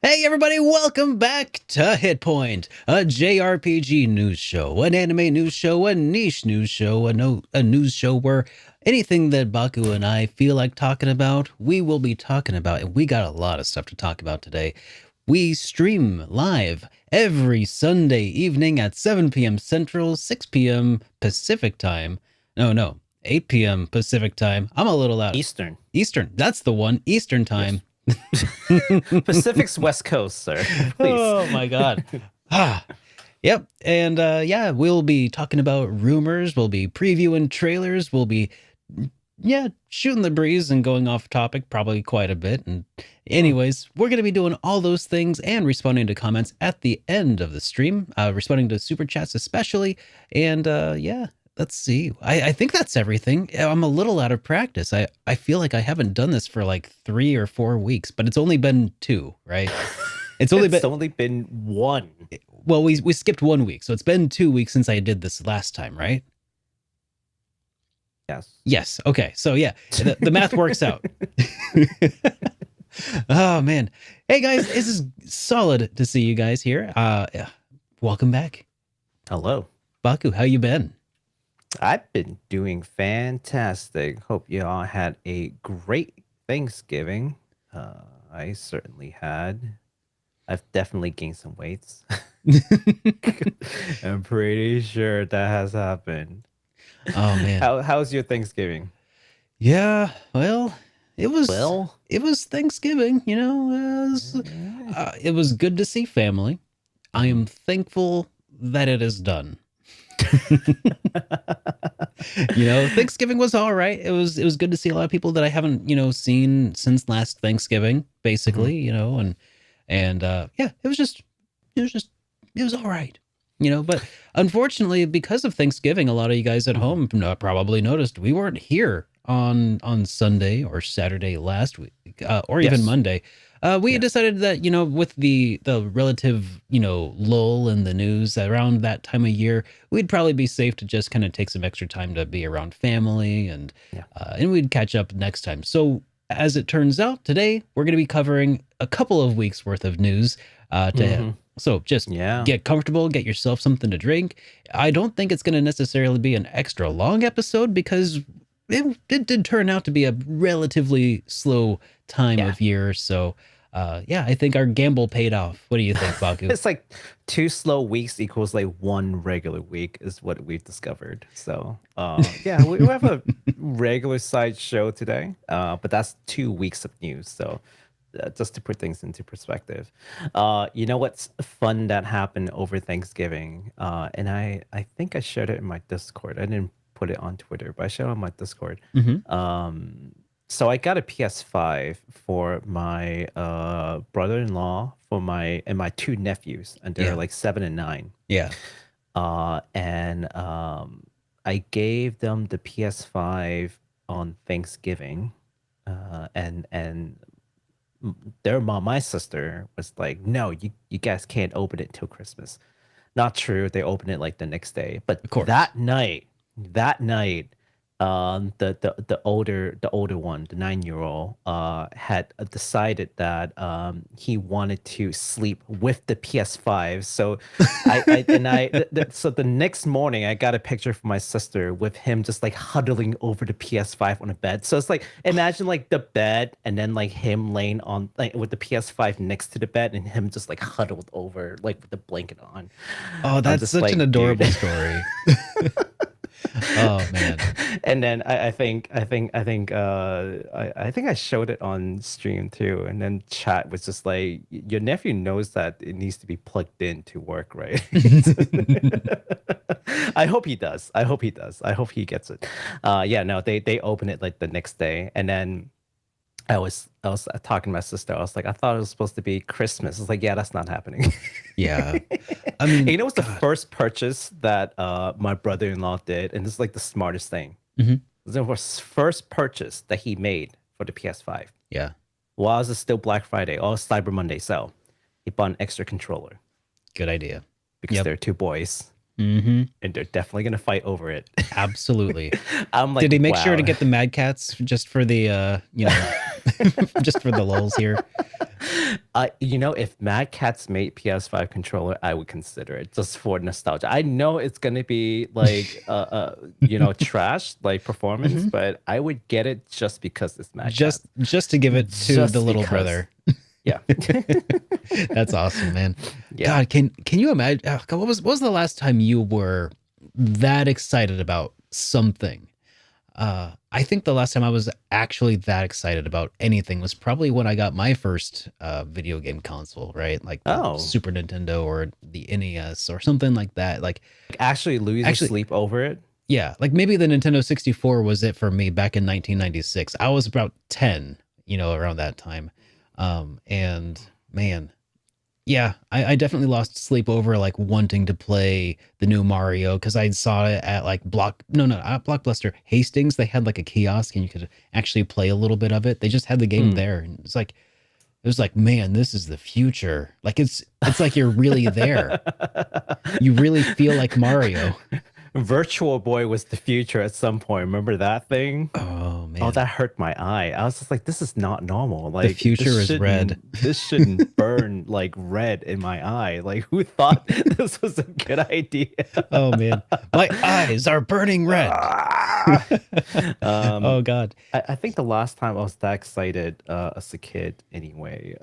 Hey everybody, welcome back to HitPoint, a JRPG news show, an anime news show, a niche news show, a news show where anything that Baku and I feel like talking about, we will be talking about, and we got a lot of stuff to talk about today. We stream live every Sunday evening at 7 p.m. Central, 6 p.m. Pacific time. No, 8 p.m. Pacific time. I'm a little out. Eastern, That's the one, Eastern time. Yes. Pacific's West Coast, sir. Please. Oh my God. Yep. And yeah, we'll be talking about rumors. We'll be previewing trailers. We'll be, shooting the breeze and going off topic probably quite a bit. And anyways, we're going to be doing all those things and responding to comments at the end of the stream, responding to super chats especially. And let's see. I think that's everything. I'm a little out of practice. I feel like I haven't done this for like 3 or 4 weeks, but it's only been 2, right? It's only been 1. Well, we skipped 1 week, so it's been 2 weeks since I did this last time, right? Yes. Okay. So yeah, the math works out. Oh man. Hey guys, this is solid to see you guys here. Welcome back. Hello. Baku, how you been? I've been doing fantastic. Hope you all had a great Thanksgiving. I certainly had. I've definitely gained some weights. I'm pretty sure that has happened. Oh man. How's your Thanksgiving? Yeah, well, it was Thanksgiving, you know. It was good to see family. I am thankful that it is done. Thanksgiving was all right. It was good to see a lot of people that I haven't, seen since last Thanksgiving, basically, and it was all right. But unfortunately, because of Thanksgiving, a lot of you guys at home probably noticed we weren't here on Sunday or Saturday last week, or even Monday. We had decided that, with the relative, lull in the news around that time of year, we'd probably be safe to just kind of take some extra time to be around family and we'd catch up next time. So as it turns out, today we're going to be covering a couple of weeks worth of news So just get comfortable, get yourself something to drink. I don't think it's going to necessarily be an extra long episode because it did turn out to be a relatively slow time of year. So, I think our gamble paid off. What do you think, Baku? It's like 2 slow weeks equals like 1 regular week is what we've discovered. So, we have a regular size show today, but that's 2 weeks of news. So, just to put things into perspective, you know what's fun that happened over Thanksgiving? And I think I shared it in my Discord. I didn't put it on Twitter, but I shared it on my Discord. So I got a PS5 for my brother-in-law and my 2 nephews, and they're like 7 and 9. Yeah. And I gave them the PS5 on Thanksgiving, and their mom, my sister, was like, "No, you guys can't open it till Christmas." Not true. They opened it like the next day, but Of course. that night, the older one, the 9-year-old, had decided that he wanted to sleep with the PS5. So so the next morning I got a picture from my sister with him just like huddling over the PS5 on the bed. So it's like, imagine like the bed and then like him laying on like with the PS5 next to the bed and him just like huddled over like with the blanket on. Oh, that's such an adorable story. Oh man! And then I think I showed it on stream too. And then chat was just like, "Your nephew knows that it needs to be plugged in to work, right?" I hope he does. I hope he gets it. They open it like the next day, and then I was talking to my sister. I was like, I thought it was supposed to be Christmas. I was like, yeah, that's not happening. Yeah. I mean, it was the first purchase that my brother-in-law did, and this is like the smartest thing. It was the first purchase that he made for the PS5. Yeah. While it was still Black Friday or Cyber Monday sale, he bought an extra controller. Good idea. Because they're 2 boys. And they're definitely gonna fight over it. Absolutely. I'm like, did he make sure to get the Mad Cats just for the just for the lulz here? If Mad Catz made PS5 controller, I would consider it just for nostalgia. I know it's gonna be like, trash like performance, Mhm. but I would get it just because it's Mad Catz. Just to give it to the Just little because. brother. Yeah. That's awesome, man. Yeah. God, can you imagine? God, what was the last time you were that excited about something? I think the last time I was actually that excited about anything was probably when I got my first video game console, right? Like the Oh, Super Nintendo or the NES or something like that. Like actually losing actually, sleep over it. yeah, like maybe the Nintendo 64 was it for me back in 1996. I was about 10, around that time. And man, yeah, I definitely lost sleep over like wanting to play the new Mario because I saw it at like not Blockbuster, Hastings. They had like a kiosk and you could actually play a little bit of it. They just had the game Hmm. there, and it was like, man, this is the future. Like it's like you're really there. You really feel like Mario. Virtual Boy was the future at some point. Remember that thing? Oh Oh, man, that hurt my eye. I was just like, this is not normal. the Like future is red. this shouldn't burn like red in my eye. Like who thought this was a good idea? Oh man, my eyes are burning red. Ah! Oh um, god. I think the last time I was that excited as a kid, anyway,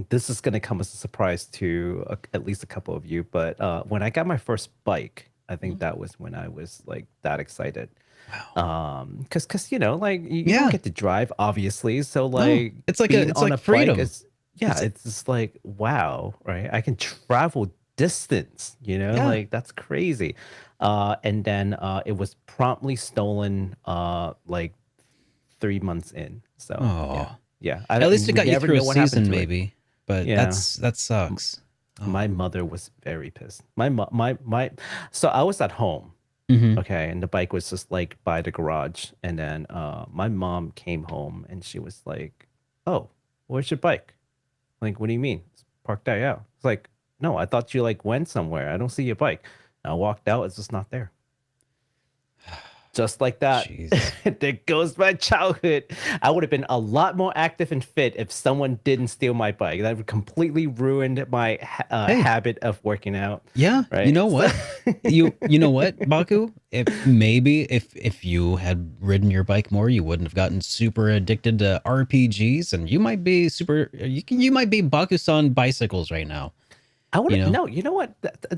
this is gonna come as a surprise to at least a couple of you, but when I got my first bike, I think that was when I was like that excited. Wow. Because like you don't Yeah. get to drive, obviously, so No, like it's like being it's on like a bike freedom. is, yeah, It's it's just like wow, right? I can travel distance, yeah. like that's crazy. And then it was promptly stolen like 3 months in. So yeah, Oh, yeah. I at don't, least it we got you never through a know what happened season, to it. maybe. But Yeah. that sucks. Oh. My mother was very pissed. My so I was at home, Mm-hmm. okay, and the bike was just like by the garage, and then my mom came home and she was like, "Oh, where's your bike? Like, what do you mean? It's parked out." Yeah. It's like, "No, I thought you like went somewhere. I don't see your bike." And I walked out, it's just not there. Just like that. Jeez. There goes my childhood. I would have been a lot more active and fit if someone didn't steal my bike. That would completely ruined my Hey, habit of working out, yeah, you right? know So, what? You know what, Baku? If you had ridden your bike more, you wouldn't have gotten super addicted to RPGs, and you might be you might be Baku-san bicycles right now. I You would know? no, you know what?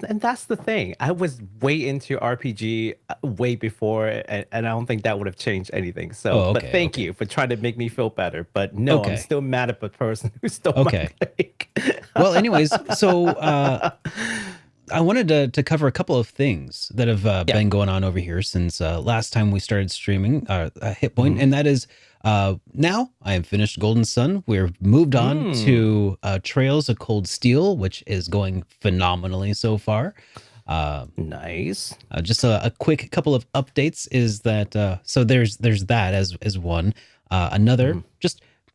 And that's the thing. I was way into RPG way before, and I don't think that would have changed anything. So, Oh, but okay, thank okay, you for trying to make me feel better. But no, I'm okay, still mad at the person who stole my okay. bike. Well, anyways, so I wanted to cover a couple of things that have Yeah. been going on over here since last time we started streaming HitPoint, Hmm. and that is now I am finished Golden Sun. We're moved on Mm. to Trails of Cold Steel, which is going phenomenally so far. Uh, Nice. just a quick couple of updates is that so there's that as one. Another Hmm.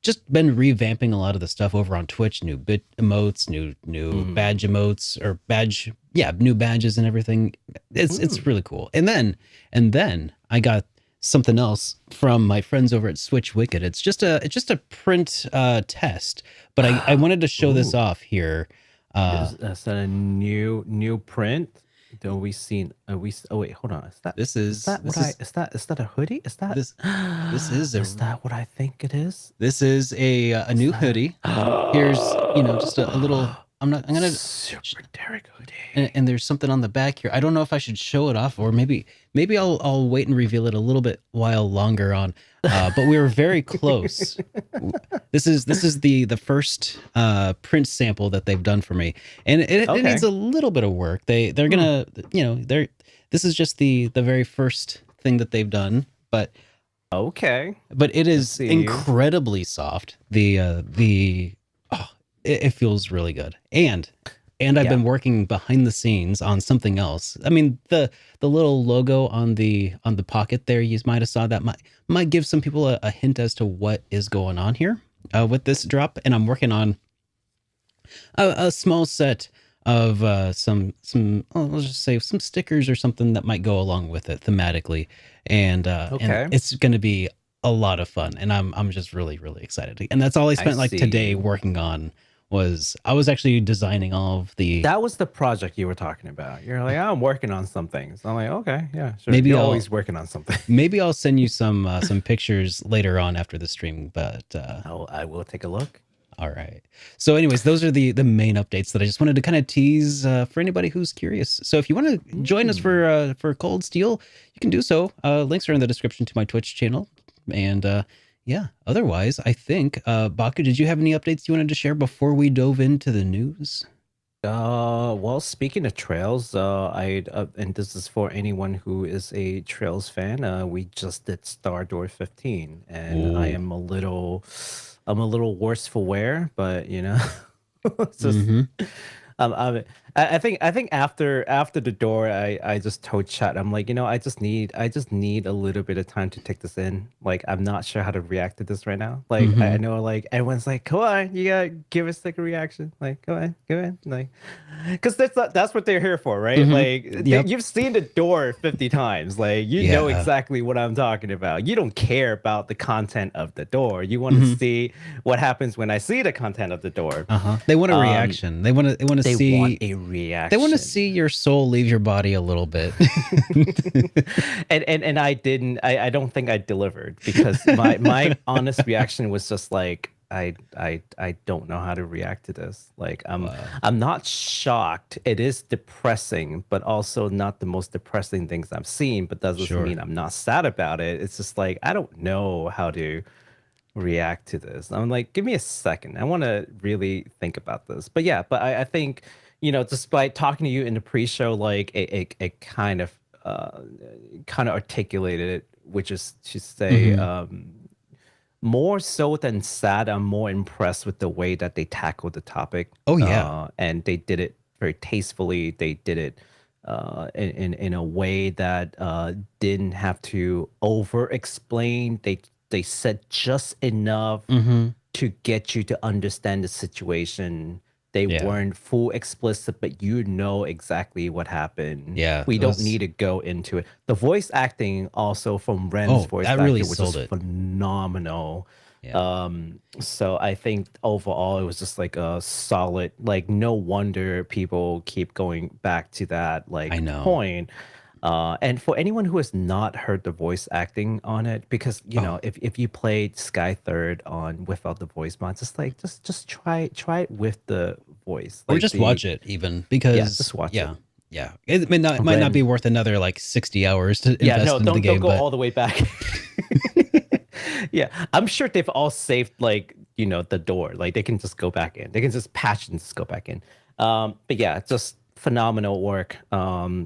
just been revamping a lot of the stuff over on Twitch, new bit emotes, new Hmm. badge emotes or badge, yeah, new badges and everything. It's Mm. really cool. And then I got something else from my friends over at Switch Wicked. It's just a print test, but I wanted to show this Ooh. off here. Uh Is that a new print? Do we seen? Are we? Oh wait, hold on. this Is is that what this I? is Is that a hoodie? Is that? this this is a Is that what I think it is? This is a Is new that? hoodie. Here's, just a little. I'm gonna. Super Derek And, hoodie. and there's something on the back here. I don't know if I should show it off or maybe I'll wait and reveal it a little bit while longer on. But we were very close. This is the first print sample that they've done for me, and it needs Okay. a little bit of work. They're Hmm. gonna they're this is just the very first thing that they've done, Okay. but it Let's is see. incredibly soft. It feels really good. And I've Yeah. been working behind the scenes on something else. I mean, the little logo on the pocket there, you might have saw that might give some people a hint as to what is going on here with this drop. And I'm working on a small set of let's just say some stickers or something that might go along with it thematically, and Okay. it's going to be a lot of fun, and I'm just really really excited. And that's all I I spent like today see. working on. Was I was actually designing all of the That was the project you were talking about. You're like, "Oh, I'm working on some things." I'm like, okay, yeah, sure. maybe You're I'll always working on something. maybe I'll send you some pictures later on after the stream. But I will take a look. all right. So, anyways, those are the main updates that I just wanted to kind of tease for anybody who's curious. So, if you want to join us for Cold Steel, you can do so. Links are in the description to my Twitch channel, and yeah. Otherwise, I think Baku, did you have any updates you wanted to share before we dove into the news? Well, speaking of trails, I and this is for anyone who is a Trails fan. We just did Star Door 15, and Oh. I'm a little worse for wear, but you know, it's just Mm-hmm. um, I think after the door, I just told chat, I'm like, you know, I just need a little bit of time to take this in. Like, I'm not sure how to react to this right now. Like, I Mm-hmm. know like everyone's like, come on, you gotta give us like a reaction. Like, go ahead, like, because that's what they're here for, right? Mm-hmm. Like, Yep. you've seen the door 50 times. Like, you know Yeah. exactly what I'm talking about. You don't care about the content of the door. You want to Mm-hmm. see what happens when I see the content of the door. Uh-huh. They want a Um, reaction. They want to they want see a they want to reaction. see your soul leave your body a little bit. And I didn't I don't think I delivered because my honest reaction was just like I don't know how to react to this. Like Wow. I'm not shocked. It is depressing, but also not the most depressing things I've seen, but that doesn't Sure. mean I'm not sad about it. It's just like I don't know how to react to this. I'm like, give me a second. I want to really think about this. But yeah, but I think, you know, despite talking to you in the pre-show, like it kind of articulated it, which is to say, Mm-hmm. more so than sad, I'm more impressed with the way that they tackled the topic. Oh yeah. And they did it very tastefully. They did it in a way that didn't have to over explain. They said just enough Mm-hmm. to get you to understand the situation. They Yeah. weren't full explicit, but you know exactly what happened. Yeah. We It don't was need to go into it. The voice acting also from Ren's oh, voice that really actor was sold just it. phenomenal. Yeah. So I think overall it was just like a solid, like no wonder people keep going back to that I like know. point. And for anyone who has not heard the voice acting on it, because you know, Oh. if you played Sky Third on without the voice mod, just like just try it with the voice, Or like just the watch it even yeah, because just watch it. yeah. Yeah. It might not be Ren, worth another like 60 hours to yeah, invest no, into the don't game, go but all the way back. Yeah, I'm sure they've all saved like you know the door, like they can just go back in, they can just patch and just go back in. But yeah, just phenomenal work.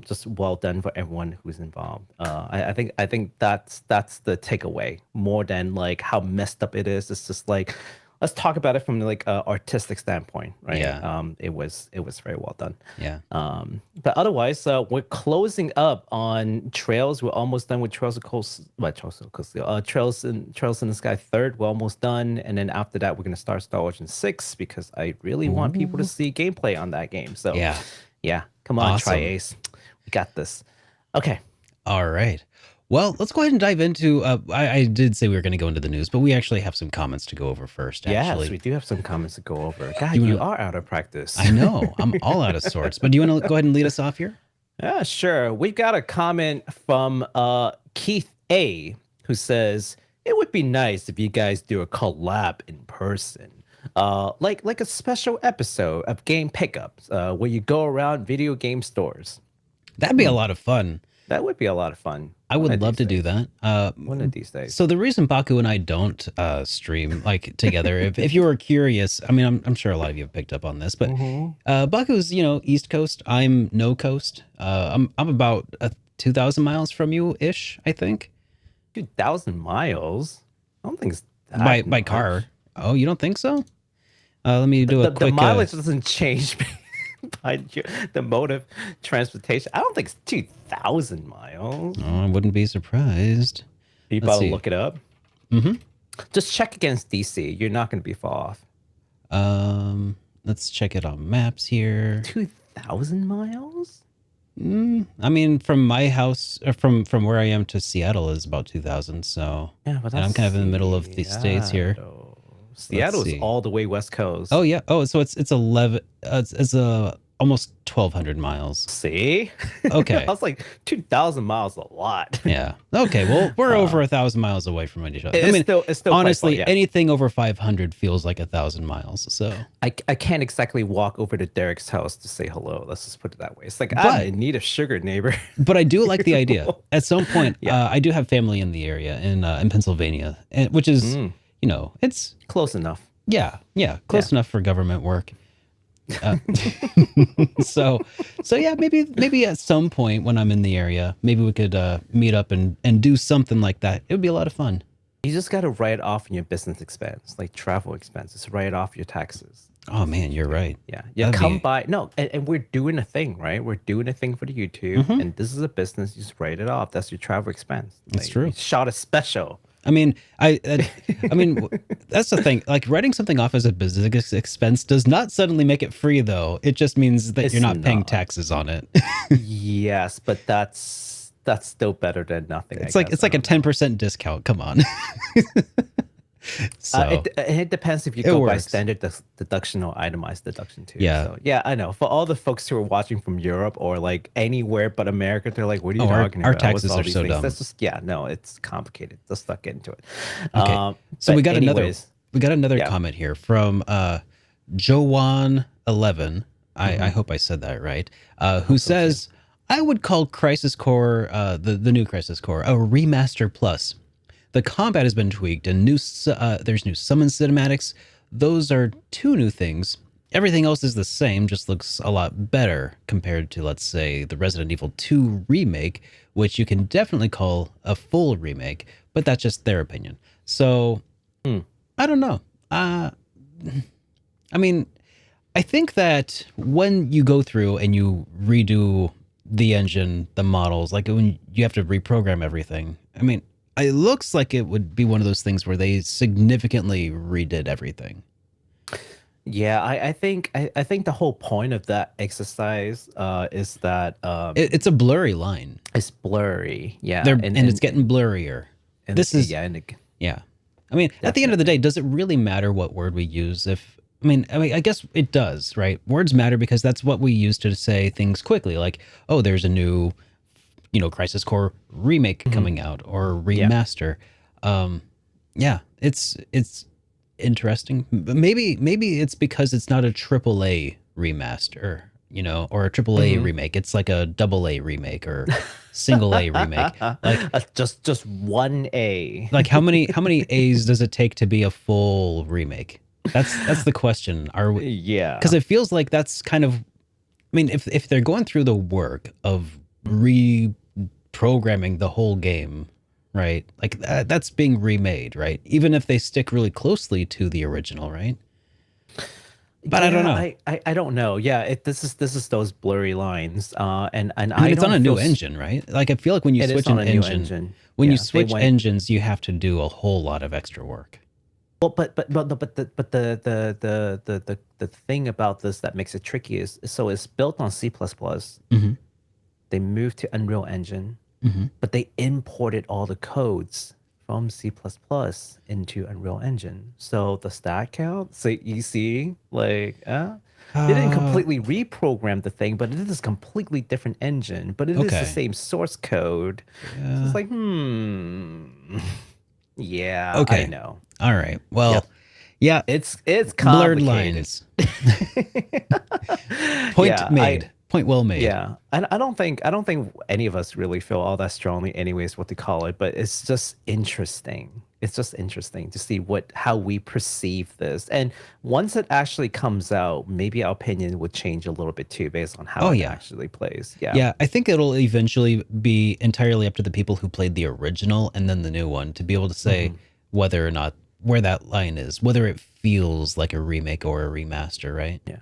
Just well done for everyone who's involved. I think that's the takeaway more than like how messed up it is. It's just like let's talk about it from like a artistic standpoint, right? yeah. It was very well done. Yeah. But otherwise, we're closing up on Trails. We're almost done with Trails of Coast, what Trails of Coast, Trails in the Sky third. We're almost done, and then after that, we're gonna start Star Ocean 6 because I really want people to Ooh. see gameplay on that game. So, Yeah. yeah, come on, Tri Awesome. Ace, we got this. Okay, All right. Well, let's go ahead and dive into. I did say we were going to go into the news, but we actually have some comments to go over first. yes, we Actually, do have some comments to go over. do God, you you want to? are out of practice. I know I'm all out of sorts, but do you want to go ahead and lead us off here? Yeah, sure. We've got a comment from Keith A, who says it would be nice if you guys do a collab in person. Like a special episode of game pickups, where you go around video game stores. That'd be a lot of fun. That would be a lot of fun. I One would of love these to do days. that. One of these days. So the reason Baku and I don't stream like together, if you were curious, I mean, I'm sure a lot of you have picked up on this, but Baku's East Coast. I'm no coast. I'm about 2,000 miles from you ish, I think, 2,000 miles. I don't think it's by that much. car. Oh, you don't think so? Let me do a The quick. mileage doesn't change by the mode of transportation. I don't think it's 2,000 miles. Oh, I wouldn't be surprised. You Let's about to see. look it up? Mm-hmm. Just check against DC. You're not going to be far off. Let's check it on maps here. 2,000 miles? I mean, from my house, or from where I am to Seattle is about 2,000. So, Yeah, but and that's I'm kind of in the middle of the states here. Seattle. Let's Seattle is see. all the way west Oh coast. yeah. Oh, so it's 11. It's almost 1,200 miles. See? I Okay. was like, 2,000 miles a lot. Yeah. Okay. Well, we're over Uh, 1,000 miles away from each other. I it's mean, still quite far, honestly, yeah. anything over 500 feels like 1,000 miles. So, I can't exactly walk over to Derek's house to say hello. Let's just put it that way. It's like I'm but in need of sugar, neighbor. but I do like the idea. At some point, Yeah. I do have family in the area in Pennsylvania, and which is, Mm, it's close enough. yeah, close Yeah. enough for government work. Uh, so yeah, maybe at some point when I'm in the area, maybe we could meet up and do something like that. It would be a lot of fun. You just got to write off in your business expense, like travel expenses, write off your taxes. Oh man, you're right. Yeah. You That'd come be. by. No, and we're doing a thing, right? We're doing a thing for the YouTube, Mhm, and this is a business. You just write it off. That's your travel expense. that's Like, we true. shot a special. I mean, I mean, that's the thing. Like writing something off as a business expense does not suddenly make it free, though. It just means that It's you're not paying not. taxes on it. Yes, but that's still better than nothing, I guess. It's I like a don't know. 10% discount. Come on. So It depends if you it go by works. standard deduction or itemized deduction too. Yeah. So yeah, I know. For all the folks who are watching from Europe or like anywhere but America, they're like, "What are you Oh, talking our about? What's taxes all are these so things?" dumb. That's just yeah, no, it's complicated. Let's not get into it. Okay. So But we got anyways, another yeah. comment here from Jowan11. I Hmm. hope I said that right. Who So too. says I would call Crisis Core the new Crisis Core a remaster plus. The combat has been tweaked and there's new summon cinematics. Those are two new things. Everything else is the same, just looks a lot better compared to, let's say, the Resident Evil 2 remake, which you can definitely call a full remake, but that's just their opinion. So Hmm. I don't know. I mean, I think that when you go through and you redo the engine, the models, like when you have to reprogram everything, I mean, it looks like it would be one of those things where they significantly redid everything. Yeah, I think the whole point of that exercise is that It's a blurry line. it's blurry. Yeah, There and it's getting blurrier. and This is yeah, and yeah. I mean, at the end of the day, does it really matter what word we use? I guess it does, right? Words matter because that's what we use to say things quickly. Like, oh, there's a new, Crisis Core remake coming out or Yeah. remaster. Yeah, it's interesting. But maybe it's because it's not a triple A remaster, or a triple A remake. It's like a double A remake or single A remake. Like just one A. like how many A's does it take to be a full remake? That's the question. Are we, Yeah. because it feels like that's kind of, I mean, if they're going through the work of reprogramming the whole game, right? Like that's being remade, right? Even if they stick really closely to the original, right? But I don't know. I don't know. Yeah, this is those blurry lines. And I mean, I it's on don't a new feel engine, right? Like I feel like when you it is switch on an a new engine, engine. when you Yeah, they switch went engines, you have to do a whole lot of extra work. well, but the thing about this that makes it tricky is so it's built on C++. Mm-hmm. They moved to Unreal Engine, Mm-hmm. but they imported all the codes from C++ into Unreal Engine. So the stack count, so you see, like, they didn't completely reprogram the thing, but it is a completely different engine, but it is the Okay. same source code. So Yeah. it's like, yeah, I Okay. know. All right. Well, Yep. yeah, It's blurred complicated. lines. Point Yeah, made. Point well made. Yeah, and I don't think any of us really feel all that strongly, anyways, what to call it. But it's just interesting. It's just interesting to see how we perceive this, and once it actually comes out, maybe our opinion would change a little bit too, based on how Oh, it yeah. actually plays. Yeah, Yeah, I think it'll eventually be entirely up to the people who played the original and then the new one to be able to say whether or not where that line is, whether it feels like a remake or a remaster, right? yeah.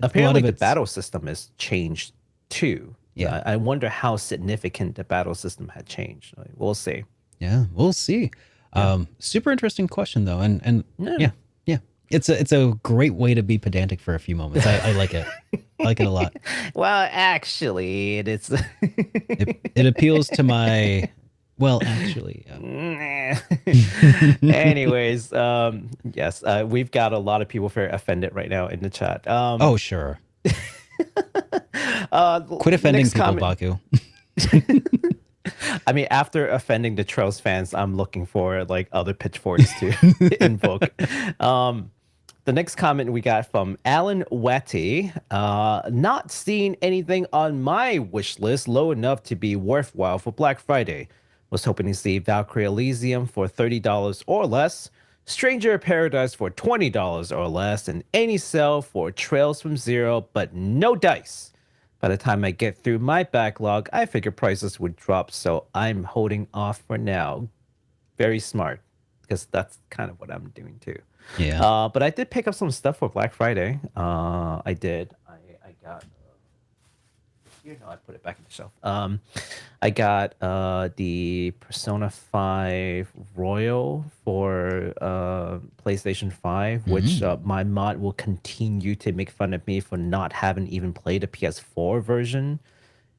A lot Apparently, of the it's battle system has changed too. Yeah. I wonder how significant the battle system had changed. Like, we'll see. Yeah, we'll see. Super interesting question though, and Yeah. yeah, yeah. It's a great way to be pedantic for a few moments. I like it. I like it a lot. Well, actually, it is. It appeals to my well, actually, Anyways, yes, we've got a lot of people very offended right now in the chat. Oh, sure. Quit offending Next people, comment. Baku. I mean, after offending the Trolls fans, I'm looking for like other pitchforks to invoke. The next comment we got from Alan Wetty. Not seeing anything on my wish list low enough to be worthwhile for Black Friday. Was hoping to see Valkyrie Elysium for $30 or less, Stranger of Paradise for $20 or less, and any sale for Trails from Zero, but no dice. By the time I get through my backlog, I figure prices would drop, so I'm holding off for now. Very smart, because that's kind of what I'm doing too. Yeah. But I did pick up some stuff for Black Friday. I did. I got. You know, I put it back in the shelf. I got the Persona 5 Royal for PlayStation 5, which my mod will continue to make fun of me for not having even played the PS4 version.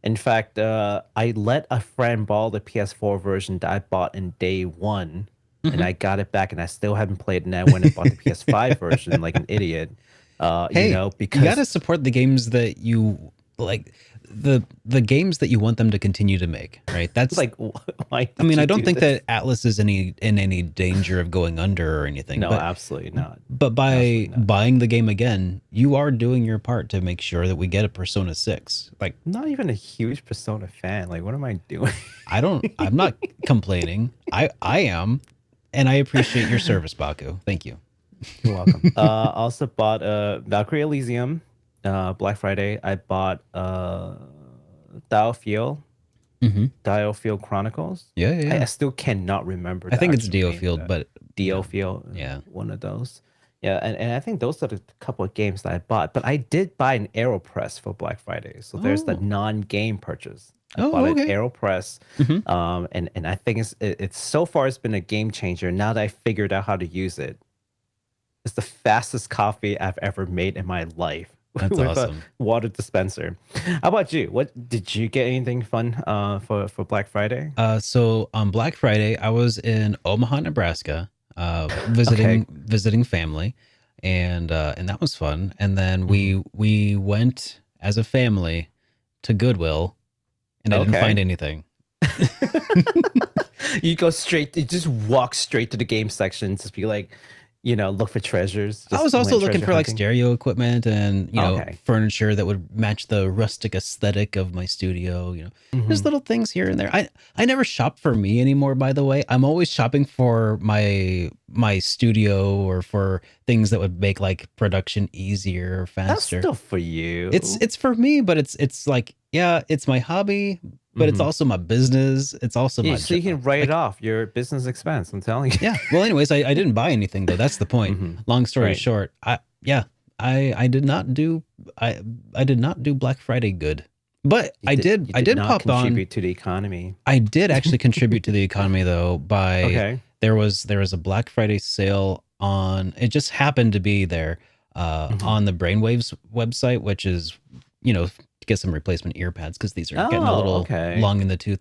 In fact, I let a friend borrow the PS4 version that I bought in day one, and I got it back, and I still haven't played. And I went and bought the PS5 version like an idiot. Hey, You know, you because got to support the games that you like, the games that you want them to continue to make, right? That's like, why? I mean, did I you don't do think this? that Atlas is in any danger of going under or anything, No, absolutely not. but by Absolutely not. buying the game again, you are doing your part to make sure that we get a Persona 6. Like, I'm not even a huge Persona fan. Like, what am I doing? I'm not complaining. I am, and I appreciate your service, Baku. Thank you. You're welcome. Also bought Valkyrie Elysium, Black Friday. I bought Diofield, Mm-hmm. Diofield Chronicles. Yeah, yeah, I yeah. still cannot remember I the think it's actual name of Diofield, that. but you know, Diofield, yeah. one of those. Yeah, and I think those are the couple of games that I bought. But I did buy an AeroPress for Black Friday. So there's the Oh, non-game purchase. I bought oh, an okay. AeroPress. Mm-hmm. And I think it's so far it's been a game changer. Now that I figured out how to use it, it's the fastest coffee I've ever made in my life That's with a awesome. water dispenser. How about you? What did you get anything fun for Black Friday? So on Black Friday, I was in Omaha, Nebraska, Okay. visiting family, and that was fun. And then Mhm. we went as a family to Goodwill, and I didn't find Okay. anything. You go straight, you just walk straight to the game section, just be like, look for treasures. I Just was also went looking treasure for like hunting. stereo equipment and Okay. furniture that would match the rustic aesthetic of my studio. Just Hmm. little things here and there. I never shop for me anymore. By the way, I'm always shopping for my studio or for things that would make like production easier or That's faster. still for It's you. it's for me, but it's like, yeah, it's my hobby, but it's Hmm. also my business. It's also Yeah, my so you job. can write it Like, off your business expense. I'm telling you. yeah. Well, anyways, I didn't buy anything though. That's the point. Hmm. Long story Right. short, I did not do I did not do Black Friday good. But You did you I did did not pop on. contribute to the economy. I did actually contribute to the economy though by Okay. there was a Black Friday sale on, it just happened to be there Hmm. on the Brainwaves website, which is, to get some replacement ear pads because these are getting a Oh, little okay. long in the tooth.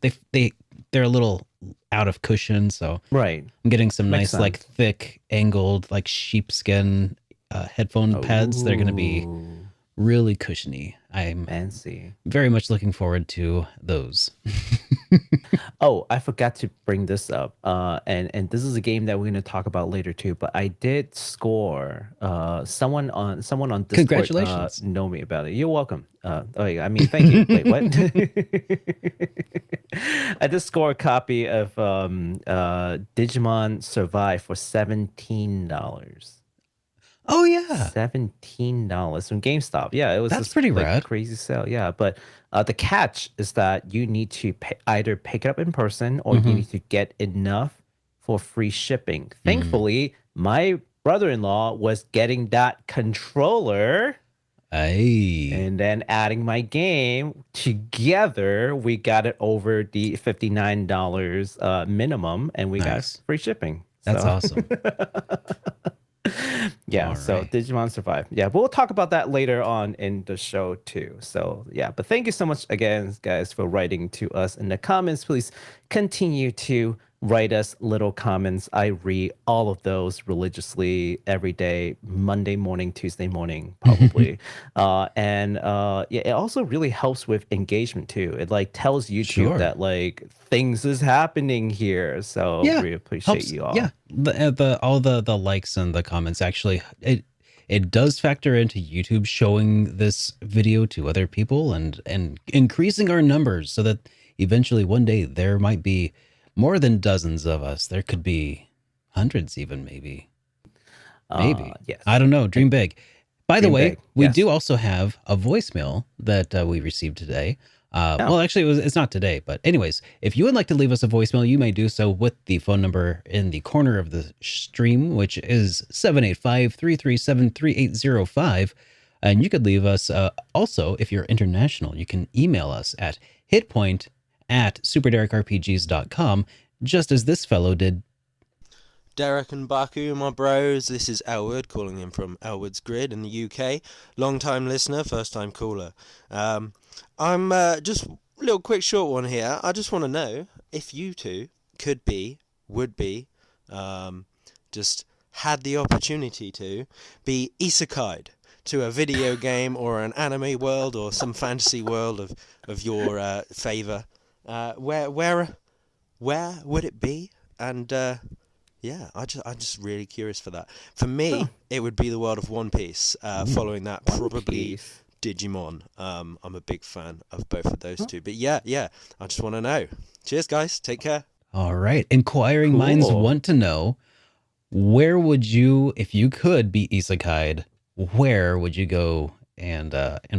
They're a little out of cushion, so Right. I'm getting some Makes nice like sense. thick angled like sheepskin headphone pads. They're gonna be Oh, really cushiony. I'm fancy. very much looking forward to those. Oh, I forgot to bring this up. And this is a game that we're gonna talk about later too. But I did score. Someone on Discord Congratulations. know me about it. You're welcome. Oh, yeah, I mean, thank you. Wait, what? I did score a copy of Digimon Survive for $17. Oh yeah, $17 from GameStop. Yeah, it was that's this pretty like rad. crazy sale. Yeah, but the catch is that you need to either pick it up in person or you Mm-hmm. need to get enough for free shipping. Mm. Thankfully, my brother-in-law was getting that controller Aye, and then adding my game together. We got it over the $59 minimum, and we got nice. free shipping. That's So awesome. Yeah, All so right. Digimon Survive. Yeah, we'll talk about that later on in the show too. So yeah, but thank you so much again, guys, for writing to us in the comments. Please continue to write us little comments. I read all of those religiously every day, Monday morning, Tuesday morning, probably. Yeah, it also really helps with engagement too. It like tells YouTube Sure. that like things is happening here. So Yeah. we appreciate Helps. you Yeah. all. The all the likes and the comments actually it does factor into YouTube showing this video to other people and increasing our numbers so that eventually one day there might be more than dozens of us. There could be hundreds even maybe. Maybe. I Yes. don't know. Dream big. By the Dream way, big. we Yes. do also have a voicemail that we received today. Oh, Well, actually, it's not today, but anyways, if you would like to leave us a voicemail, you may do so with the phone number in the corner of the stream, which is 785-337-3805. And you could leave us also, if you're international, you can email us at hitpoint@superderekrpgs.com, just as this fellow did. Derek and Baku, my bros. This is Elwood calling in from Elwood's Grid in the UK. Long time listener, first time caller. I'm just a little quick short one here. I just want to know if you two would be, just had the opportunity to be isekaied to a video game or an anime world or some fantasy world of your favour. Where would it be? And yeah, I'm just really curious for that. For me, it would be the world of One Piece. Following that, One probably Piece. Digimon. I'm a big fan of both of those two. But yeah, I just want to know. Cheers, guys. Take care. All right. Inquiring minds Cool. want to know, where would you, if you could be isekai'd, where would you go and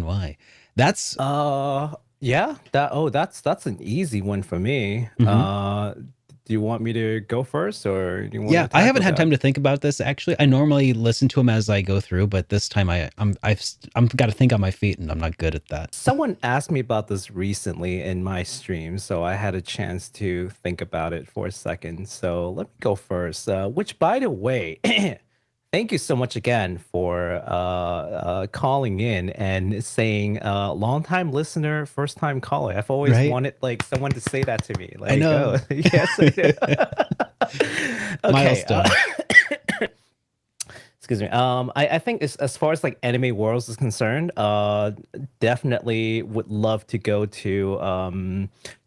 why? That's Yeah, that's an easy one for me. mhm. Do you want me to go first or do you want to Yeah, I haven't tackle had that? time to think about this actually. I normally listen to them as I go through, but this time I've got to think on my feet and I'm not good at that. Someone asked me about this recently in my stream, so I had a chance to think about it for a second. So let me go first. Which, by the way, thank you so much again for calling in and saying long-time listener, first-time caller. I've always Right? wanted like someone to say that to me. I Like, know. oh, yes, I do. Okay. Milestone. Excuse me. I think as far as like anime worlds is concerned, definitely would love to go to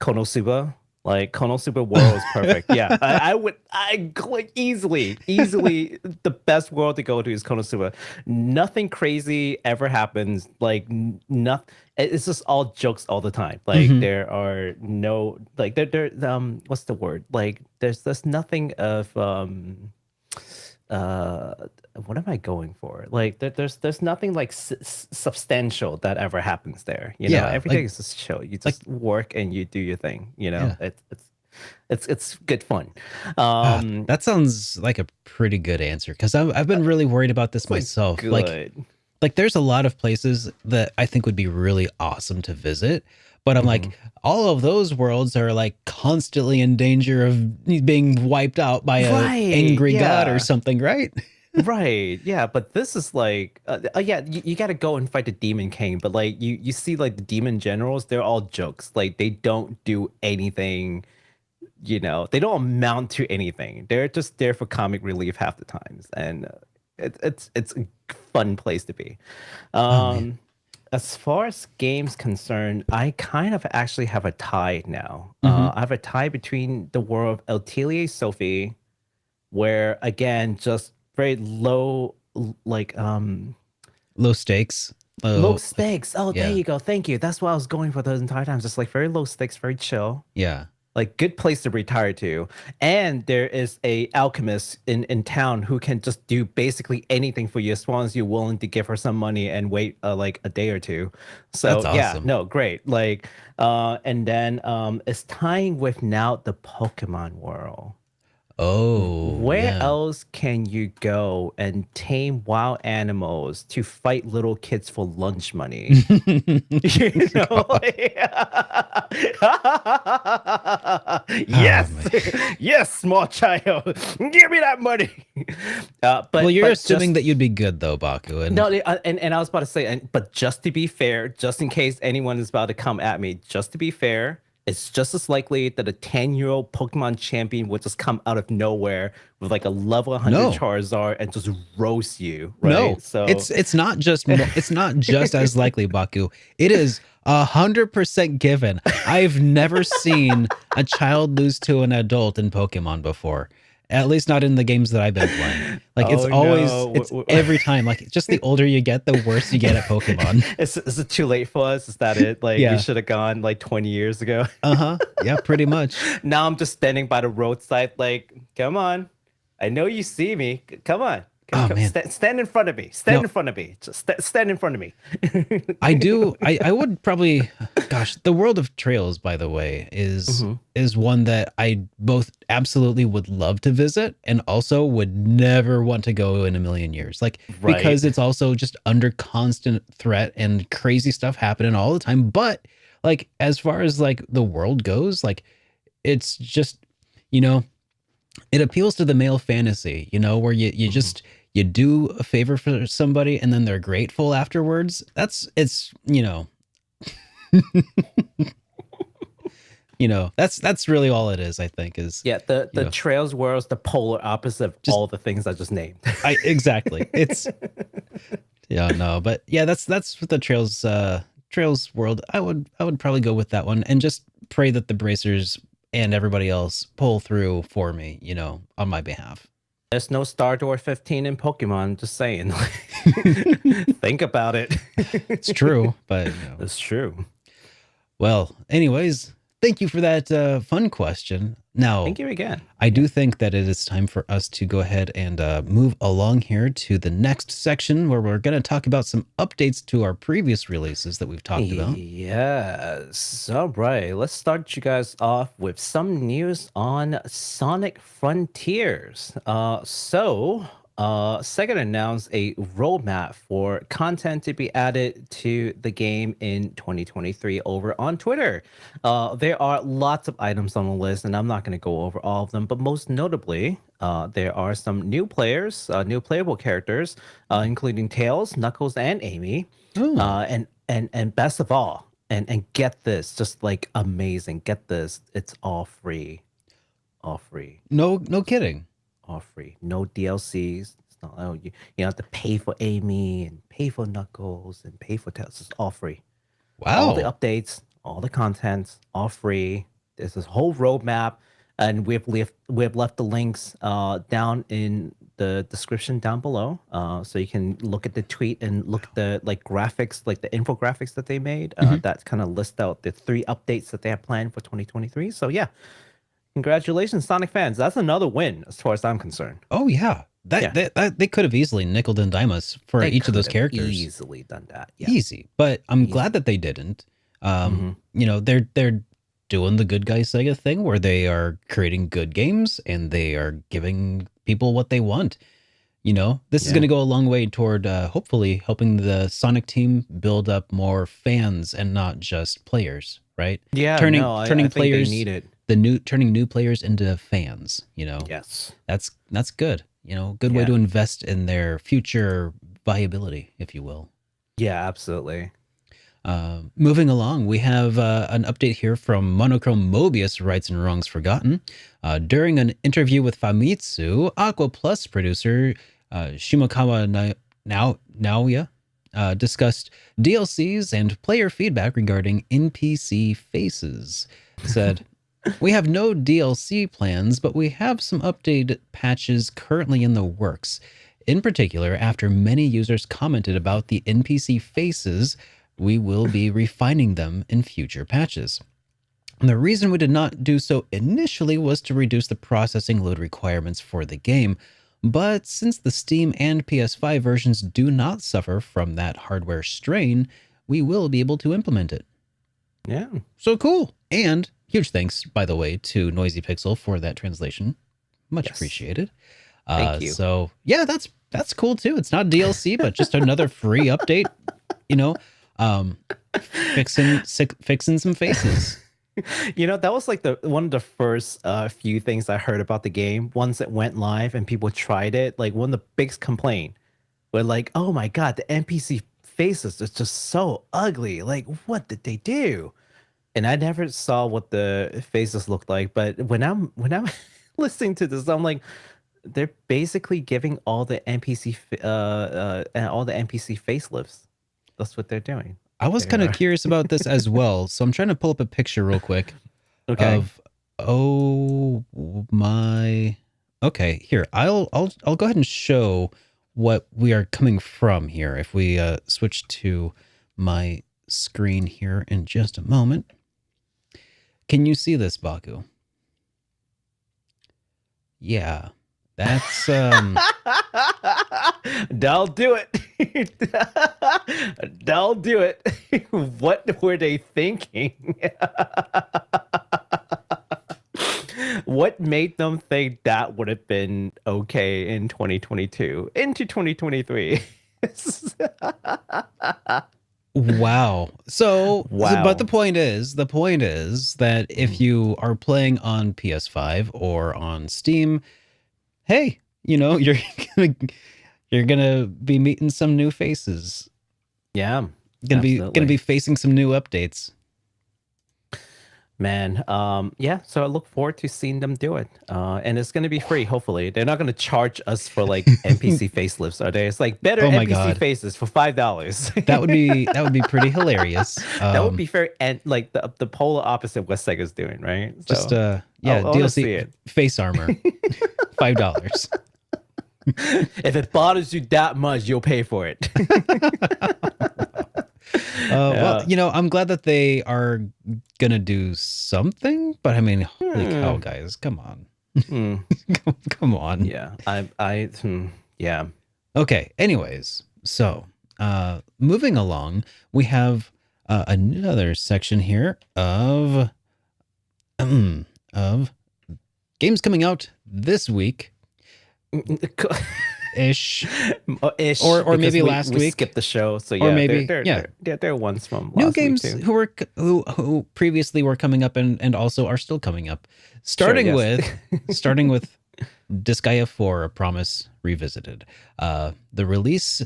Konosuba. Like Konosuba world is perfect. Yeah, I would. Like easily the best world to go to is Konosuba. Nothing crazy ever happens. Like nothing. It's just all jokes all the time. Like Mhm. there are no like what's the word? Like there's nothing of uh what am I going for? Like there's nothing like substantial that ever happens there. You know, Yeah, everything is just chill. You like just work and you do your thing. You know, yeah. it's good fun. That sounds like a pretty good answer because I've been really worried about this It's like myself. good. Like there's a lot of places that I think would be really awesome to visit, but I'm like, Mhm. all of those worlds are like constantly in danger of being wiped out by a Right. angry god or Yeah. something, right? Right. Yeah. But this is like, yeah, you got to go and fight the Demon King. But like, you see, like the demon generals, they're all jokes. Like they don't do anything. You know, they don't amount to anything. They're just there for comic relief half the times, and it's a fun place to be. Oh man. Um, as far as games concerned, I kind of actually have a tie now. Hmm. I have a tie between the world of Atelier Sophie, where again, just very low, like Low stakes. low Low. stakes. Oh, there Yeah. you go. Thank you. That's what I was going for those entire times. Just like very low stakes, very chill. Yeah. Like good place to retire to. And there is a alchemist in town who can just do basically anything for you as long as you're willing to give her some money and wait like a day or two. That's So yeah, awesome. no, great. Like and then it's tying with now the Pokemon world. Oh, Where yeah. else can you go and tame wild animals to fight little kids for lunch money? You know? Oh, Yes, man. yes, small child, give me that money. Well, you're But assuming just that you'd be good though, Baku, and no, and I was about to say, but just to be fair, just in case anyone is about to come at me, just to be fair, it's just as likely that a 10-year-old Pokemon champion would just come out of nowhere with like a level 100 No. Charizard and just roast you, no, right? So it's not just it's not just as likely, Baku. It is 100% given. I've never seen a child lose to an adult in Pokemon before. At least not in the games that I've been playing. Like it's Oh, always no. it's every time. Like just the older you get, the worse you get at Pokemon. Is it too late for us? Is that it? Like we Yeah. should have gone like 20 years ago. Uh-huh. Yeah, pretty much. Now I'm just standing by the roadside, like, come on. I know you see me. Come on. Oh, man. Stand in front of me. Stand No. in front of me. Just stand in front of me. I would probably, gosh, the world of trails, by the way, is one that I both absolutely would love to visit and also would never want to go in a million years. Like, Right. because it's also just under constant threat and crazy stuff happening all the time. But like, as far as like the world goes, like it's just, you know, it appeals to the male fantasy, you know, where you just you do a favor for somebody and then they're grateful afterwards. It's that's really all it is, I think, is Yeah, the you know. trails world's the polar opposite of all the things I just named. Exactly. It's but yeah, that's what the trails world. I would probably go with that one and just pray that the bracers and everybody else pull through for me, on my behalf. There's no Stardor 15 in Pokemon, just saying. Think about it. It's true, but It's true. well, anyways, thank you for that fun question. Now, Thank you again. I do think that it is time for us to go ahead and move along here to the next section where we're going to talk about some updates to our previous releases that we've talked about. Yes. All right. Let's start you guys off with some news on Sonic Frontiers. SaGa announced a roadmap for content to be added to the game in 2023 over on Twitter. There are lots of items on the list, and I'm not going to go over all of them, but most notably, there are some new players, new playable characters, including Tails, Knuckles, and Amy. Oh. And best of all, and get this, just like amazing, get this, it's all free. All free. No kidding. All free. No DLCs. It's not, you don't have to pay for Amy and pay for Knuckles and pay for Tails. It's all free. Wow. All the updates, all the content, all free. There's this whole roadmap, and we've left the links down in the description down below, so you can look at the tweet and look at the graphics, like the infographics that they made. That kind of list out the 3 updates that they have planned for 2023. So yeah, congratulations, Sonic fans. That's another win as far as I'm concerned. Oh yeah. That they could have easily nickeled and dimed us for They each of those could have characters. easily done that. Yeah. Easy. But I'm glad that they didn't. They're doing the good guy SaGa thing where they are creating good games and they are giving people what they want. This is going to go a long way toward hopefully helping the Sonic team build up more fans and not just players, right? Yeah. Turning I think players they need it. turning new players into fans, Yes. That's good. Good way to invest in their future viability, if you will. Yeah, absolutely. Moving along, we have an update here from Monochrome Mobius Rights and Wrongs Forgotten. During an interview with Famitsu, Aqua Plus producer Shimokawa Naoya discussed DLCs and player feedback regarding NPC faces. Said, "We have no DLC plans, but we have some updated patches currently in the works. In particular, after many users commented about the NPC faces, we will be refining them in future patches. And the reason we did not do so initially was to reduce the processing load requirements for the game, but since the Steam and PS5 versions do not suffer from that hardware strain, we will be able to implement it." Yeah. So cool. And huge thanks, by the way, to NoisyPixel for that translation. Much Yes. appreciated. Thank you. So yeah, that's cool too. It's not DLC, but just another free update. You know, um, fixing some faces. You know, that was like the one of the first few things I heard about the game. Once it went live and people tried it, like one of the biggest complaint were like, "Oh my god, the NPC faces are just so ugly. Like, what did they do?" And I never saw what the faces looked like. But when I'm listening to this, I'm like, they're basically giving all the NPC facelifts. That's what they're doing. I was They kind of are. curious about this as well, so I'm trying to pull up a picture real quick Okay. of oh my. Okay, here I'll go ahead and show what we are coming from here. If we switch to my screen here in just a moment, can you see this, Baku? Yeah, that's They'll do it. They'll do it. What were they thinking? What made them think that would have been okay in 2022 into 2023? wow. So, Wow. but the point is that if you are playing on PS5 or on Steam, hey, you know, you're gonna be meeting some new faces. Yeah. Gonna absolutely. be facing some new updates. Man, yeah, so I look forward to seeing them do it. And it's going to be free, hopefully. They're not going to charge us for like NPC facelifts, are they? It's like better Oh my NPC God. faces for $5. That would be pretty hilarious. That would be fair, and like the polar opposite of what Sega's doing, right? So, just yeah, I wanna see DLC it. face armor. $5. If it bothers you that much, you'll pay for it. Well, you know, I'm glad that they are gonna do something, but I mean, holy cow, guys, come on. Hmm. Come on. Yeah, yeah. Okay, anyways, so moving along, we have another section here of games coming out this week ish. Ish, Or because maybe we last week. skipped the show, so yeah, Or maybe, they're ones from new last games week too. who previously were coming up and also are still coming up. Starting yes. with Disgaea 4: A Promise Revisited. The release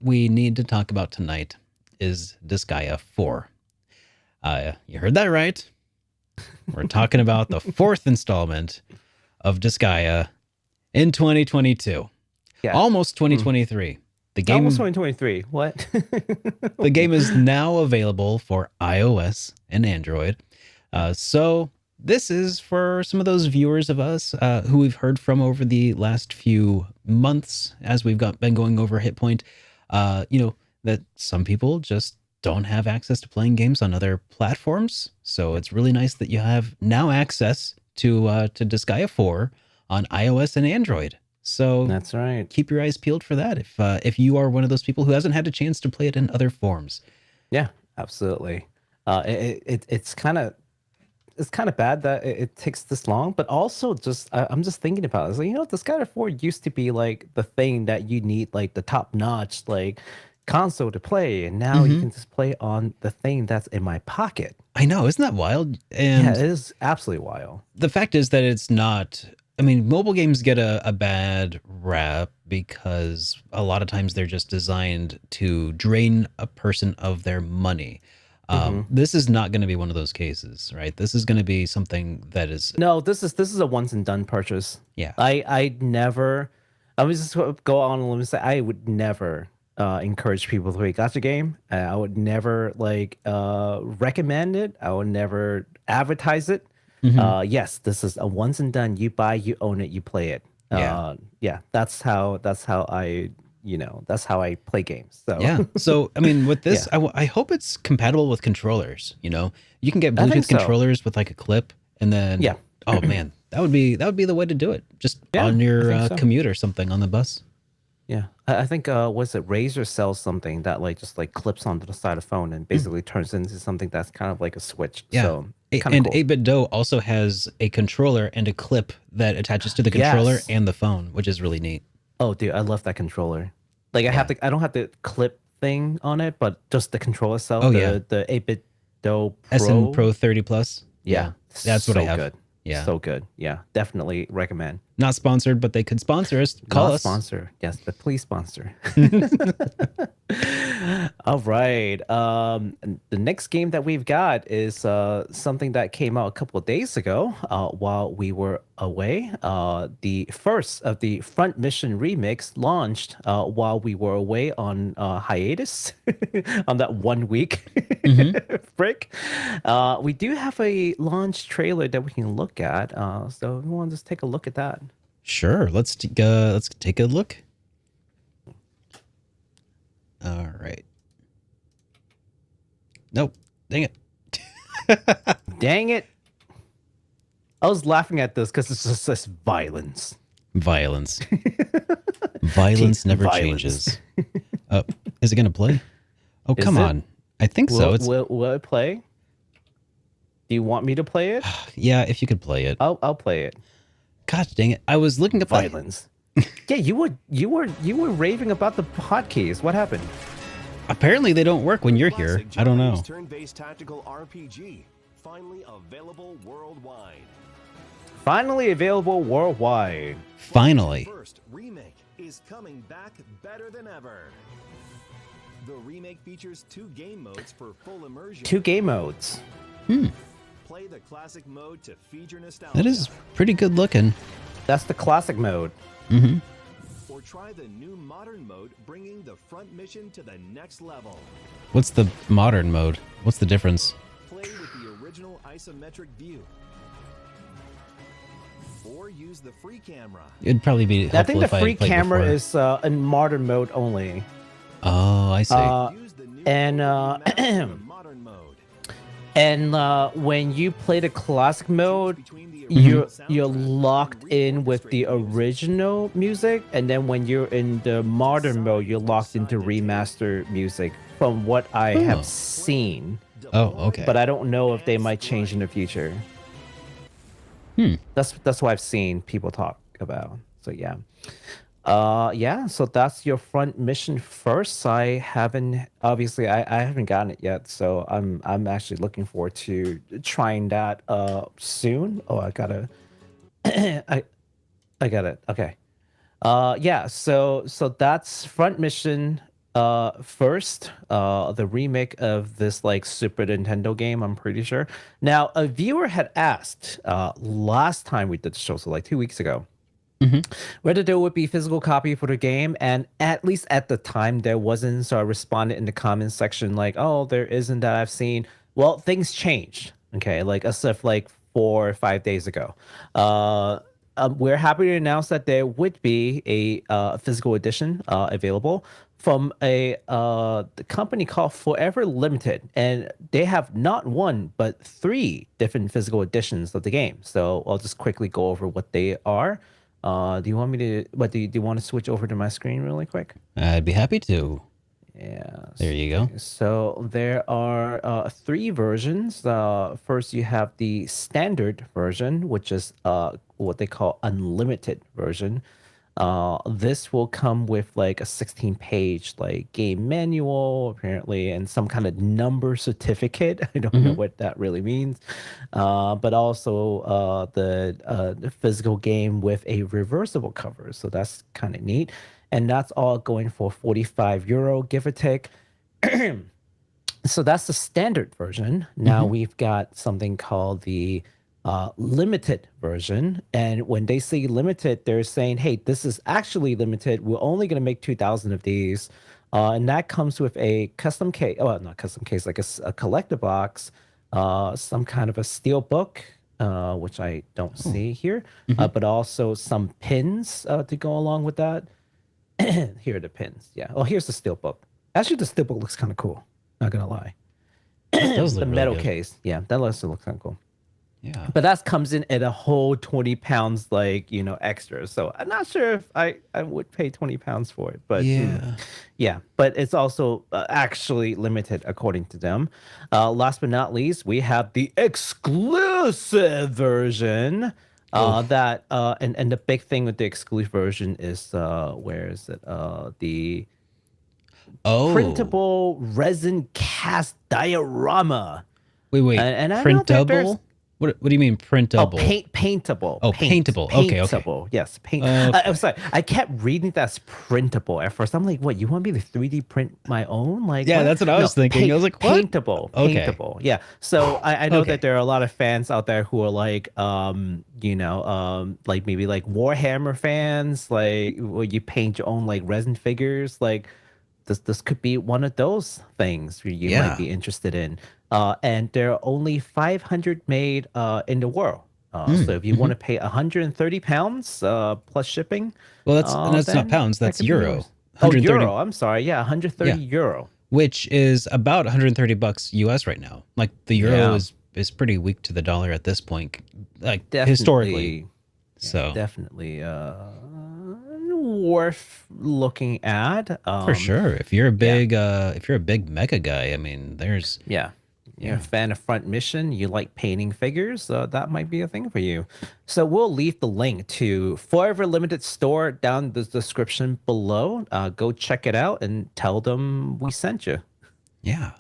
we need to talk about tonight is Disgaea 4. You heard that right. We're talking about the fourth installment of Disgaea in 2022. Yeah. Almost 2023. The game Almost 2023. What? the game is now available for iOS and Android. So this is for some of those viewers of us who we've heard from over the last few months as we've been going over HitPoint. You know, that some people just don't have access to playing games on other platforms. So it's really nice that you have now access to Disgaea 4 on iOS and Android. So That's right. keep your eyes peeled for that if you are one of those people who hasn't had a chance to play it in other forms. Yeah, absolutely. It's kind of bad that it takes this long, but also just I'm just thinking about it. It's like, you know, Disgaea 4 used to be like the thing that you need, like the top notch like console to play, and now you can just play on the thing that's in my pocket. I know, isn't that wild? And Yeah, it is absolutely wild. the fact is that it's not. I mean, mobile games get a bad rap because a lot of times they're just designed to drain a person of their money. This is not going to be one of those cases, right? This is going to be something that is No, this is a once and done purchase. Yeah. I never. I was just go on a limb and say I would never encourage people to play gacha game. I would never like recommend it. I would never advertise it. Yes, this is a once and done. You buy, you own it, you play it. Yeah. That's how I that's how I play games. So Yeah. So, I mean, with this, I hope it's compatible with controllers. You know, you can get Bluetooth so. controllers with like a clip, and then oh man, that would be the way to do it. Just on your commute or something on the bus. Yeah, I think was it Razer sells something that like just like clips onto the side of the phone and basically turns into something that's kind of like a switch. Yeah. So Kind of And cool. 8-Bit Do also has a controller and a clip that attaches to the controller Yes. and the phone, which is really neat. Oh, dude, I love that controller. Like Yeah. I don't have the clip thing on it, but just the controller itself. Oh, yeah. The 8-bit Do SN Pro. Pro 30 Plus. Yeah, That's what I so have. good. Yeah. So good. Yeah, definitely recommend. Not sponsored, but they could sponsor us. Call Not us. sponsor. Yes, but please sponsor. All right. And the next game that we've got is something that came out a couple of days ago while we were away. The first of the Front Mission remakes launched while we were away on hiatus on that 1 week break. We do have a launch trailer that we can look at. So we want to just take a look at that. Sure. Let's take a look. All right. Nope. Dang it. Dang it. I was laughing at this because it's just this violence. Violence. Violence never Violence. changes. Is it going to play? Oh, Is come it? on. I think so. It's Will it play? Do you want me to play it? yeah, if you could play it. I'll play it. God dang it. I was looking up Violence. Yeah, you were raving about the hotkeys. What happened? Apparently they don't work when you're here. Classic I don't know. Japanese turn-based tactical RPG, finally available worldwide. Finally available worldwide. Finally. First Remake is coming back better than ever. The remake features 2 game modes for full immersion. 2 game modes. Play the classic mode to feed your nostalgia. That is pretty good looking. That's the classic mode. Mm-hmm. Or try the new modern mode, bringing the front mission to the next level. What's the modern mode? What's the difference? Play with the original isometric view. Or use the free camera. It'd probably be helpful I think the if I free played camera before. is in modern mode only. Oh, I see. Use the new and, mode to master the modern mode. And when you play the classic mode, Between the you're original soundtrack locked and in with the re-orchestrated music. original music, and then when you're in the modern mode, you're locked into remastered music. From what I Oh. have seen, Oh, okay. but I don't know if they might change in the future. That's what I've seen people talk about. So yeah. Yeah, so that's your front mission first. I haven't haven't gotten it yet, so I'm actually looking forward to trying that soon. Oh, I gotta I got it. Okay. Yeah, so that's front mission first, the remake of this like Super Nintendo game, I'm pretty sure. Now, a viewer had asked last time we did the show, so like 2 weeks ago, whether there would be physical copy for the game, and at least at the time there wasn't. So I responded in the comments section like, "Oh, there isn't that I've seen." Well, things changed. Okay, like as of like 4 or 5 days ago. We're happy to announce that there would be a physical edition available from a the company called Forever Limited, and they have not 1 but 3 different physical editions of the game. So I'll just quickly go over what they are. Do you want me to? What do you want to switch over to my screen really quick? I'd be happy to. Yeah. There you go. So there are 3 versions. First, you have the standard version, which is what they call unlimited version. This will come with like a 16-page like game manual apparently, and some kind of number certificate. I don't know what that really means, but also the physical game with a reversible cover. So that's kind of neat, and that's all going for €45, give or take. So that's the standard version. Now we've got something called the limited version, and when they say limited, they're saying, hey, this is actually limited. We're only going to make 2,000 of these, and that comes with a custom case. Well, not custom case, like a collector box, some kind of a steel book, which I don't see here, but also some pins to go along with that. Here are the pins. Yeah. Oh, here's the steel book. Actually, the steel book looks kind of cool. Not gonna lie. Those The look really metal good. case. Yeah, that looks kind of cool. Yeah. But that comes in at a whole 20 pounds, like, extra. So I'm not sure if I would pay 20 pounds for it, but Yeah. yeah, but it's also actually limited according to them. Last but not least, we have the exclusive version. And the big thing with the exclusive version is where is it? The printable resin cast diorama. Wait. And I know that there's Printable? What do you mean printable? Paintable. Oh, paintable. Okay. Paintable. Yes, paint. Okay. I'm sorry. I kept reading that's printable at first. I'm like, what? You want me to 3D print my own? Like, Yeah, what? that's what I was thinking. I was like, what? Paintable. Okay. Paintable. Yeah. So I know Okay. that there are a lot of fans out there who are like, like maybe like Warhammer fans, like where you paint your own like resin figures, like. This could be one of those things where you might be interested in. And there are only 500 made in the world. So if you want to pay 130 pounds plus shipping. Well, that's not pounds, that's euro. Oh, euro. I'm sorry. Yeah, 130 Yeah. euro. Which is about $130 US right now. Like the euro is pretty weak to the dollar at this point, like historically. So definitely worth looking at. For sure. If you're a big mecha guy, I mean, there's You're a fan of Front Mission, you like painting figures, that might be a thing for you. So we'll leave the link to Forever Limited store down in the description below. Go check it out and tell them we sent you. Yeah.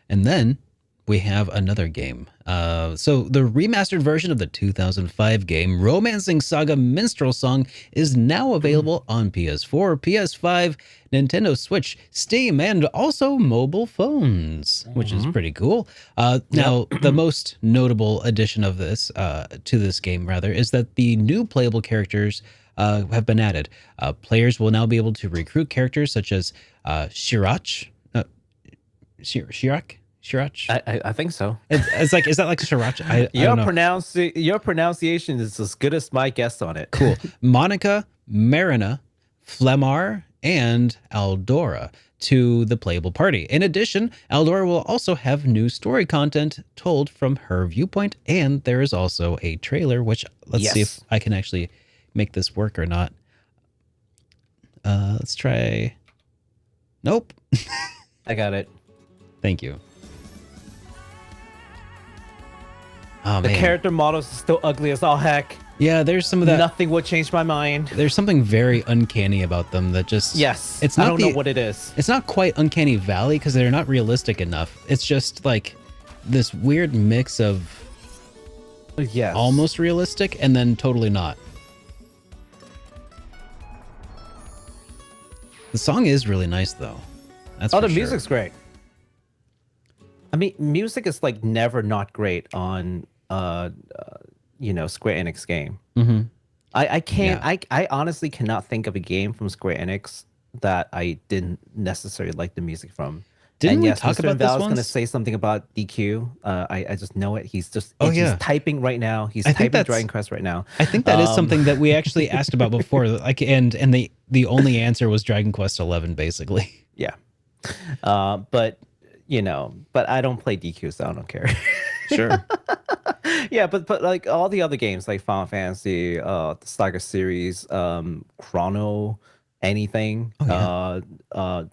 And then we have another game. So the remastered version of the 2005 game Romancing Saga Minstrel Song is now available on PS4, PS5, Nintendo Switch, Steam, and also mobile phones, which is pretty cool. Now, the most notable addition of this to this game, rather, is that the new playable characters have been added. Players will now be able to recruit characters such as Shirach. I think so. It's like, is that like Shirach? I don't know. Your pronunciation is as good as my guess on it. Cool. Monica, Marina, Flemar, and Aldora to the playable party. In addition, Aldora will also have new story content told from her viewpoint, and there is also a trailer, which let's see if I can actually make this work or not. Let's try. Nope. I got it. Thank you. Oh, The man. character models are still ugly as all heck. Yeah, there's some of that. Nothing would change my mind. There's something very uncanny about them that just... Yes. It's not I don't know what it is. It's not quite Uncanny Valley because they're not realistic enough. It's just like this weird mix of almost realistic and then totally not. The song is really nice though. That's the for sure. music's great. I mean, music is like never not great on Square Enix game. Mm-hmm. I can't. Yeah. I honestly cannot think of a game from Square Enix that I didn't necessarily like the music from. Didn't we talk about this once? I was going to say something about DQ. I just know it. He's just he's typing right now. He's typing Dragon Quest right now. I think that is something that we actually asked about before. Like, and the only answer was Dragon Quest 11, basically. Yeah, but I don't play DQ, so I don't care. Sure. Yeah, but like all the other games like Final Fantasy, the SaGa series, Chrono, anything, the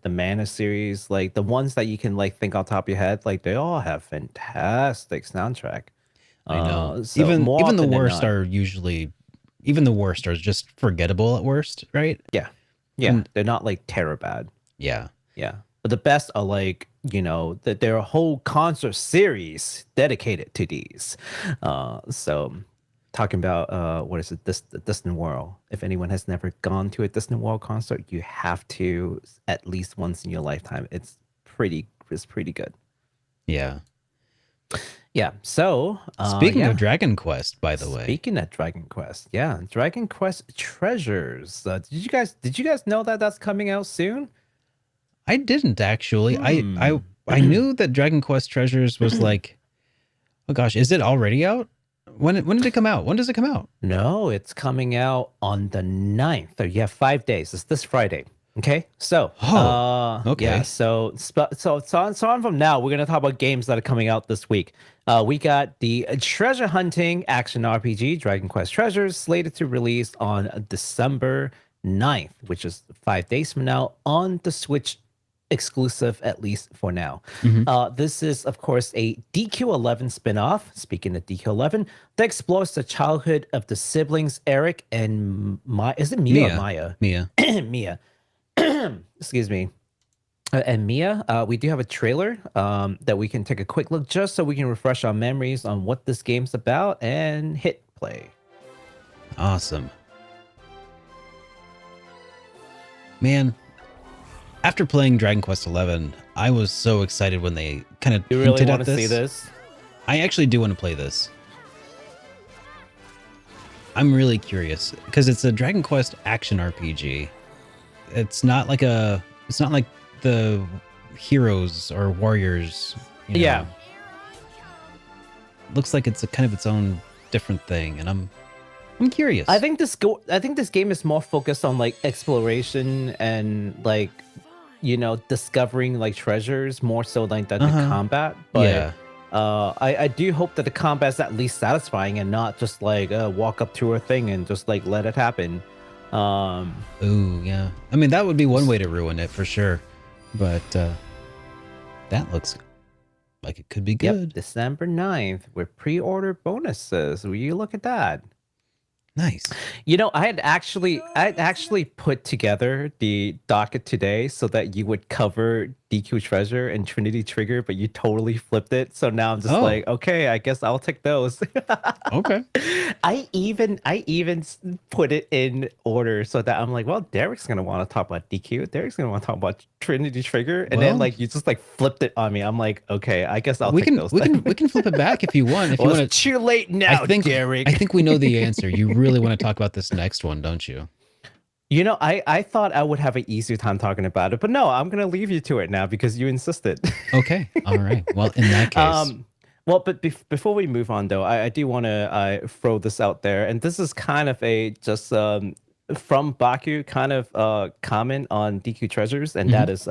Mana series, like the ones that you can like think on top of your head, like they all have fantastic soundtrack. I know. So even the worst are usually, even the worst are just forgettable at worst, right? Yeah. And they're not like terror bad. Yeah. Yeah. But the best are like, that there are whole concert series dedicated to these. So talking about, what is it? The Distant World. If anyone has never gone to a Distant World concert, you have to at least once in your lifetime. It's pretty good. Yeah. Yeah. So speaking of Dragon Quest, by the way. Speaking of Dragon Quest, Dragon Quest Treasures. Did you guys know that that's coming out soon? I didn't actually. I knew that Dragon Quest Treasures was like, oh gosh, is it already out? When did it come out? When does it come out? No, it's coming out on the 9th. So you have 5 days. It's this Friday. Okay, so okay. Yeah, so on from now, we're gonna talk about games that are coming out this week. We got the treasure hunting action RPG Dragon Quest Treasures slated to release on December 9th, which is 5 days from now, on the Switch exclusive, at least for now. This is, of course, a DQ11 spin-off, speaking of DQ11, that explores the childhood of the siblings Eric and Maya. Is it Mia or Maya? Mia. Mia. Excuse me. And Mia, we do have a trailer that we can take a quick look just so we can refresh our memories on what this game's about and hit play. Awesome. Man, after playing Dragon Quest XI, I was so excited when they kind of You really hinted want at to this. see this? I actually do want to play this. I'm really curious because it's a Dragon Quest action RPG. It's not like the heroes or warriors. You know. Yeah. Looks like it's a kind of its own different thing, and I'm curious. I think this game is more focused on like exploration and like, you know, discovering like treasures more so like than the combat. But yeah. I do hope that the combat's at least satisfying and not just like walk up to a thing and just like let it happen. Ooh, yeah. I mean, that would be one way to ruin it for sure. But that looks like it could be good. Yep, December 9th with pre-order bonuses. Will you look at that? Nice. You know, I had actually put together the docket today so that you would cover DQ Treasure and Trinity Trigger, but you totally flipped it. So now I'm just like, okay, I guess I'll take those. Okay. I even put it in order so that I'm like, well, Derek's gonna want to talk about DQ. Derek's gonna want to talk about Trinity Trigger, and then like you just like flipped it on me. I'm like, okay, I guess I'll take those. We can flip it back if you want. If well, you want it's too late now, Derek. I think we know the answer. You really want to talk about this next one, don't you? You know, I thought I would have an easier time talking about it, but no, I'm gonna leave you to it now because you insisted. Okay. All right. Well, in that case. Well, but before we move on, though, I do want to throw this out there, and this is kind of a just from Baku kind of comment on DQ Treasures, and that is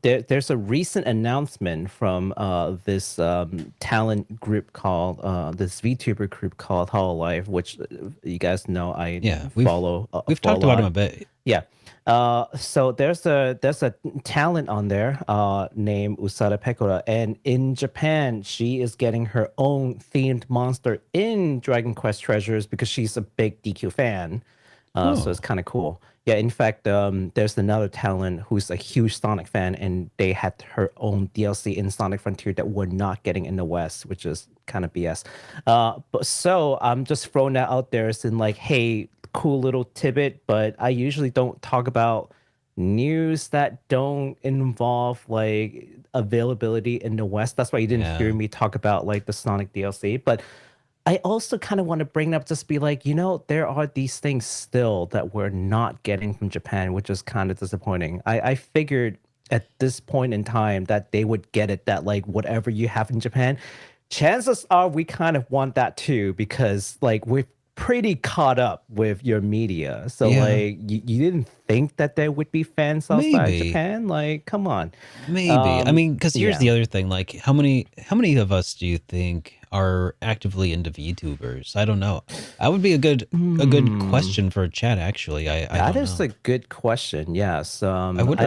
there's a recent announcement from this talent group called this VTuber group called Hololive, which you guys know follow. We've talked about them a bit. Yeah. So there's a talent on there named Usada Pekora, and in Japan she is getting her own themed monster in Dragon Quest Treasures because she's a big DQ fan. So it's kind of cool. Yeah, in fact, there's another talent who's a huge Sonic fan, and they had her own DLC in Sonic Frontier that we're not getting in the West, which is kind of BS. But so I'm just throwing that out there as in like, hey, cool little tidbit, but I usually don't talk about news that don't involve like availability in the West. That's why you didn't hear me talk about like the Sonic DLC. But I also kind of want to bring up, just be like, you know, there are these things still that we're not getting from Japan, which is kind of disappointing. I figured at this point in time that they would get it, that like whatever you have in Japan, chances are we kind of want that too, because like we're pretty caught up with your media. So like you didn't think that there would be fans outside Japan? Like, come on. Maybe. I mean, because here's the other thing. Like, how many of us do you think are actively into VTubers? I don't know. That would be a good question for chat. Actually, that is a good question. Yes. I wonder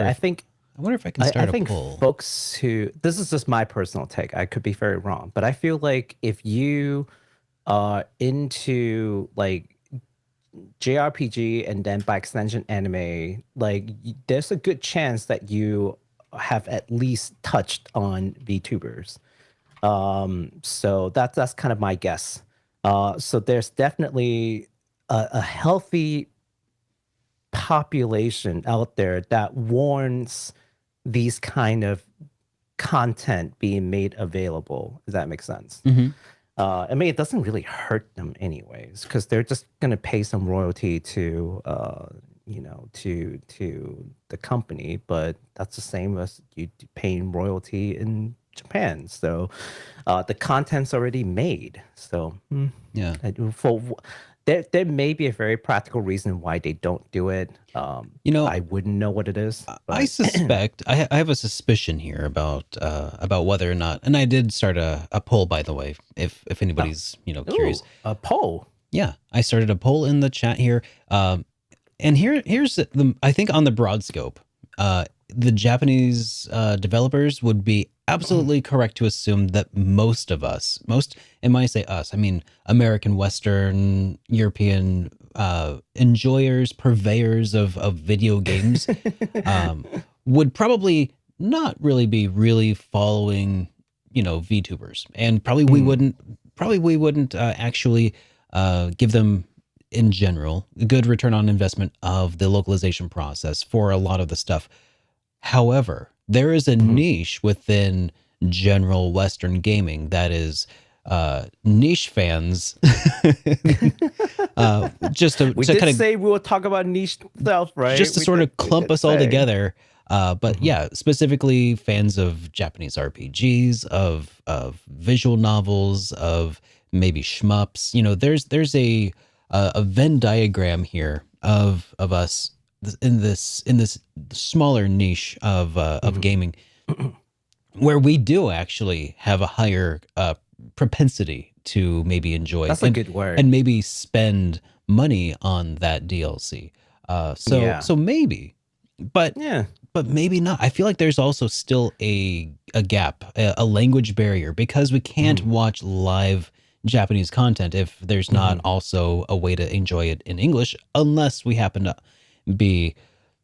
if I can start a poll. Folks who, this is just my personal take, I could be very wrong, but I feel like if you are into like JRPG and then by extension anime, like there's a good chance that you have at least touched on VTubers. So that's kind of my guess. So there's definitely a healthy population out there that warrants these kind of content being made available. Does that make sense? I mean, it doesn't really hurt them anyways, because they're just gonna pay some royalty to to the company, but that's the same as you paying royalty in Japan. So the content's already made. So there may be a very practical reason why they don't do it. I wouldn't know what it is. I But suspect I have a suspicion here about whether or not, and I did start a poll, by the way, if anybody's curious. Ooh, a poll. Yeah, I started a poll in the chat here, and here's I think on the broad scope, the Japanese developers would be absolutely correct to assume that most of us, and when I say us, I mean American, Western, European enjoyers, purveyors of video games, would probably not really be really following, VTubers, and probably we wouldn't actually give them in general a good return on investment of the localization process for a lot of the stuff. However, there is a niche within general Western gaming that is niche fans. Just to, We to did kind of say we will talk about niche stuff, right? just to We sort of did clump us all say. together. But yeah, specifically fans of Japanese RPGs, of visual novels, of maybe shmups. There's a Venn diagram here of us in this smaller niche of gaming, where we do actually have a higher propensity to maybe enjoy That's a good word. and maybe spend money on that DLC. So maybe, but Yeah. but maybe not. I feel like there's also still a gap, a language barrier, because we can't watch live Japanese content if there's not also a way to enjoy it in English, unless we happen to be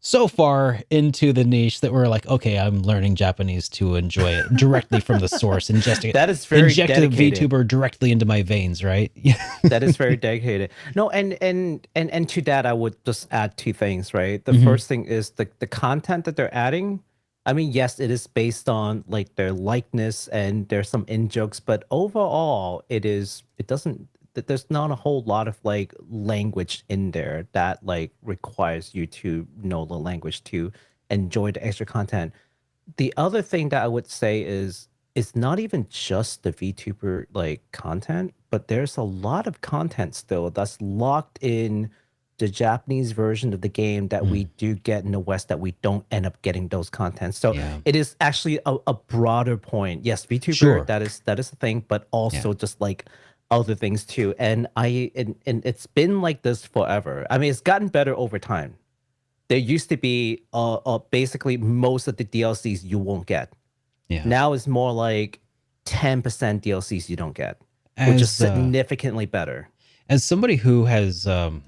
so far into the niche that we're like, okay, I'm learning Japanese to enjoy it directly from the source, inject That is very a dedicated. VTuber directly into my veins, right? That is very dedicated. No, and to that I would just add two things, right? The first thing is the content that they're adding. I mean, yes, it is based on like their likeness and there's some in jokes, but overall there's not a whole lot of like language in there that like requires you to know the language to enjoy the extra content. The other thing that I would say is it's not even just the VTuber like content, but there's a lot of content still that's locked in the Japanese version of the game that we do get in the West that we don't end up getting those contents. So Yeah. it is actually a broader point. Yes, VTuber, Sure. that is a thing, but also just like other things too. And it's been like this forever. I mean, it's gotten better over time. There used to be basically most of the DLCs you won't get. Yeah. Now it's more like 10% DLCs you don't get, which is As, significantly better. as somebody who has I'm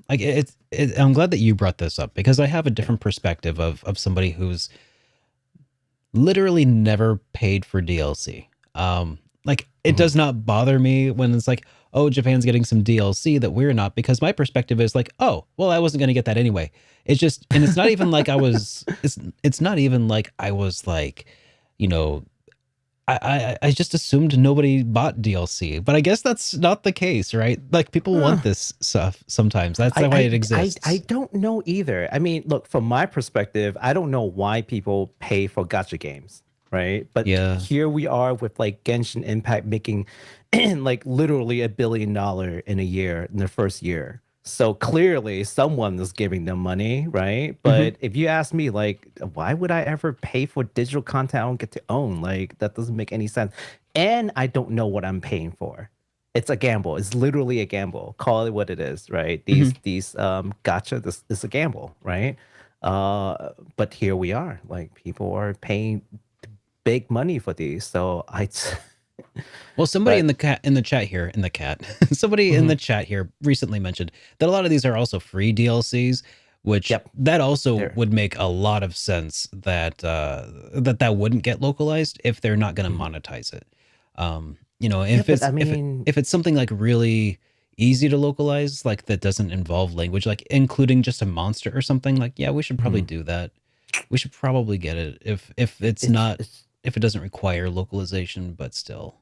glad that you brought this up, because I have a different perspective of somebody who's literally never paid for DLC. It does not bother me when it's like, oh, Japan's getting some DLC that we're not, because my perspective is like, oh, well, I wasn't going to get that anyway. It's just, and it's not even like it's not even like I was like, I just assumed nobody bought DLC, but I guess that's not the case, right? Like, people want this stuff sometimes. That's the way it exists. I don't know either. I mean, look, from my perspective, I don't know why people pay for gacha games, right? But Yeah. here we are with like Genshin Impact making like literally $1 billion in a year in their first year. So clearly someone is giving them money, right? But if you ask me, like, why would I ever pay for digital content I don't get to own? Like, that doesn't make any sense. And I don't know what I'm paying for. It's a gamble. It's literally a gamble. Call it what it is, right? These gacha, this is a gamble, right? But here we are. Like, people are paying big money for these. So Well, somebody in the chat here, somebody in the chat here recently mentioned that a lot of these are also free DLCs, which that also would make a lot of sense that that wouldn't get localized if they're not going to monetize it. If it's something like really easy to localize, like that doesn't involve language, like including just a monster or something, like, yeah, we should probably do that. We should probably get it if if it doesn't require localization, but still.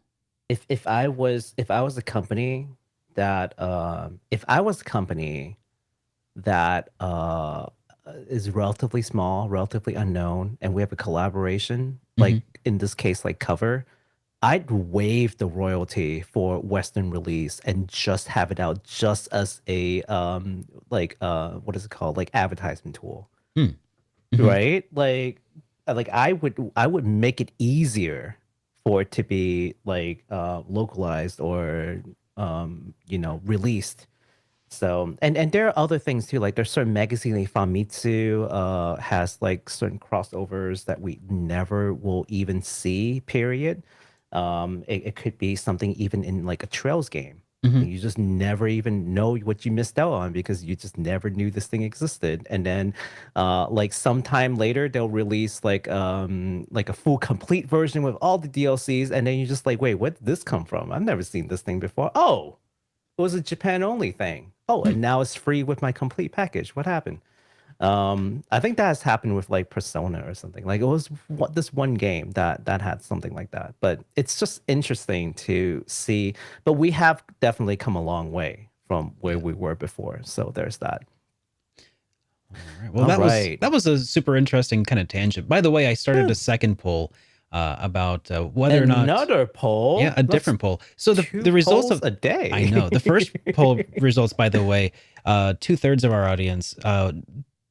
If I was a company that is relatively small, relatively unknown, and we have a collaboration, like in this case, like Cover, I'd waive the royalty for Western release and just have it out just as a what is it called, like advertisement tool, right? Like I would make it easier for it to be like localized or released. So and there are other things too. Like there's certain magazine like Famitsu has like certain crossovers that we never will even see. Period. It could be something even in like a Trails game. You just never even know what you missed out on because you just never knew this thing existed. And then like sometime later they'll release like a full complete version with all the DLCs, and then you're just like, wait, where did this come from? I've never seen this thing before. Oh, it was a Japan only thing. Oh, and now it's free with my complete package. What happened? I think that has happened with like Persona or something. Like it was this one game that had something like that. But it's just interesting to see. But we have definitely come a long way from where we were before. So there's that. All right. Well, that was a super interesting kind of tangent. By the way, I started a second poll about whether or not another poll. Yeah, a different poll. So the results of a day. I know the first poll results. By the way, 2/3 of our audience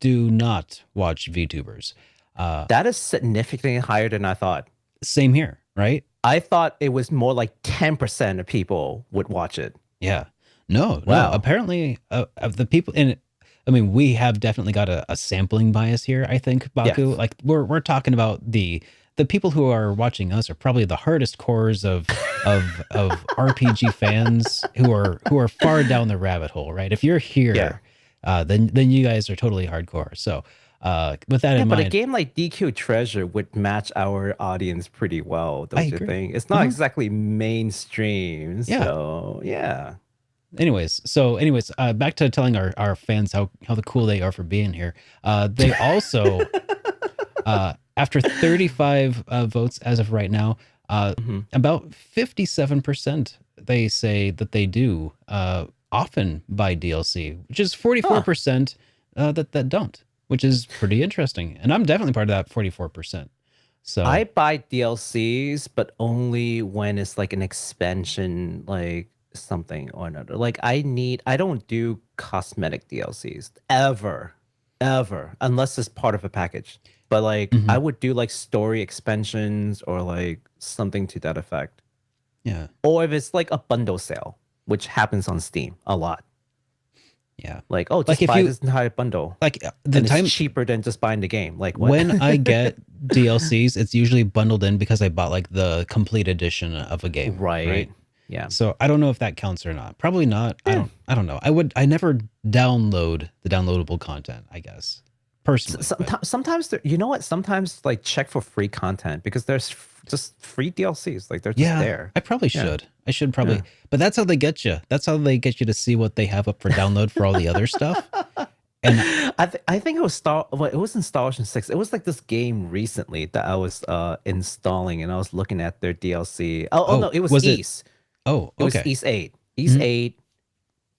do not watch VTubers. That is significantly higher than I thought. Same here, right? I thought it was more like 10% of people would watch it. Yeah. No. Wow. Apparently, of the people in. I mean, we have definitely got a sampling bias here. I think Baku. Yes. Like we're talking about the people who are watching us are probably the hardest cores of RPG fans who are far down the rabbit hole, right? If you're here, then you guys are totally hardcore. So with that in mind, but a game like DQ Treasure would match our audience pretty well, don't you agree. think? It's not exactly mainstream. Yeah. So yeah. Anyways, back to telling our fans how cool they are for being here. They also after 35 votes as of right now, about 57% they say that they do often buy DLC, which is 44% that don't, which is pretty interesting. And I'm definitely part of that 44%. So I buy DLCs, but only when it's like an expansion, like something or another. Like I don't do cosmetic DLCs ever, unless it's part of a package. But like I would do like story expansions or like something to that effect. Yeah. Or if it's like a bundle sale, which happens on Steam a lot. Yeah. Like, oh, just buy this entire bundle. Like it's cheaper than just buying the game. Like what? When I get DLCs, it's usually bundled in because I bought like the complete edition of a game. Right. Yeah. So I don't know if that counts or not. Probably not. I don't know. I never download the downloadable content, I guess. Personally. Sometimes you know what? Sometimes like check for free content because there's just free DLCs. Like they're just there. I probably should. I should probably. But that's how they get you. That's how they get you to see what they have up for download for all the other stuff. And I think it was it wasn't Star Ocean 6. It was like this game recently that I was installing and I was looking at their DLC. Oh no, it was East. Okay. It was East 8. East 8.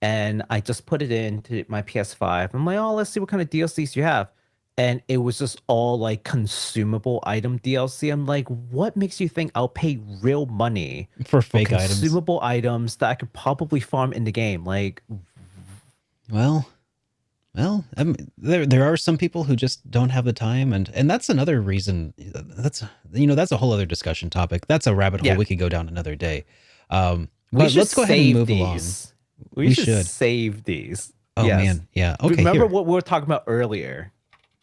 And I just put it into my PS5. I'm like, oh, let's see what kind of DLCs you have. And it was just all like consumable item DLC. I'm like, what makes you think I'll pay real money for fake items? Consumable items that I could probably farm in the game. Like, well, I mean, there are some people who just don't have the time, and that's another reason. That's a whole other discussion topic. That's a rabbit hole we could go down another day. But let's go ahead and move along. We should save these. Oh man, yeah. Okay. Remember what we were talking about earlier,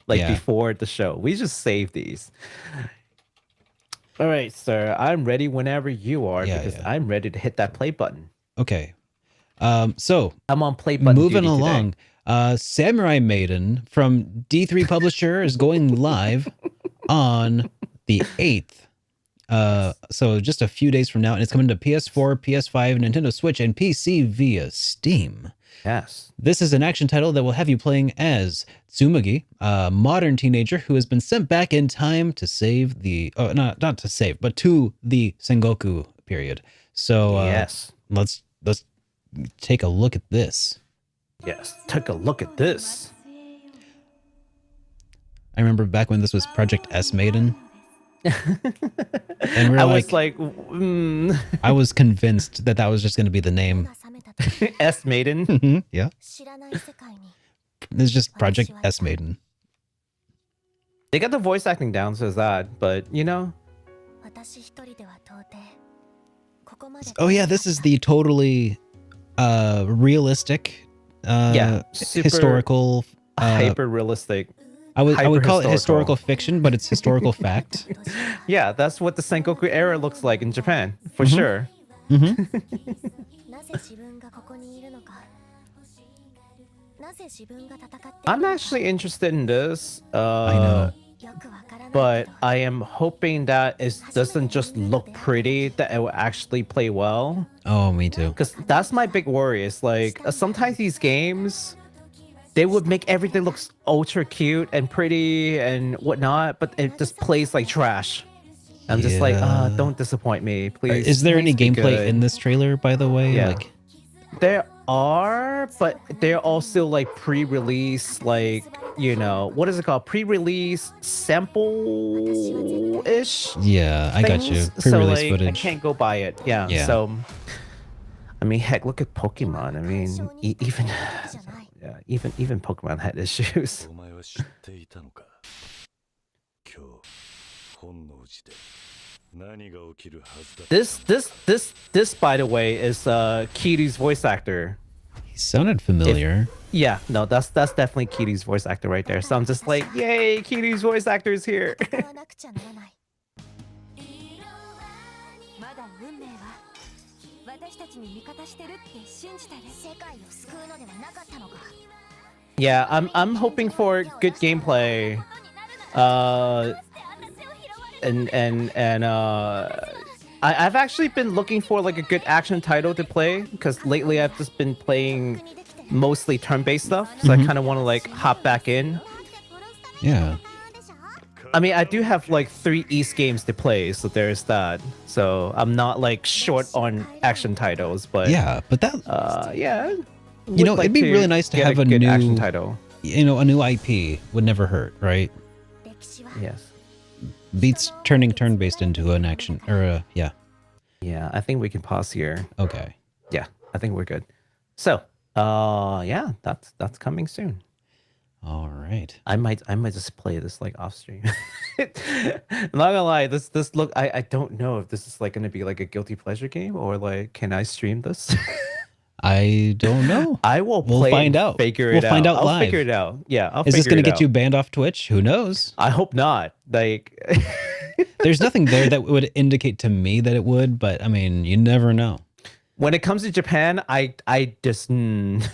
before the show. We just save these. All right, sir. I'm ready whenever you are because I'm ready to hit that play button. Okay. So I'm on play button. Moving along. Samurai Maiden from D3 Publisher is going live on the 8th. So just a few days from now, and it's coming to PS4, PS5, Nintendo Switch, and PC via Steam. Yes. This is an action title that will have you playing as Tsumugi, a modern teenager who has been sent back in time to save not to save, but to the Sengoku period. So let's take a look at this. Yes, take a look at this. I remember back when this was Project S Maiden. And we're I like, was like, I was convinced that was just going to be the name. S Maiden. Mhm, yeah, it's just Project S Maiden. They got the voice acting down, so is that. But you know, Oh yeah, this is the totally realistic, super historical. hyper realistic. I would call it hyper-historical. historical fiction, but it's historical fact. Yeah, that's what the Sengoku era looks like in Japan, for Mhm. sure. I'm actually interested in this. I know. But I am hoping that it doesn't just look pretty, that it will actually play well. Oh, me too. Because that's my big worry. Is like sometimes these games, they would make everything looks ultra cute and pretty and whatnot, but it just plays like trash. I'm just like, Yeah. don't disappoint me, please. Is there any please be gameplay good." in this trailer, by the way? Yeah. Like, There are, but they're also like pre-release, like, you know, what is it called? Pre-release sample-ish yeah, I got you. things. Pre-release so, like, footage. I can't go buy it. Yeah. Yeah. So, I mean, heck, look at Pokemon. I mean, even yeah, even Pokemon had issues. お前は知っていたのか。今日本能寺で何が起きるはずだ。 This, by the way, is Kiryu's voice actor. He sounded familiar. Yeah, no, that's definitely Kiryu's voice actor right there. So I'm just like, yay, Kiryu's voice actor is here. Yeah, I'm hoping for good gameplay. I've actually been looking for like a good action title to play, because lately I've just been playing mostly turn-based stuff, so I kind of want to like hop back in. Yeah. I mean, I do have like 3 East games to play, so there's that. So I'm not like short on action titles, but Yeah, but that, yeah. you know, would like it'd be to really nice to get have a good new action title. You know, a new IP would never hurt, right? Yes. Beats turning turn-based into an action, or yeah. Yeah, I think we can pause here. Okay. Yeah, I think we're good. So, yeah, that's coming soon. All right. I might just play this like off stream. I'm not gonna lie, this look, I don't know if this is like gonna be like a guilty pleasure game, or like, can I stream this? I don't know. I will We'll play find and out. figure We'll it out. find out I'll live. figure it out. Yeah, I'll Is this figure going to it get you out. banned off Twitch? Who knows? I hope not. Like, There's nothing there that would indicate to me that it would, but I mean, you never know. when it comes to Japan, I just Did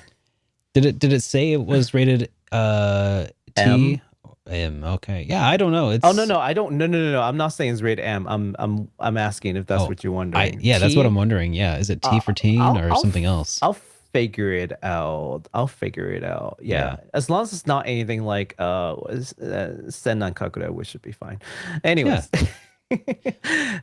it say it was rated T? M. Okay. Yeah, I don't know. It's oh no, I don't. No. I'm not saying it's rated M. I'm asking if that's Oh, what you're wondering. that's what T? I'm wondering. Yeah, is it T for teen or something else? I'll figure it out. Yeah. Yeah. As long as it's not anything like Sennan Kakura, which should be fine. Anyways.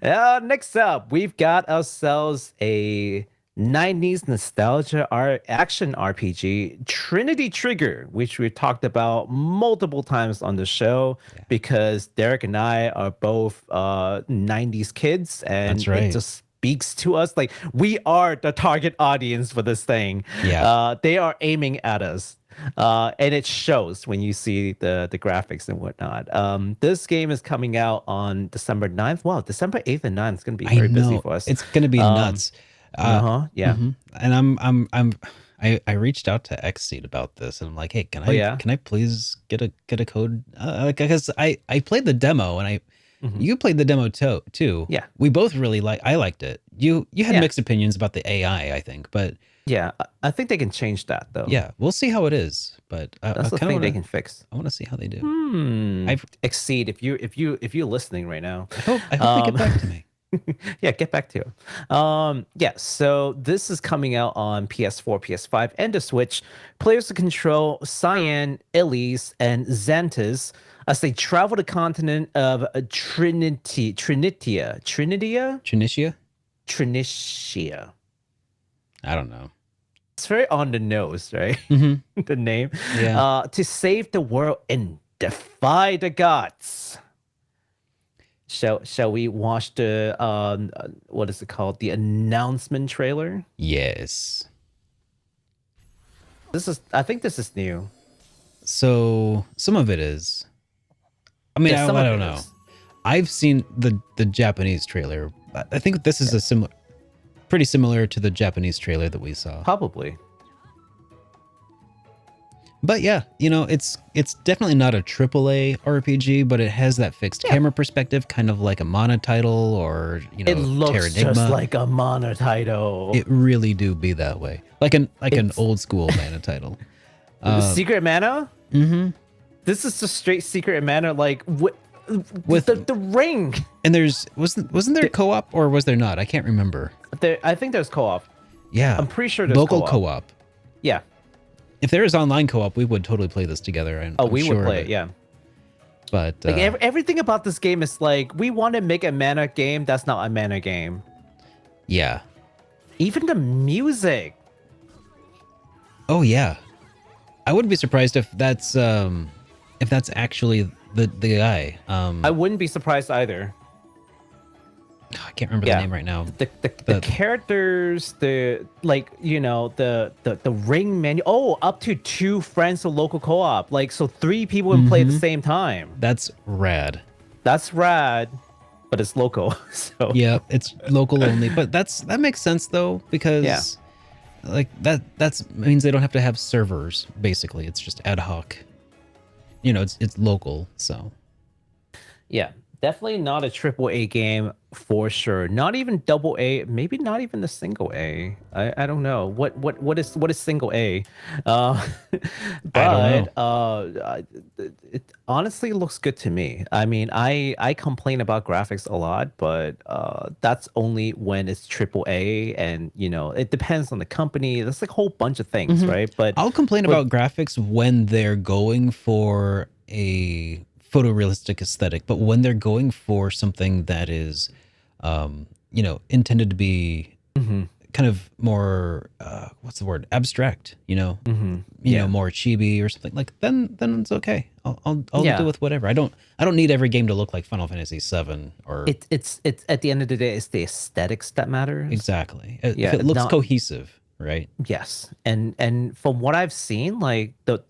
Next up, we've got ourselves a 90s nostalgia action RPG, Trinity Trigger, which we talked about multiple times on the show, because Derek and I are both 90s kids, and That's right. it just speaks to us. Like, we are the target audience for this thing. Yeah. They are aiming at us. And it shows when you see the graphics and whatnot. This game is coming out on December 9th. Wow, December 8th and 9th is going to be very busy for us. It's going to be nuts. Yeah. Mhm. And I reached out to Xseed about this, and I'm like, hey, can I please get a code? Because I played the demo, and you played the demo too. Yeah. We both really I liked it. You had mixed opinions about the AI, I think, but Yeah, I think they can change that though. yeah, we'll see how it is. But That's the thing they can fix. I want to see how they do. Exceed, if you're listening right now. I hope they get back to me. Yeah, get back to it. Yeah, so this is coming out on PS4, PS5, and the Switch. Players to control Cyan, Elise, and Xantus as they travel the continent of Trinitia. I don't know. It's very on the nose, right? Mm-hmm. The name. Yeah. To save the world and defy the gods. Shall we watch the what is it called? The announcement trailer. Yes. I think this is new. So some of it is. I mean, Yeah, some I of don't it know. is. I've seen the Japanese trailer. I think this is pretty similar to the Japanese trailer that we saw. Probably. But yeah, you know, it's definitely not a AAA RPG, but it has that fixed camera perspective, kind of like a monotitle or, you know, It looks Terranigma. just like a monotitle. It really do be that way, like an It's- old school Manatitle. Secret Mana. Mm-hmm. This is just straight Secret Mana, like With- the ring. And wasn't there co-op or was there not? I can't remember. I think there's co-op. Yeah, I'm pretty sure there's local co-op. co-op. Yeah. If there is online co-op, we would totally play this together. I'm We sure would play of it. Yeah. But Like everything about this game is like we want to make a mana game. That's not a mana game. yeah. Even the music. Oh yeah. I wouldn't be surprised if that's actually the guy. I wouldn't be surprised either. I can't remember the name right now. The characters, the like, you know, the ring menu. Oh, up to 2 friends of local co-op. Like, so 3 people can play at the same time. That's rad. That's rad, but it's local. So Yeah, it's local only, but that makes sense though, because like that means they don't have to have servers. Basically, it's just ad hoc. You know, it's local, so yeah, definitely not a triple A game for sure. Not even double A. Maybe not even a single A. I don't know what is single A. But it honestly looks good to me. I mean, I complain about graphics a lot, but that's only when it's triple A, and you know it depends on the company. There's like a whole bunch of things, right? But I'll complain about graphics when they're going for a photorealistic aesthetic, but when they're going for something that is, you know, intended to be kind of more, what's the word, abstract, you know, you know, more chibi or something like, then it's okay. I'll deal with whatever. I don't need every game to look like Final Fantasy VII or it's at the end of the day, it's the aesthetics that matters. exactly. If it looks cohesive, right? Yes, and from what I've seen, like the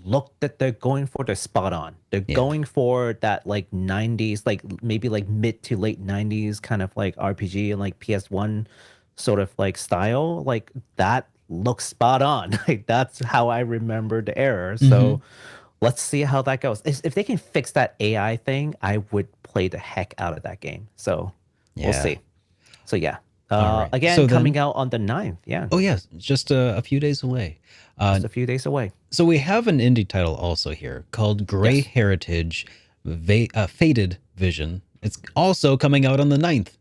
look that they're going for, they're spot on. They're going for that like 90s, like maybe like mid to late 90s kind of like RPG and like PS1 sort of like style. Like that looks spot on. Like that's how I remember the era. So let's see how that goes. If they can fix that AI thing, I would play the heck out of that game. So we'll see. So yeah. right. Again, So then- coming out on the 9th. Yeah. Oh yes, just a few days away. Just a few days away. So we have an indie title also here called Gray Heritage Faded Vision. It's also coming out on the 9th.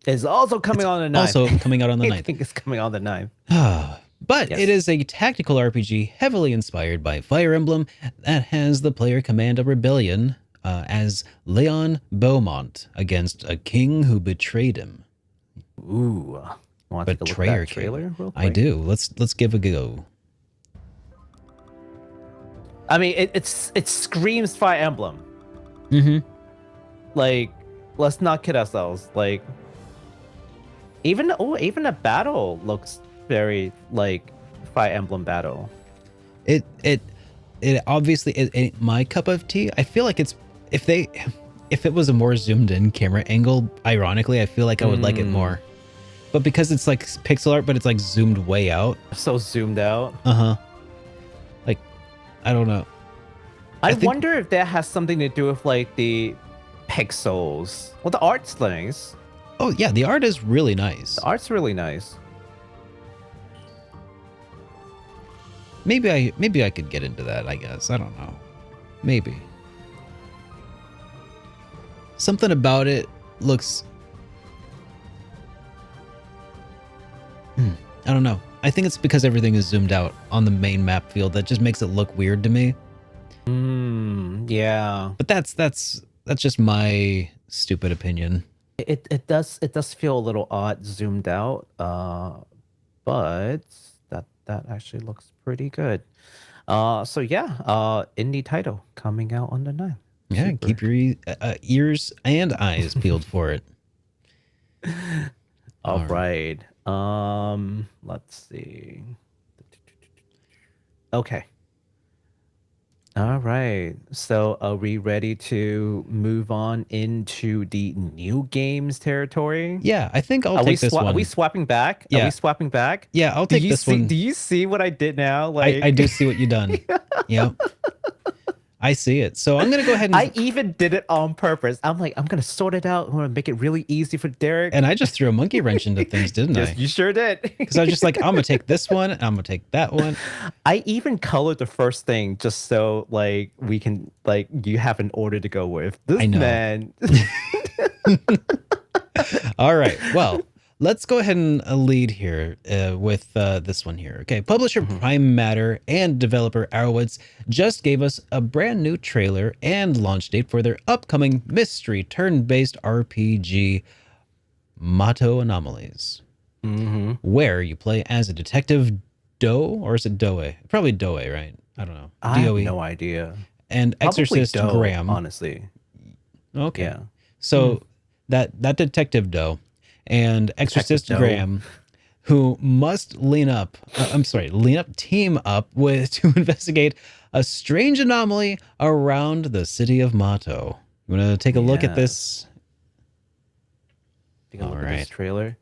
It's also coming on the 9th. Also coming out on the I 9th. think it's coming on the 9th. But Yes. it is a tactical RPG heavily inspired by Fire Emblem that has the player command a rebellion as Leon Beaumont against a king who betrayed him. Ooh. Want to take a look at Betrayer that King. trailer real quick? I do. Let's give a go. I mean, it screams Fire Emblem. Mm-hmm. Like, let's not kid ourselves. Like, even the battle looks very like Fire Emblem battle. It obviously it ain't my cup of tea. I feel like it's if it was a more zoomed in camera angle, ironically, I feel like I would like it more. But because it's like pixel art, but it's like zoomed way out. So zoomed out. Like, I don't know. I think- wonder if that has something to do with like the pixels. Well, the art's nice. Oh yeah, the art is really nice. The art's really nice. Maybe I could get into that, I guess. I don't know. Maybe. Something about it looks I don't know. I think it's because everything is zoomed out on the main map field that just makes it look weird to me. Yeah. But that's just my stupid opinion. It does feel a little odd zoomed out. But that actually looks pretty good. So yeah, indie title coming out on the 9th. Yeah, Super. keep your ears and eyes peeled for it. All All right. Let's see. Okay. All right. So are we ready to move on into the new games territory? Yeah, I think I'll Are we take this one. Are we swapping back? Are Yeah. we swapping back? Yeah, I'll Do take you this see one. do you see what I did now? Like I do see what you done. Yep. I see it. So I'm gonna go ahead and I even did it on purpose. I'm like, I'm gonna sort it out. I'm gonna make it really easy for Derek. and I just threw a monkey wrench into things, didn't Yes, I? you sure did. Because I was just like, I'm gonna take this one, and I'm gonna take that one. I even colored the first thing just so like we can like you have an order to go with. This I know. man. All right. Well, let's go ahead and lead here with this one here. Okay. Publisher Prime Matter and developer Arrowwoods just gave us a brand new trailer and launch date for their upcoming mystery turn-based RPG, Mato Anomalies, where you play as a detective Doe, or is it Doe? Probably Doe, right? I don't know. I have DOE. no idea. And Probably Exorcist Doe, Graham. honestly. Okay. Yeah. So that detective Doe and Exorcist Doe. Graham, who must lean up team up with to investigate a strange anomaly around the city of Mato. You want to take a look at this? Take a look All at this right. trailer.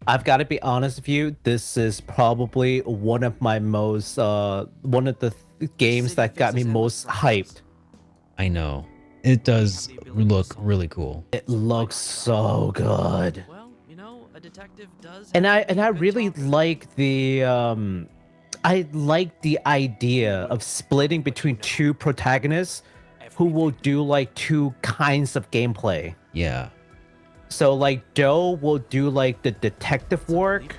I've got to be honest with you. This is probably one of my most one of the games that got me most hyped. I know. It does look really cool. It looks so good. Well, you know, a detective does. And have to do I a good really job. like the idea of splitting between two protagonists who will do like two kinds of gameplay. Yeah. So like Doe will do like the detective work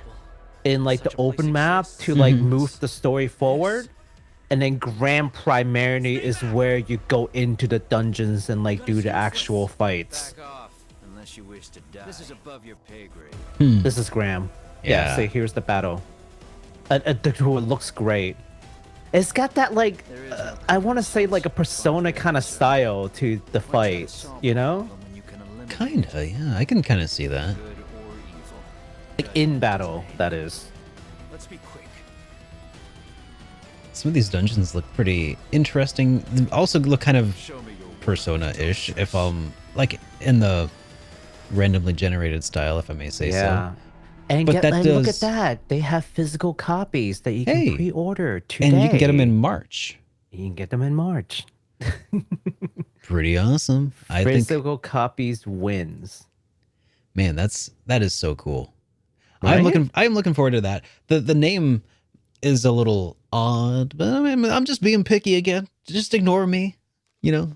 in like the open map to like move the story forward. And then Graham primarily is where you go into the dungeons and like do the actual fights. Back off, unless you wish to die. This is above your pay grade. This is Graham. Yeah. So here's the battle. It looks great. It's got that like I want to say like a Persona kind of style to the fights, you know? When you can eliminate Kinda, yeah. I can kind of see that. good or evil. Like in battle, that is. Let's be quick. Some of these dungeons look pretty interesting. They also look kind of Show me your Persona-ish, if like in the randomly generated style, if I may say so. And, But that and look does- at that. They have physical copies that you can Hey. pre-order today. And you can get them in March. You can get them in March. Pretty awesome. I think, Physical copies wins. man, that is so cool. Right? I'm looking forward to that. The name is a little odd, but I mean, I'm just being picky again. Just ignore me, you know.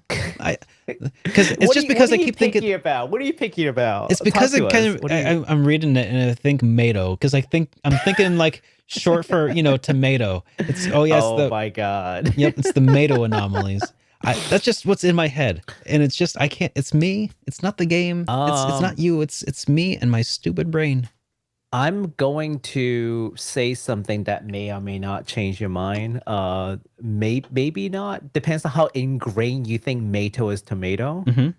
Because it's just because I keep thinking about. What are you picky about? it's because Talk it to kind us. of What do you- I'm reading it and I think Mato because I'm thinking like short for tomato. It's oh my god. Yep, it's the Mato Anomalies. That's just what's in my head, and it's just I can't. It's me. It's not the game. It's not you. It's me and my stupid brain. I'm going to say something that may or may not change your mind. Maybe not. Depends on how ingrained you think Mato is tomato. Mhm.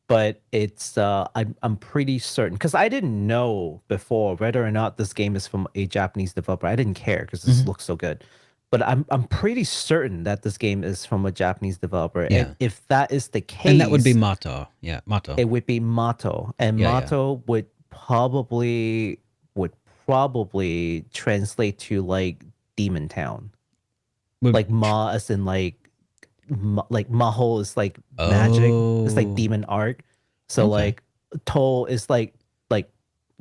But it's I'm pretty certain because I didn't know before whether or not this game is from a Japanese developer. I didn't care because this looks so good. But I'm pretty certain that this game is from a Japanese developer. Yeah. And if that is the case, And that would be Mato. Yeah, Mato. it would be Mato, and Yeah, yeah. Mato would probably translate to like Demon Town, Would- like Ma as in like Maho is like magic, it's like Oh. demon art. So Okay. like To is like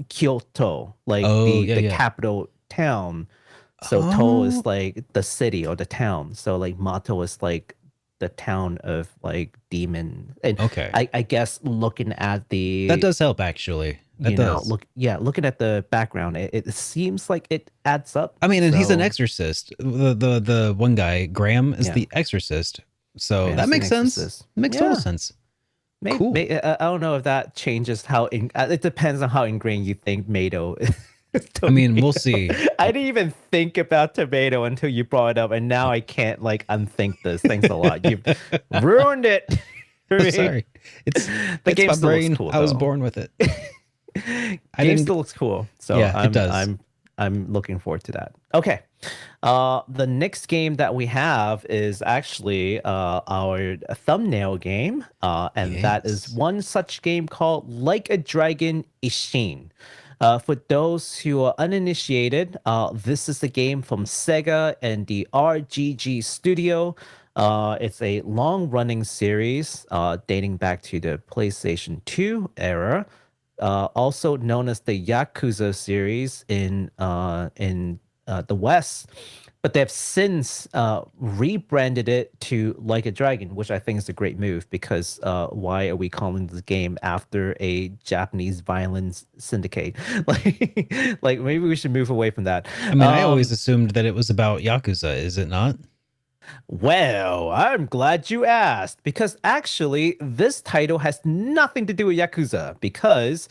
Kyoto, like Oh, the yeah, yeah. capital town. So To Oh. is like the city or the town. So like Mato is like the town of like demon. And Okay. I guess looking at the That does help actually. That you know, does. looking at the background, it seems like it adds up. I mean, and he's an So- exorcist. The one guy, Graham, is Yeah. the exorcist. So Yeah, that he's makes an sense. exorcist. Makes total Yeah. sense. Cool. Cool. I don't know if that changes how it depends on how ingrained you think Mato is. I mean, we'll see. I didn't even think about tomato until you brought it up, and now I can't like unthink this. Thanks a lot. You've ruined it. Sorry. It's The it's game my still looks brain. cool, I was though. born with it. Game didn't- still looks cool. So Yeah, it does. I'm looking forward to that. Okay. The next game that we have is actually our thumbnail game. And that is Yes. one such game called Like a Dragon Ishin. For those who are uninitiated, this is a game from SaGa and the RGG studio. It's a long-running series dating back to the PlayStation 2 era, also known as the Yakuza series in the West. But they have since rebranded it to Like a Dragon, which I think is a great move because why are we calling this game after a Japanese violence syndicate? like maybe we should move away from that. I mean, I always assumed that it was about Yakuza, is it not? Well, I'm glad you asked because actually this title has nothing to do with Yakuza because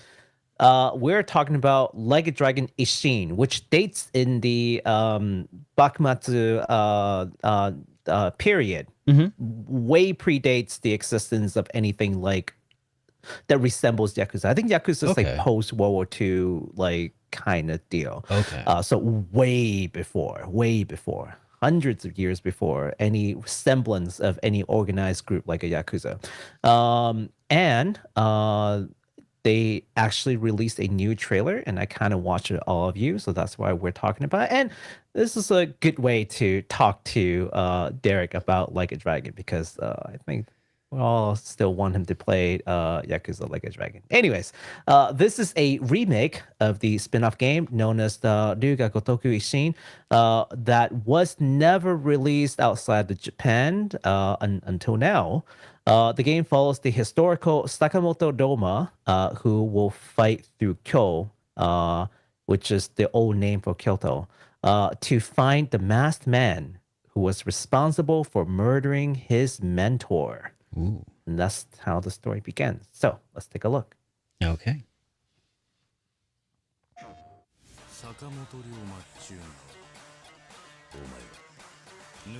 we're talking about Like a Dragon Ishin, which dates in the Bakumatsu period. Way predates the existence of anything like that resembles Yakuza. I think Yakuza is Okay. like post World War II, like kind of deal. Okay. So way before, hundreds of years before any semblance of any organized group like a Yakuza. And they actually released a new trailer, and I kind of watched it all of you, so that's why we're talking about it. And this is a good way to talk to Derek about Like a Dragon, because I think we all still want him to play Yakuza Like a Dragon. Anyways, this is a remake of the spin-off game known as the Ryuga Gotoku Ishin that was never released outside of Japan until now. The game follows the historical Sakamoto Doma, who will fight through Kyo, which is the old name for Kyoto, to find the masked man who was responsible for murdering his mentor. Ooh. And that's how the story begins. So let's take a look. Okay.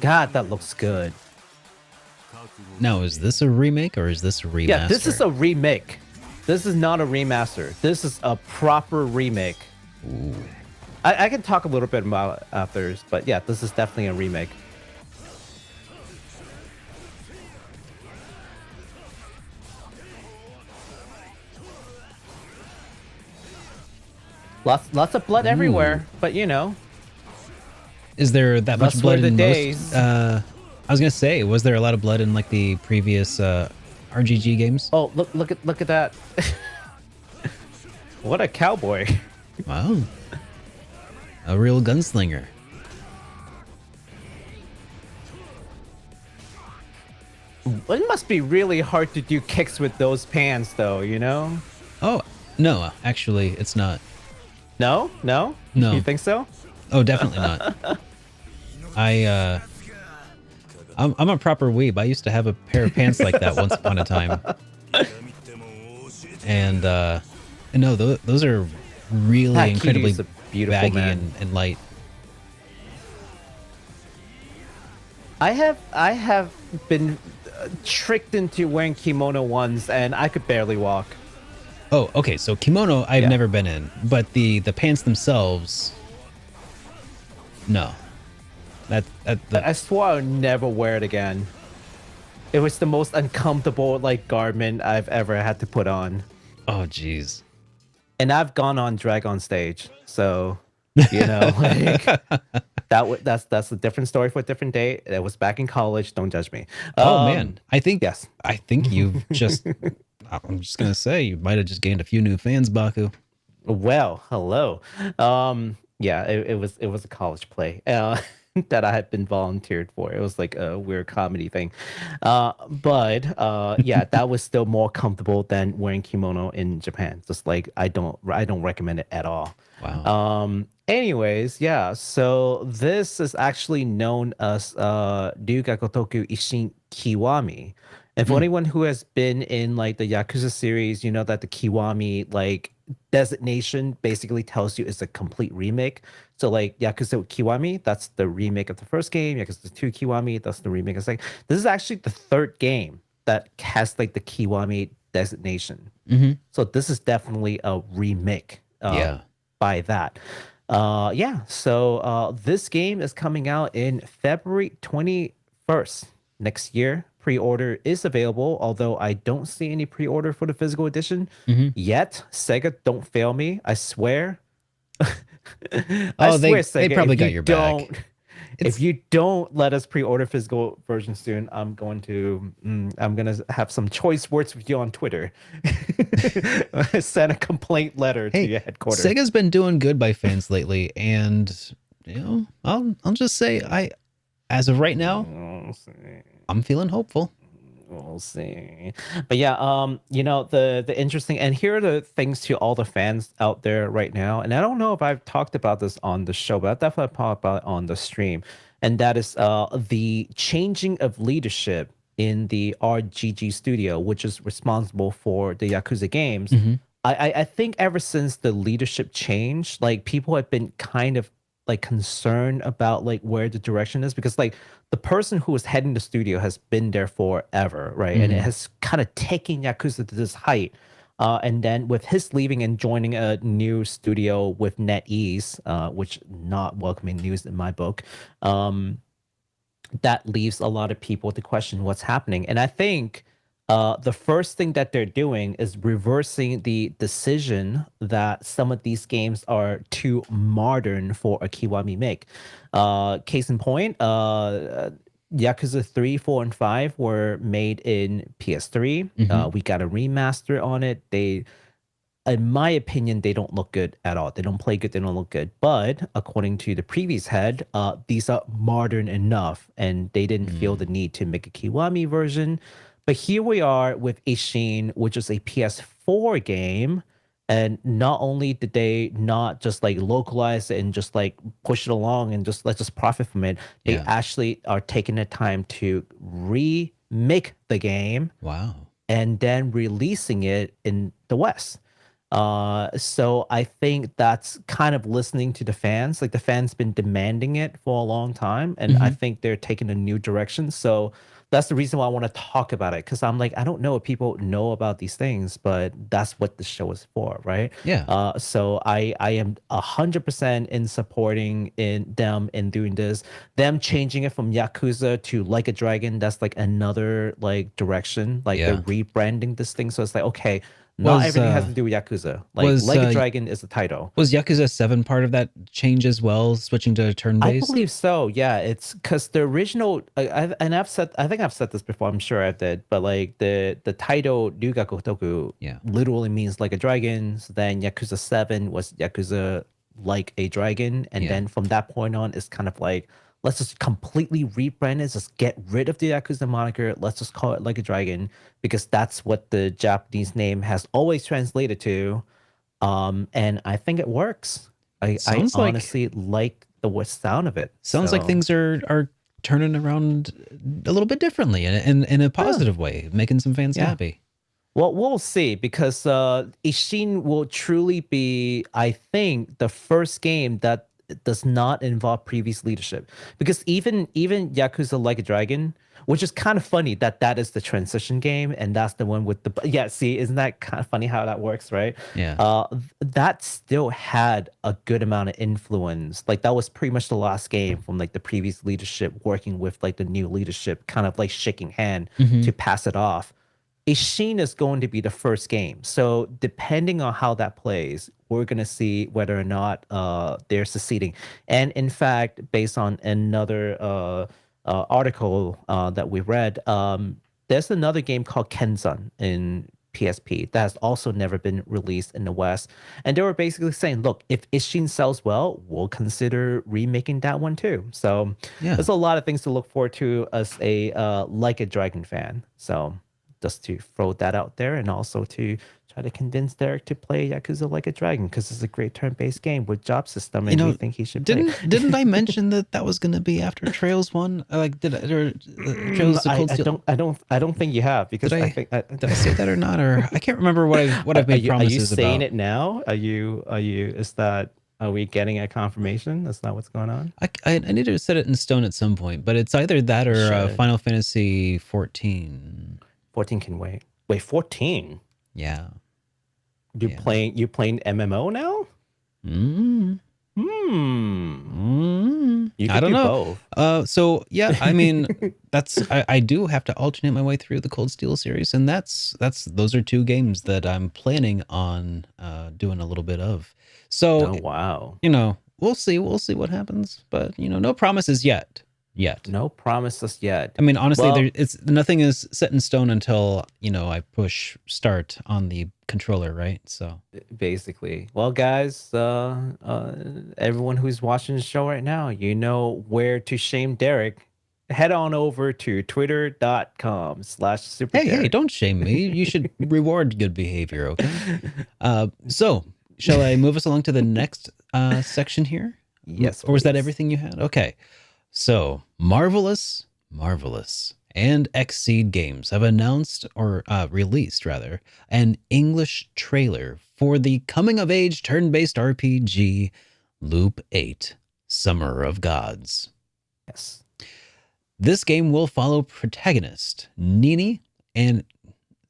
God, that looks good. Now, is this a remake or is this a remaster? Yeah, this is a remake. This is not a remaster. This is a proper remake. Ooh. I can talk a little bit about it after, but yeah, this is definitely a remake. Lots of blood everywhere, but you know. Is there that much Thus blood were the in days. most? I was gonna say, was there a lot of blood in like the previous RGG games? Oh, look at that. What a cowboy. Wow, a real gunslinger. It must be really hard to do kicks with those pants though, you know? Oh no, actually, it's not. No? No. You think so? Oh, definitely not. I'm a proper weeb. I used to have a pair of pants like that once upon a time. And no, those are really That incredibly Kiryu's a beautiful baggy man. and light. I have been tricked into wearing kimono once and I could barely walk. Oh, okay. So kimono, I've Yeah. never been in, but the pants themselves, no. I swore I would never wear it again. It was the most uncomfortable like garment I've ever had to put on. Oh, jeez. And I've gone on drag on stage, so you know, like that's a different story for a different day. It was back in college. Don't judge me. Oh man, I think yes. I think you've just. I'm just gonna say you might have just gained a few new fans, Baku. Well, hello. Yeah, it was a college play that I had been volunteered for. It was like a weird comedy thing. But yeah, that was still more comfortable than wearing kimono in Japan. Just like I don't recommend it at all. Wow. Anyways, yeah, so this is actually known as Ryuga Gotoku Ishin Kiwami. And for anyone who has been in like the Yakuza series, you know that the Kiwami like designation basically tells you it's a complete remake. So like Yakuza Kiwami, that's the remake of the first game. Yakuza 2 Kiwami, that's the remake of the second. This is actually the third game that has like the Kiwami designation. Mhm. So this is definitely a remake Yeah. by that. So this game is coming out in February 21st next year. Pre-order is available, although I don't see any pre-order for the physical edition yet. SaGa, don't fail me. I swear. Oh, they SaGa, probably if got you your back. don't- If you don't let us pre-order physical version soon, I'm gonna have some choice words with you on Twitter. Send a complaint letter to your headquarters. Sega's been doing good by fans lately, and I'll just say as of right now, We'll see. I'm feeling hopeful. We'll see. But yeah, the interesting, and here are the things to all the fans out there right now. And I don't know if I've talked about this on the show, but I've definitely talked about it on the stream. And that is the changing of leadership in the RGG studio, which is responsible for the Yakuza games. I think ever since the leadership changed, like people have been kind of like concerned about like where the direction is, because like the person who was heading the studio has been there forever, right? And it has kind of taken Yakuza to this height. And then with his leaving and joining a new studio with NetEase, which not welcoming news in my book, that leaves a lot of people to question what's happening. And I think the first thing that they're doing is reversing the decision that some of these games are too modern for a Kiwami make. Case in point, Yakuza 3, 4, and 5 were made in PS3. We got a remaster on it. They, in my opinion, they don't look good at all. They don't play good. They don't look good. But according to the previous head, these are modern enough, and they didn't feel the need to make a Kiwami version. But here we are with Ishin, which is a PS4 game. And not only did they not just like localize it and just like push it along and just let's just profit from it, they actually are taking the time to remake the game. Wow. And then releasing it in the West. So I think that's kind of listening to the fans. Like the fans been demanding it for a long time, and I think they're taking a new direction. So that's the reason why I want to talk about it, because I'm like, I don't know if people know about these things, but that's what the show is for, right? Yeah. So I am 100% in supporting them in doing this. Them changing it from Yakuza to Like a Dragon, that's like another like direction. Like they're rebranding this thing, so it's like, okay, not everything has to do with Yakuza. Like a Dragon is the title. Was Yakuza 7 part of that change as well, switching to turn-based? I believe so. Yeah, it's because the original, I think I've said this before. I'm sure I did, but like the title Ryugaku Toku literally means like a dragon. So then Yakuza 7 was Yakuza like a dragon, and then from that point on, it's kind of like, let's just completely rebrand it. Just get rid of the Yakuza moniker. Let's just call it Like a Dragon, because that's what the Japanese name has always translated to. And I think it works. I honestly like the sound of it. Sounds like things are turning around a little bit differently in a positive way, making some fans happy. Well, we'll see, because Ishin will truly be, I think, the first game that does not involve previous leadership, because even Yakuza Like a Dragon, which is kind of funny that is the transition game, and that's the one with the see, isn't that kind of funny how that works, right? That still had a good amount of influence. Like that was pretty much the last game from like the previous leadership working with like the new leadership, kind of like shaking hand to pass it off. Ishin is going to be the first game. So depending on how that plays, we're going to see whether or not they're succeeding. And in fact, based on another article that we read, there's another game called Kenzan in PSP that has also never been released in the West. And they were basically saying, look, if Ishin sells well, we'll consider remaking that one too. So there's a lot of things to look forward to as a Like a Dragon fan. So just to throw that out there, and also to try to convince Derek to play Yakuza Like a Dragon, because it's a great turn-based game with job system, and we think he should play. Didn't I mention that was going to be after Trails 1? Like Trails I don't think you have, because did I say that or not? Or I can't remember what I've made promises about. Are you saying it now? Are we getting a confirmation? That's not what's going on? I need to set it in stone at some point, but it's either that or Final Fantasy 14. 14 can wait. Wait, 14? Yeah. You Yeah. playing MMO now? Mm. You I could don't do know. both. So yeah, I mean, I do have to alternate my way through the Cold Steel series, and those are two games that I'm planning on doing a little bit of. So Oh wow. you know, we'll see what happens, but you know, no promises yet. No promises yet. I mean, honestly, Well- nothing is set in stone until, you know, I push start on the controller, right? So Basically. Well, guys, everyone who's watching the show right now, you know where to shame Derek. Head on over to twitter.com/SuperDerek. hey, don't shame me. You should reward good behavior, okay? So shall I move us along to the next section here? Yes. Or was that please. everything you had? Okay. So Marvelous, and Xseed Games have announced, or released rather, an English trailer for the coming-of-age turn-based RPG Loop 8: Summer of Gods. Yes. This game will follow protagonist Nini, and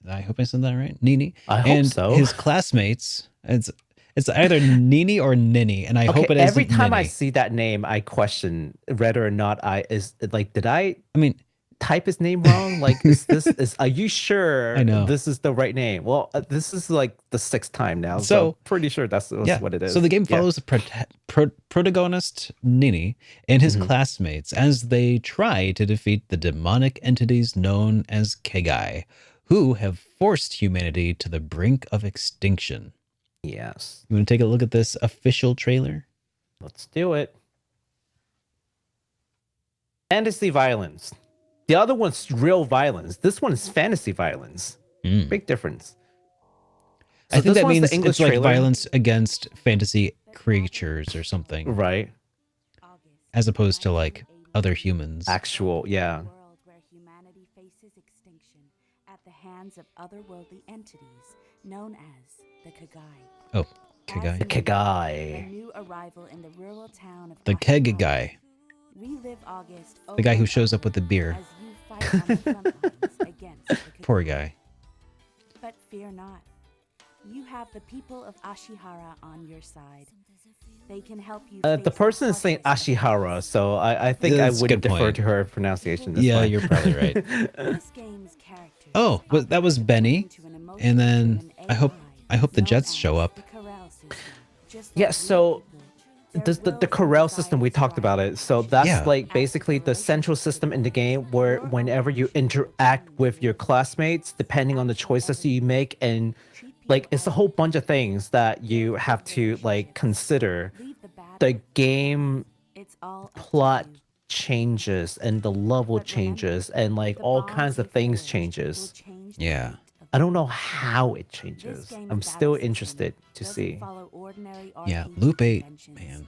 I hope I said that right, Nini, I hope and so. his classmates. It's either Nini or Nini, and I hope it isn't every time I Nini. see that name, I question whether or not did I I mean, type his name wrong? Like, are you sure I know. this is the right name? Well, this is like the 6th time now, so So- pretty sure that's what it is. So the game Yeah. follows the protagonist Nini and his Mhm. classmates as they try to defeat the demonic entities known as Kegai, who have forced humanity to the brink of extinction. Yes. You want to take a look at this official trailer? Let's do it. Fantasy violence. The other one's real violence. This one is fantasy violence. Mm. Big difference. I think this that one's the means English it's like trailer. violence against fantasy creatures or something, Right. as opposed to like other humans. Actual, yeah. World where humanity faces extinction at the hands of otherworldly entities known as the Kegai. Oh, Kegai. The Kegai. new arrival in the rural town of The Keg Ashihara. guy. Relive August The guy who over shows and up with the over beer. as you fight on the front lines against the Kegai. Poor guy. But fear not. You have the people of Ashihara on your side. They can help you. The face person is saying hardships of Ashihara, so I think That's a I would good defer point. to her pronunciation. This Yeah, one. you're probably right. This game's characters Oh, but that was Benny, into an and then emotion-driven I hope the known Jets as show up. the Corral system. Just Yeah, like so real people, the their will Corral and system, we desires talked about drive it. So that's Yeah. like basically the central system in the game where whenever you interact with your classmates, depending on the choices you make, and like it's a whole bunch of things that you have to like consider. Leave the bad The game It's all up to plot you. changes and the level But remember, changes and like the all bonds kinds of you things forge will changes. change the Yeah. fate of I the don't know world. how it This changes. game's I'm battle still system interested to doesn't see. follow ordinary Yeah, RPG Loop 8, conventions. man.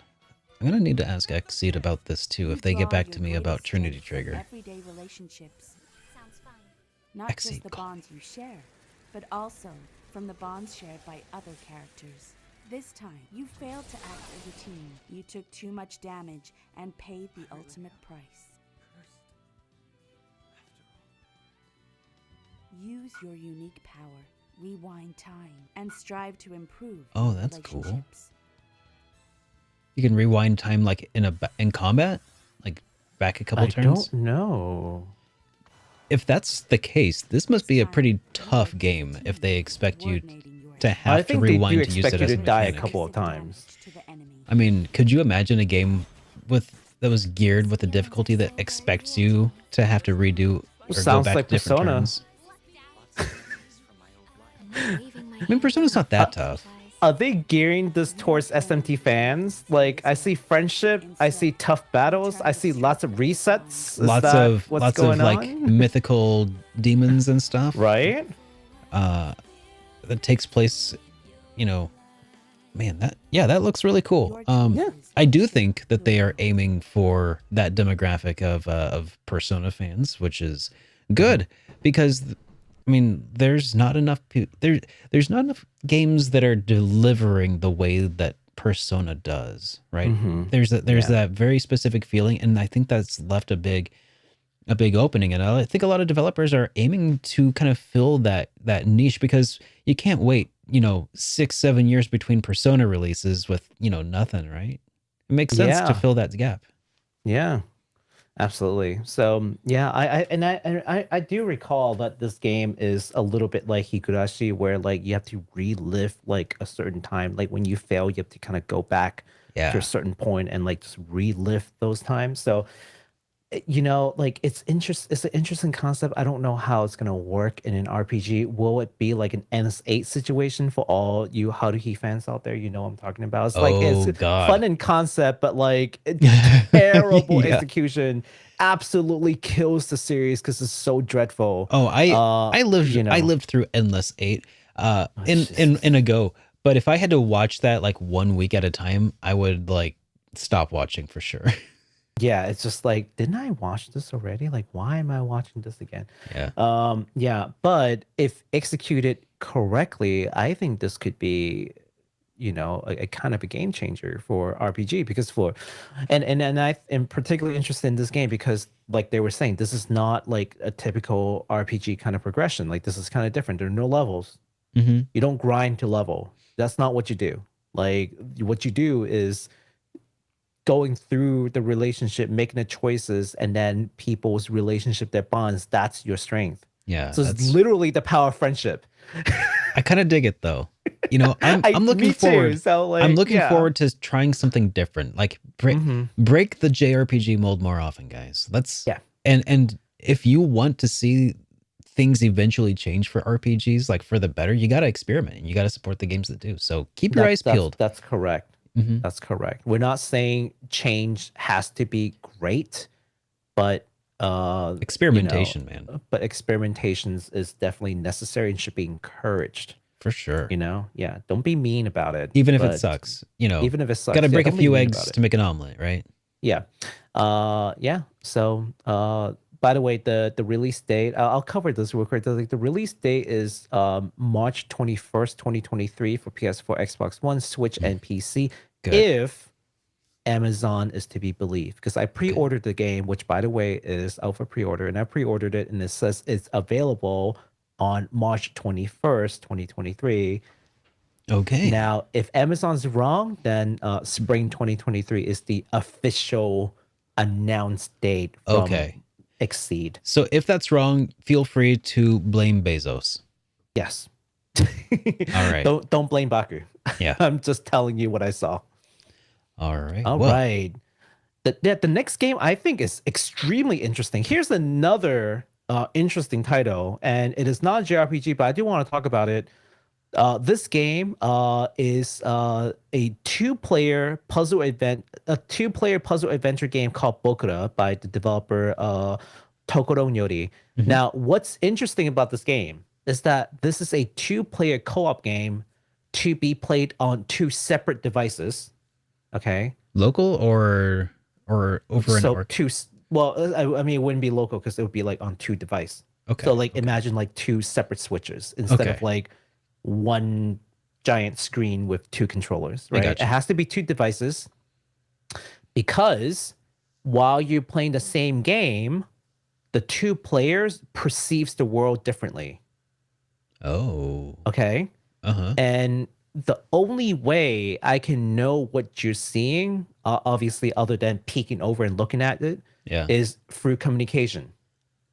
I'm gonna need to ask Xseed about this too, if You they get draw back your to me about greatest Trinity strength from Trigger. Everyday relationships. Sounds fun. Not Exceed just the call bonds you share, but also from the bonds shared by other characters. This time, you failed to act as a team. You took too much damage and paid the ultimate price. Use your unique power, rewind time, and strive to improve Oh, your that's cool. relationships. You can rewind time like in combat, like back a couple I turns. don't know. If that's the case, this must be a pretty tough game if they expect you to I have to think they do rewind to use expect it you as a to die a mechanic. couple of times. I mean, could you imagine a game that was geared with a difficulty that expects you to have to redo or go Sounds back like to different Persona. turns? I mean, Persona's not that tough. Are they gearing this towards SMT fans? Like, I see friendship, I see tough battles, I see lots of resets. Is Lots that of what's going like on? mythical demons and stuff. Right? That takes place, you know, man, that looks really cool. Yeah. I do think that they are aiming for that demographic of Persona fans, which is good because I mean, there's not enough there's not enough games that are delivering the way that Persona does, right? Mhm. There's Yeah. that very specific feeling, and I think that's left a big a big opening, and I think a lot of developers are aiming to kind of fill that niche, because you can't wait 6-7 years between Persona releases with nothing, right? It makes sense to Yeah. fill that gap. Yeah. Absolutely. So yeah, I do recall that this game is a little bit like Higurashi, where like you have to relive like a certain time. Like when you fail, you have to kind of go back to Yeah. a certain point and like just relive those times. So like it's an interesting concept. I don't know how it's gonna work in an RPG. Will it be like an NS8 situation for all you Haruhi fans out there? You know what I'm talking about. It's like Oh, it's God. fun in concept, but like terrible Yeah. execution absolutely kills the series because it's so dreadful. Oh, I lived I know. lived through Endless 8 in Jesus. in a go. But if I had to watch that like 1 week at a time, I would like stop watching for sure. Yeah, it's just like, didn't I watch this already? Like, why am I watching this again? Yeah. Yeah, but if executed correctly, I think this could be, a kind of a game changer for RPG, because and I am particularly interested in this game because, like they were saying, this is not like a typical RPG kind of progression. Like this is kind of different. There are no levels. Mm-hmm. You don't grind to level. That's not what you do. Like what you do is going through the relationship, making the choices, and then people's relationship that bonds, that's your strength. Yeah. So it's literally the power of friendship. I kind of dig it though. I'm looking me forward. Too, so like, I'm looking yeah. forward to trying something different. Like break the JRPG mold more often, guys. Let's Yeah. And if you want to see things eventually change for RPGs, like for the better, you got to experiment and you got to support the games that do. So keep your eyes peeled. That's correct. Mhm. That's correct. We're not saying change has to be great, but Experimentation, man. But experimentations is definitely necessary and should be encouraged. For sure. Yeah. Don't be mean about it. Even if it but sucks, even if it sucks, got to yeah, break a don't be few mean eggs about it. to make an omelet, right? Yeah. Yeah. So, by the way, the release date, I'll cover this real quick. The release date is March 21st, 2023 for PS4, Xbox One, Switch, and PC. Good. If Amazon is to be believed, because I pre-ordered the game, which by the way is out for pre-order, and I pre-ordered it, and it says it's available on March 21st, 2023. Okay. Now, if Amazon's wrong, then spring 2023 is the official announced date from Exceed. So if that's wrong, feel free to blame Bezos. Yes. All right. Don't blame Baku. Yeah. I'm just telling you what I saw. All right. All well, right. The next game I think is extremely interesting. Here's another interesting title, and it is not a JRPG, but I do want to talk about it. This game is a two-player puzzle adventure game called BOKURA by the developer Tokoro Nyori. Mm-hmm. Now, what's interesting about this game is that this is a two-player co-op game to be played on two separate devices. Okay. Local or over a network? I mean, it wouldn't be local because it would be like on two devices. Okay. So like imagine like two separate switches instead of like one giant screen with two controllers, right? It has to be two devices because while you're playing the same game, the two players perceives the world differently. Oh. Okay. Uh-huh. And the only way I can know what you're seeing, obviously, other than peeking over and looking at it, is through communication.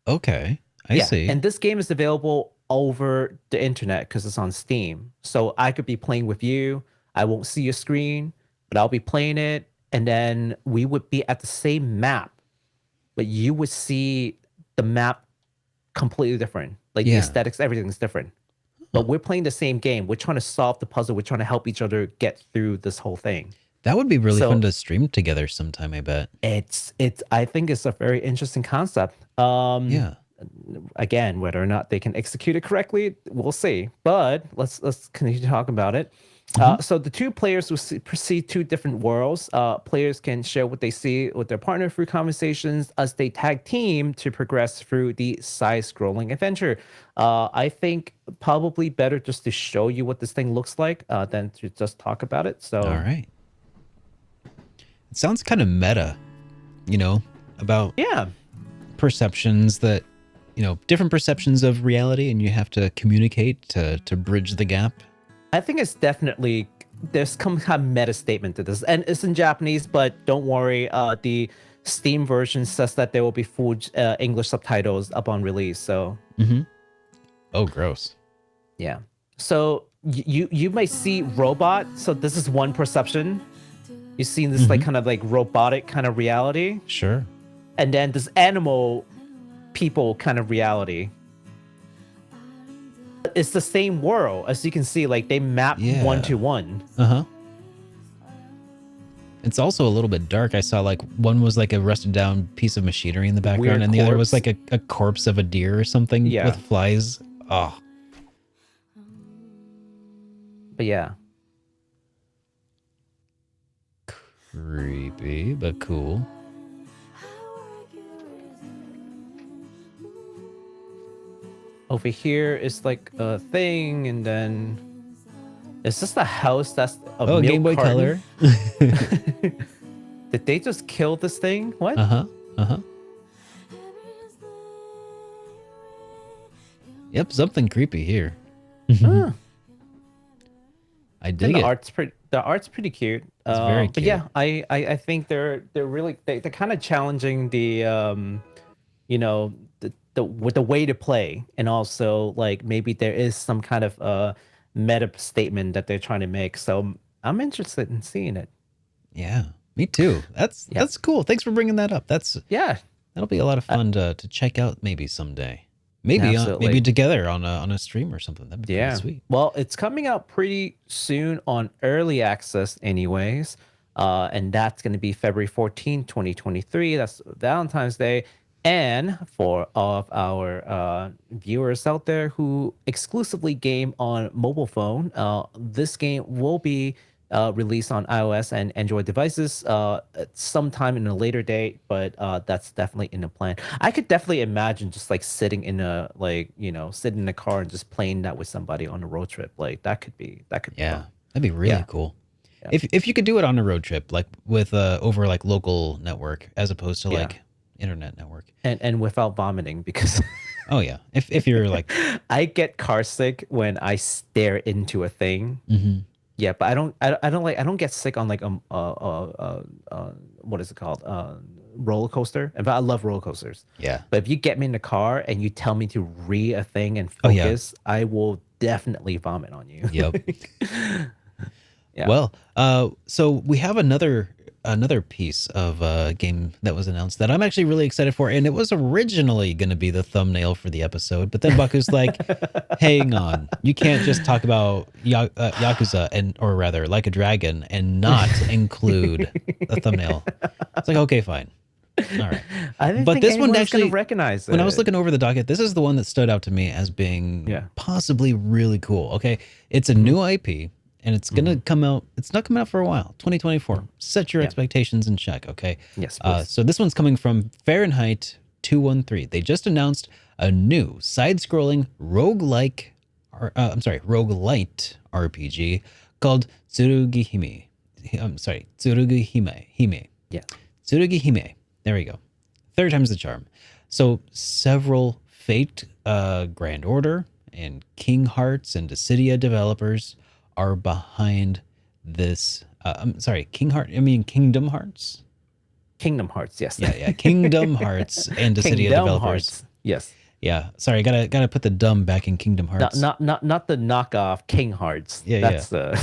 Okay, I see. And this game is available over the internet because it's on Steam. So I could be playing with you. I won't see your screen, but I'll be playing it. And then we would be at the same map, but you would see the map completely different. Like the aesthetics, everything's different. But we're playing the same game. We're trying to solve the puzzle. We're trying to help each other get through this whole thing. That would be really fun to stream together sometime, I bet. I think it's a very interesting concept. Again, whether or not they can execute it correctly, we'll see. But let's continue to talk about it. So the two players will see two different worlds. Players can share what they see with their partner through conversations as they tag team to progress through the side-scrolling adventure. I think probably better just to show you what this thing looks like than to just talk about it. So all right. It sounds kind of meta, about perceptions that, different perceptions of reality, and you have to communicate to bridge the gap. I think it's definitely there's some kind of meta statement to this, and it's in Japanese, but don't worry. The Steam version says that there will be full English subtitles upon release. So, Oh, gross. yeah. So you might see robot. So this is one perception. You've seen this like kind of like robotic kind of reality, Sure. and then this animal people kind of reality. It's the same world, as you can see. Like they map Yeah. 1-to-1. Uh-huh. It's also a little bit dark. I saw like one was like a rusted down piece of machinery in the background, Weird and the other was corpse. like a corpse of a deer or something Yeah. with flies. Oh, But yeah. creepy, but cool. Over here is like a thing, and then is this the house that's a Oh, milk Game Boy carton? Color. Did they just kill this thing? What? Uh-huh. Uh-huh. Yep, something creepy here. Huh. I And dig the it. art's pretty cute. It's very But yeah, I think they're really they're kind of challenging the with the way to play, and also like maybe there is some kind of meta statement that they're trying to make. So I'm interested in seeing it. Yeah, me too. That's cool. Thanks for bringing that up. Yeah. That'll be a lot of fun to check out maybe someday. Maybe Absolutely. maybe together on a stream or something. That'd be Yeah. pretty sweet. Well, it's coming out pretty soon on early access anyways. And that's going to be February 14, 2023. That's Valentine's Day. And for all of our viewers out there who exclusively game on mobile phone, this game will be released on iOS and Android devices at sometime in a later date, but that's definitely in the plan. I could definitely imagine just like sitting in a sitting in a car and just playing that with somebody on a road trip. Like that could be Yeah, fun. that'd be really Yeah. cool. Yeah. If you could do it on a road trip, like with over like local network as opposed to Yeah. like internet network. And without vomiting, because Oh yeah, if you're like, I get car sick when I stare into a thing. mhm. Yeah, but I don't get sick on like what is it called, roller coaster. In fact, I love roller coasters. Yeah. But if you get me in the car and you tell me to read a thing and Oh, yeah. focus, I will definitely vomit on you. Yep. Yeah. Well, so we have another piece of game that was announced that I'm actually really excited for, and it was originally going to be the thumbnail for the episode, but then Baku's like, "Hang on, you can't just talk about Yakuza or rather, Like a Dragon, and not include a thumbnail." It's like, okay, fine, all right. I didn't But think this one anyone's gonna actually recognize it. When I was looking over the docket, this is the one that stood out to me as being possibly really cool. Okay, it's a new IP. And it's gonna come out. It's not coming out for a while. 2024. Set your expectations in check. Okay. Yes. Please. So this one's coming from Fahrenheit 213. They just announced a new side-scrolling roguelite RPG called Tsurugihime. Tsurugihime. Yeah. Tsurugihime. There we go. Third time's the charm. So several Fate, Grand Order, and King Hearts and Dissidia developers are behind this. Kingdom Hearts. Kingdom Hearts. Yes. Yeah. Kingdom Hearts and Dissidia Kingdom developers. Hearts. Yes. Yeah. Sorry, gotta put the dumb back in Kingdom Hearts. Not the knockoff King Hearts. Yeah, That's the.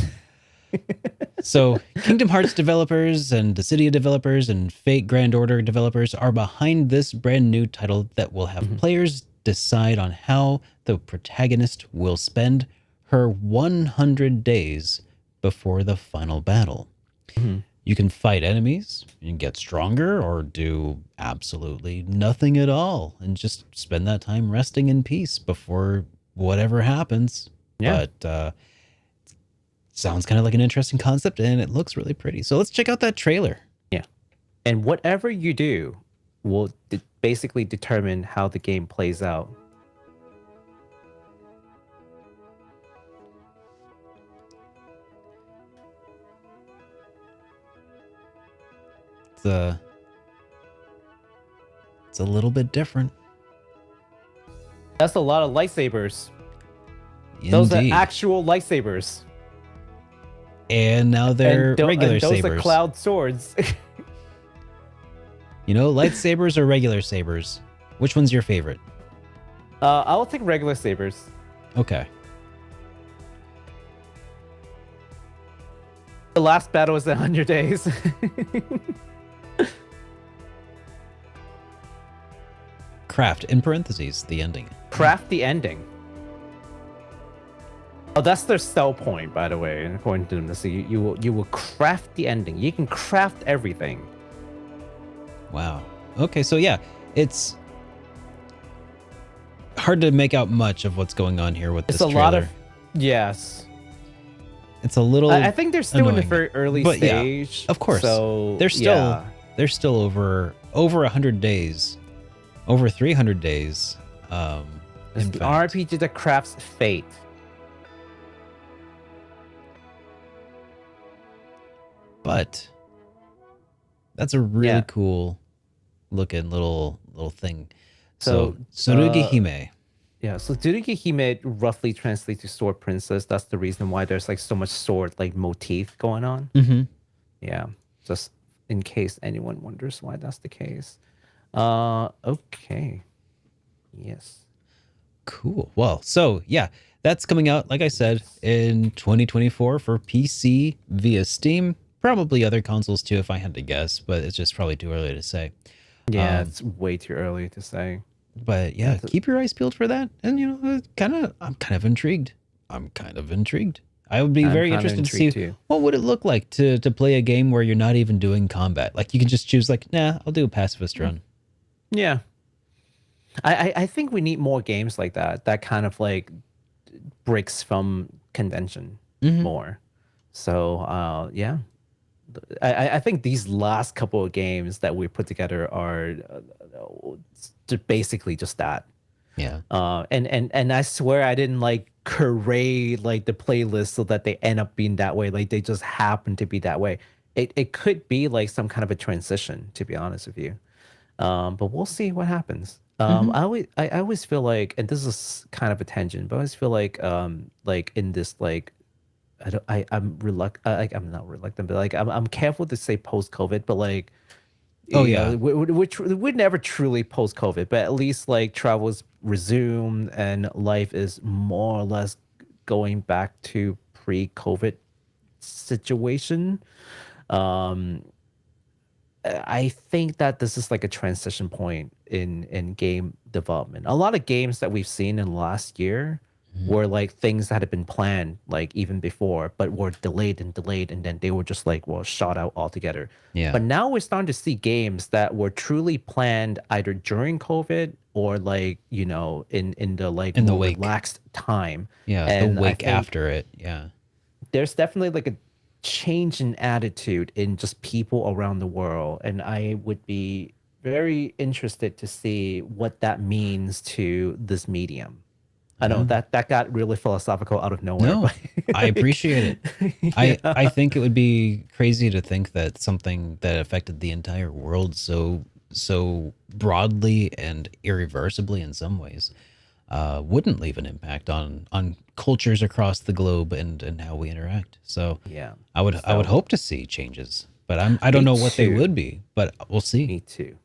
So Kingdom Hearts developers and Dissidia developers and Fate Grand Order developers are behind this brand new title that will have players decide on how the protagonist will spend her 100 days before the final battle. You can fight enemies, you can get stronger, or do absolutely nothing at all and just spend that time resting in peace before whatever happens. Yeah. But sounds kind of like an interesting concept, and it looks really pretty. So let's check out that trailer. Yeah. And whatever you do will basically determine how the game plays out. It's a little bit different. That's a lot of lightsabers. Those are actual lightsabers. And now they're regular and those sabers. are cloud swords. You know, lightsabers or regular sabers? Which one's your favorite? I will take regular sabers. Okay. The last battle is 100 days. Craft, in parentheses, the ending. Craft the ending. Oh, that's their sell point, by the way, according to them. So you will craft the ending. You can craft everything. Wow. Okay, so yeah, it's hard to make out much of what's going on here with this trailer. It's a lot of... Yes. It's a little I think they're still in the annoying, very early but stage. Yeah, of course. So they're still over 100 days. Over 300 days. It's in the fact. RPG that crafts fate. But that's a really cool looking little thing. So Tsurugihime. Yeah, so Tsurugihime roughly translates to sword princess. That's the reason why there's like so much sword like motif going on. Mm-hmm. Yeah, just in case anyone wonders why that's the case. Okay. Yes. Cool. Well, so yeah, that's coming out, like I said, in 2024 for PC via Steam. Probably other consoles too, if I had to guess, but it's just probably too early to say. Yeah, it's way too early to say. But yeah, keep your eyes peeled for that. And you know, I'm kind of intrigued. I would be very interested to see too. What would it look like to play a game where you're not even doing combat. Like you can just choose like, nah, I'll do a pacifist run. Yeah. I think we need more games like that. That kind of like breaks from convention more. So yeah. I think these last couple of games that we put together are basically just that. Yeah. And I swear I didn't like curate like the playlist so that they end up being that way. Like they just happen to be that way. It could be like some kind of a transition, to be honest with you. But we'll see what happens. I always feel like, and this is kind of a tangent, but I always feel like in this like I'm reluctant. Like I'm not reluctant, but like I'm careful to say post-COVID. But like, we're never truly post-COVID. But at least like travel's resumed and life is more or less going back to pre-COVID situation. I think that this is like a transition point in game development. A lot of games that we've seen in the last year were like things that had been planned like even before, but were delayed, and then they were just like, well, shot out altogether. Yeah. But now we're starting to see games that were truly planned either during COVID or like, you know, in the like in the more wake. relaxed time. Yeah, and the wake after it. Yeah. There's definitely like a change in attitude in just people around the world, and I would be very interested to see what that means to this medium. I know that got really philosophical out of nowhere. No, I appreciate it. Yeah. I think it would be crazy to think that something that affected the entire world so broadly and irreversibly in some ways wouldn't leave an impact on cultures across the globe and how we interact. So Yeah. I would hope to see changes, but I don't know what they too. would be, but we'll see. Me too.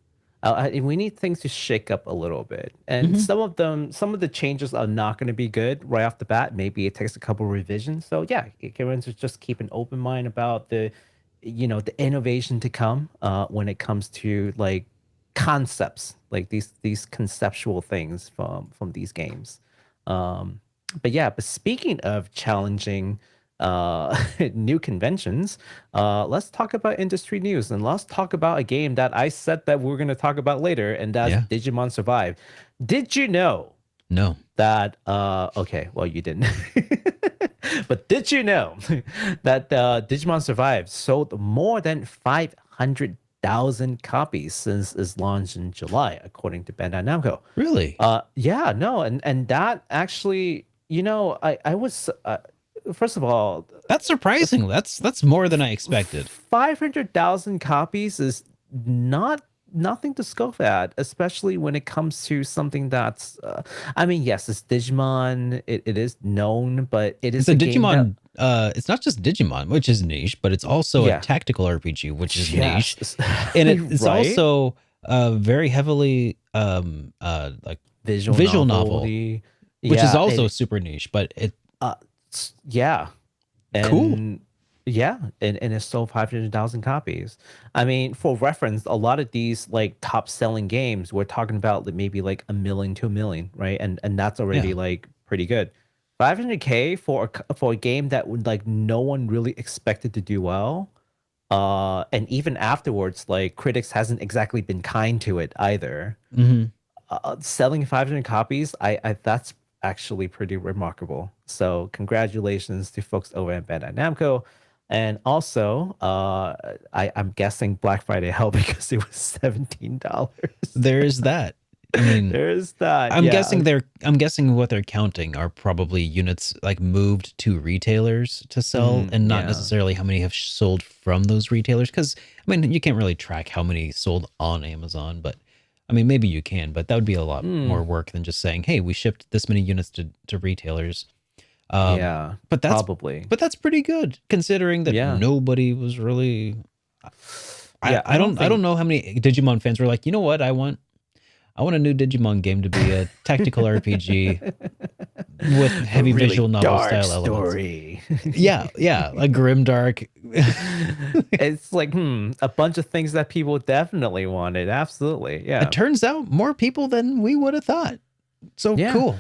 We need things to shake up a little bit, and some of the changes are not going to be good right off the bat. Maybe it takes a couple revisions. So yeah, everyone's just keep an open mind about the innovation to come when it comes to like concepts, like these conceptual things from these games. But speaking of challenging new conventions, let's talk about industry news, and let's talk about a game that I said that we're going to talk about later, and that's Digimon Survive. Did you know No. that okay, well, you didn't. But did you know that Digimon Survive sold more than 500,000 copies since its launch in July, according to Bandai Namco? Really? Yeah, no, and that actually, I was first of all, That's surprising. That's more than I expected. 500,000 copies is not nothing to scoff at, especially when it comes to something that's. I mean, yes, it's Digimon. It is known, but it is It's a game Digimon. It's not just Digimon, which is niche, but it's also a tactical RPG, which is niche, and it's right? also very heavily like visual novel, which is also super niche. But it yeah, and cool. Yeah, and it sold 500,000 copies. I mean, for reference, a lot of these like top selling games, we're talking about maybe like 1 million to 1 million, right? And that's already like pretty good. 500K for a game that would like no one really expected to do well. And even afterwards, like critics hasn't exactly been kind to it either. Selling 500 copies, I that's actually pretty remarkable. So congratulations to folks over at Bandai Namco. And also, I'm guessing Black Friday hell because it was $17. There is that. I mean, there's that. I'm guessing what they're counting are probably units like moved to retailers to sell, and not necessarily how many have sold from those retailers. Because I mean, you can't really track how many sold on Amazon, but I mean, maybe you can, but that would be a lot more work than just saying, "Hey, we shipped this many units to retailers." But that's probably. But that's pretty good considering that nobody was really. I don't know how many Digimon fans were like, you know what, I want a new Digimon game to be a tactical RPG with heavy really visual novel style story. elements. Yeah, a grim dark. It's like a bunch of things that people definitely wanted. Absolutely, yeah. It turns out more people than we would have thought. So cool.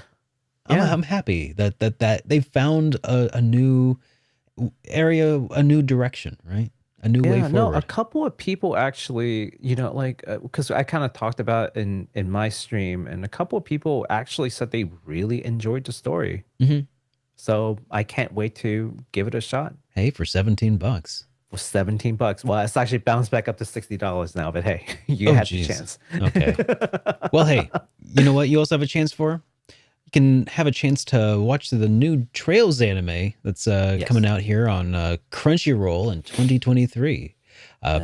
I'm happy that they found a new area, a new direction, right? A new way forward. No, a couple of people actually, like, because I kind of talked about in my stream, and a couple of people actually said they really enjoyed the story. So I can't wait to give it a shot. Hey, for $17. For $17. Well, it's actually bounced back up to $60 now, but hey, you had the chance. Okay. Well, hey, you know what you also have a chance for? You can have a chance to watch the new Trails anime that's coming out here on Crunchyroll in 2023.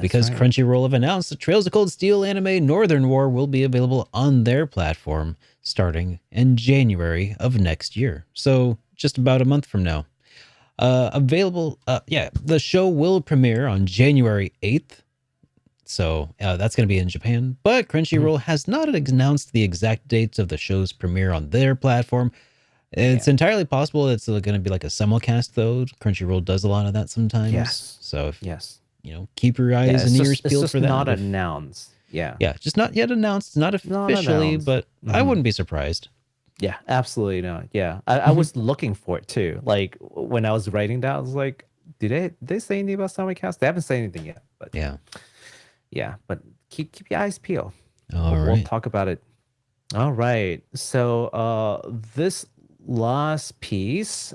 Because Crunchyroll have announced the Trails of Cold Steel anime Northern War will be available on their platform starting in January of next year. So just about a month from now. The show will premiere on January 8th. So that's going to be in Japan, but Crunchyroll has not announced the exact dates of the show's premiere on their platform. It's entirely possible it's going to be like a simulcast, though. Crunchyroll does a lot of that sometimes. Yes. So keep your eyes and ears peeled for that. It's not announced. Yeah, just not yet announced, not officially, but I wouldn't be surprised. Yeah, absolutely not. Yeah, I was looking for it too. Like when I was writing that, I was like, did they say anything about simulcast? They haven't said anything yet, but yeah, but keep your eyes peeled. We'll talk about it. All right. So this last piece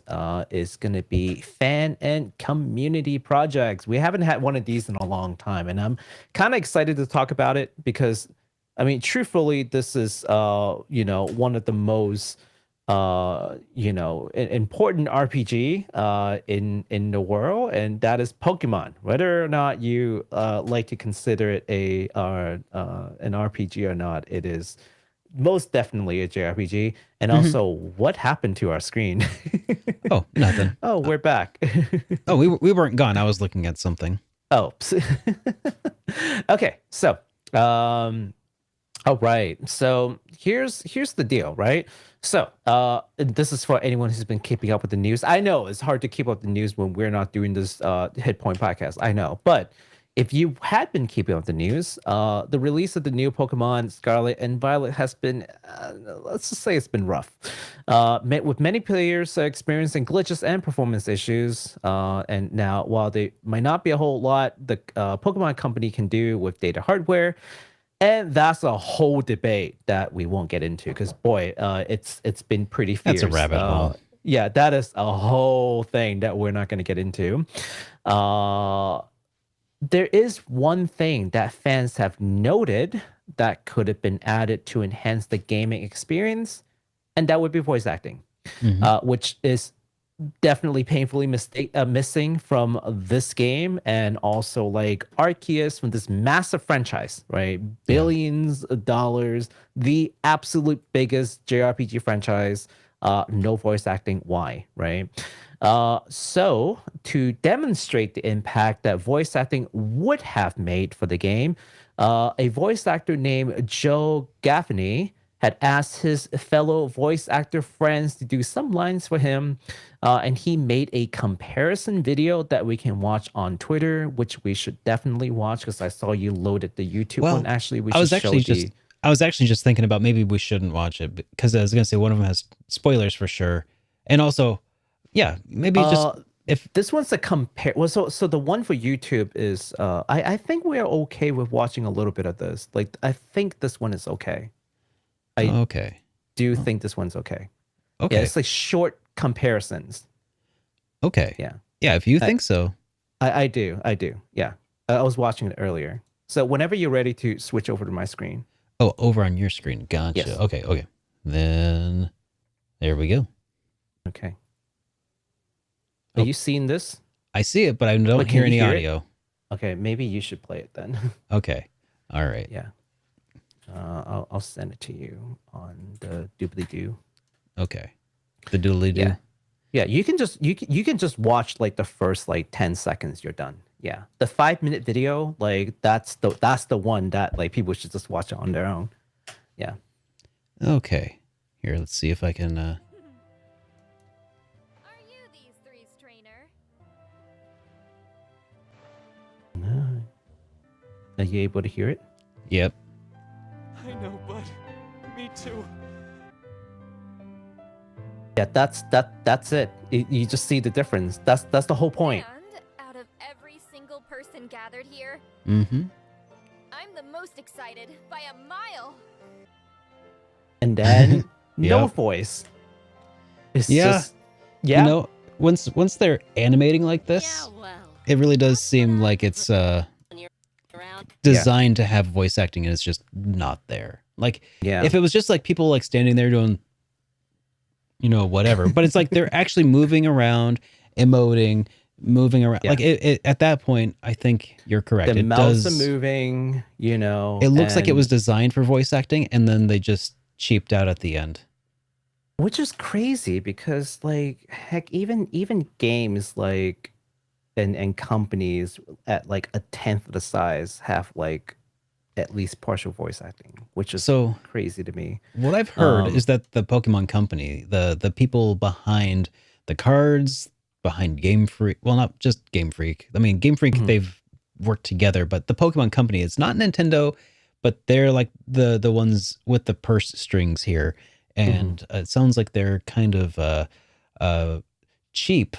is going to be fan and community projects. We haven't had one of these in a long time, and I'm kind of excited to talk about it because, I mean, truthfully, this is one of the most important RPG in the world, and that is Pokemon. Whether or not you like to consider it an RPG or not, it is most definitely a JRPG. And also, what happened to our screen? Oh, nothing. Oh, we're back. Oh, we weren't gone. I was looking at something. Oh, okay. So, all right. So here's the deal, right? So this is for anyone who's been keeping up with the news. I know it's hard to keep up with the news when we're not doing this HitPoint podcast. I know, but if you had been keeping up with the news, the release of the new Pokemon Scarlet and Violet has been, let's just say it's been rough. With many players experiencing glitches and performance issues. And now, while they might not be a whole lot, the Pokemon company can do with data hardware. And that's a whole debate that we won't get into because, boy, it's been pretty fierce. That's a rabbit hole. Yeah, that is a whole thing that we're not going to get into. There is one thing that fans have noted that could have been added to enhance the gaming experience, and that would be voice acting, which is definitely painfully missing from this game, and also like Arceus from this massive franchise, right? Billions of dollars, the absolute biggest JRPG franchise. No voice acting. Why, right? So to demonstrate the impact that voice acting would have made for the game, a voice actor named Joe Gaffney had asked his fellow voice actor friends to do some lines for him, and he made a comparison video that we can watch on Twitter, which we should definitely watch because I saw you loaded the YouTube one. Actually, we should show the. I was actually just thinking about maybe we shouldn't watch it because I was going to say one of them has spoilers for sure, and also, yeah, maybe just if this one's a compare. Well, so the one for YouTube is I think we are okay with watching a little bit of this. Like I think this one is okay. I do think this one's okay. Okay. Yeah, it's like short comparisons. Okay. Yeah. Yeah, if you think so. I do. Yeah. I was watching it earlier. So whenever you're ready to switch over to my screen. Oh, over on your screen. Gotcha. Yes. Okay. Then there we go. Okay. Are you seeing this? I see it, but I don't hear any audio. Okay, maybe you should play it then. Okay. All right. Yeah. I'll send it to you on the doobly-doo. Okay. The doodly-doo. Yeah, you can just watch like the first like 10 seconds, you're done. Yeah. The 5-minute video, like that's the one that like people should just watch it on their own. Yeah. Okay. Here, let's see if I can Are you these three's trainer? Are you able to hear it? Yep. I know, but me too. Yeah, that's it. You just see the difference. That's the whole point. And out of every single person gathered here, Mm-hmm. I'm the most excited by a mile. And then no Yep. voice. It's Yeah. just yeah. You know, once they're animating like this, it really does seem like it's designed to have voice acting and it's just not there. Like if it was just like people like standing there doing whatever, but it's like they're actually moving around, emoting, moving around. Like it at that point, I think you're correct. The It mouths does are moving, It looks like it was designed for voice acting and then they just cheaped out at the end. Which is crazy because like heck, even games like and companies at like a tenth of the size have like at least partial voice acting, which is so crazy to me. What I've heard is that the Pokemon Company, the people behind the cards, behind Game Freak, well, not just Game Freak. I mean, Game Freak, they've worked together, but the Pokemon Company, it's not Nintendo, but they're like the ones with the purse strings here. And it sounds like they're kind of cheap.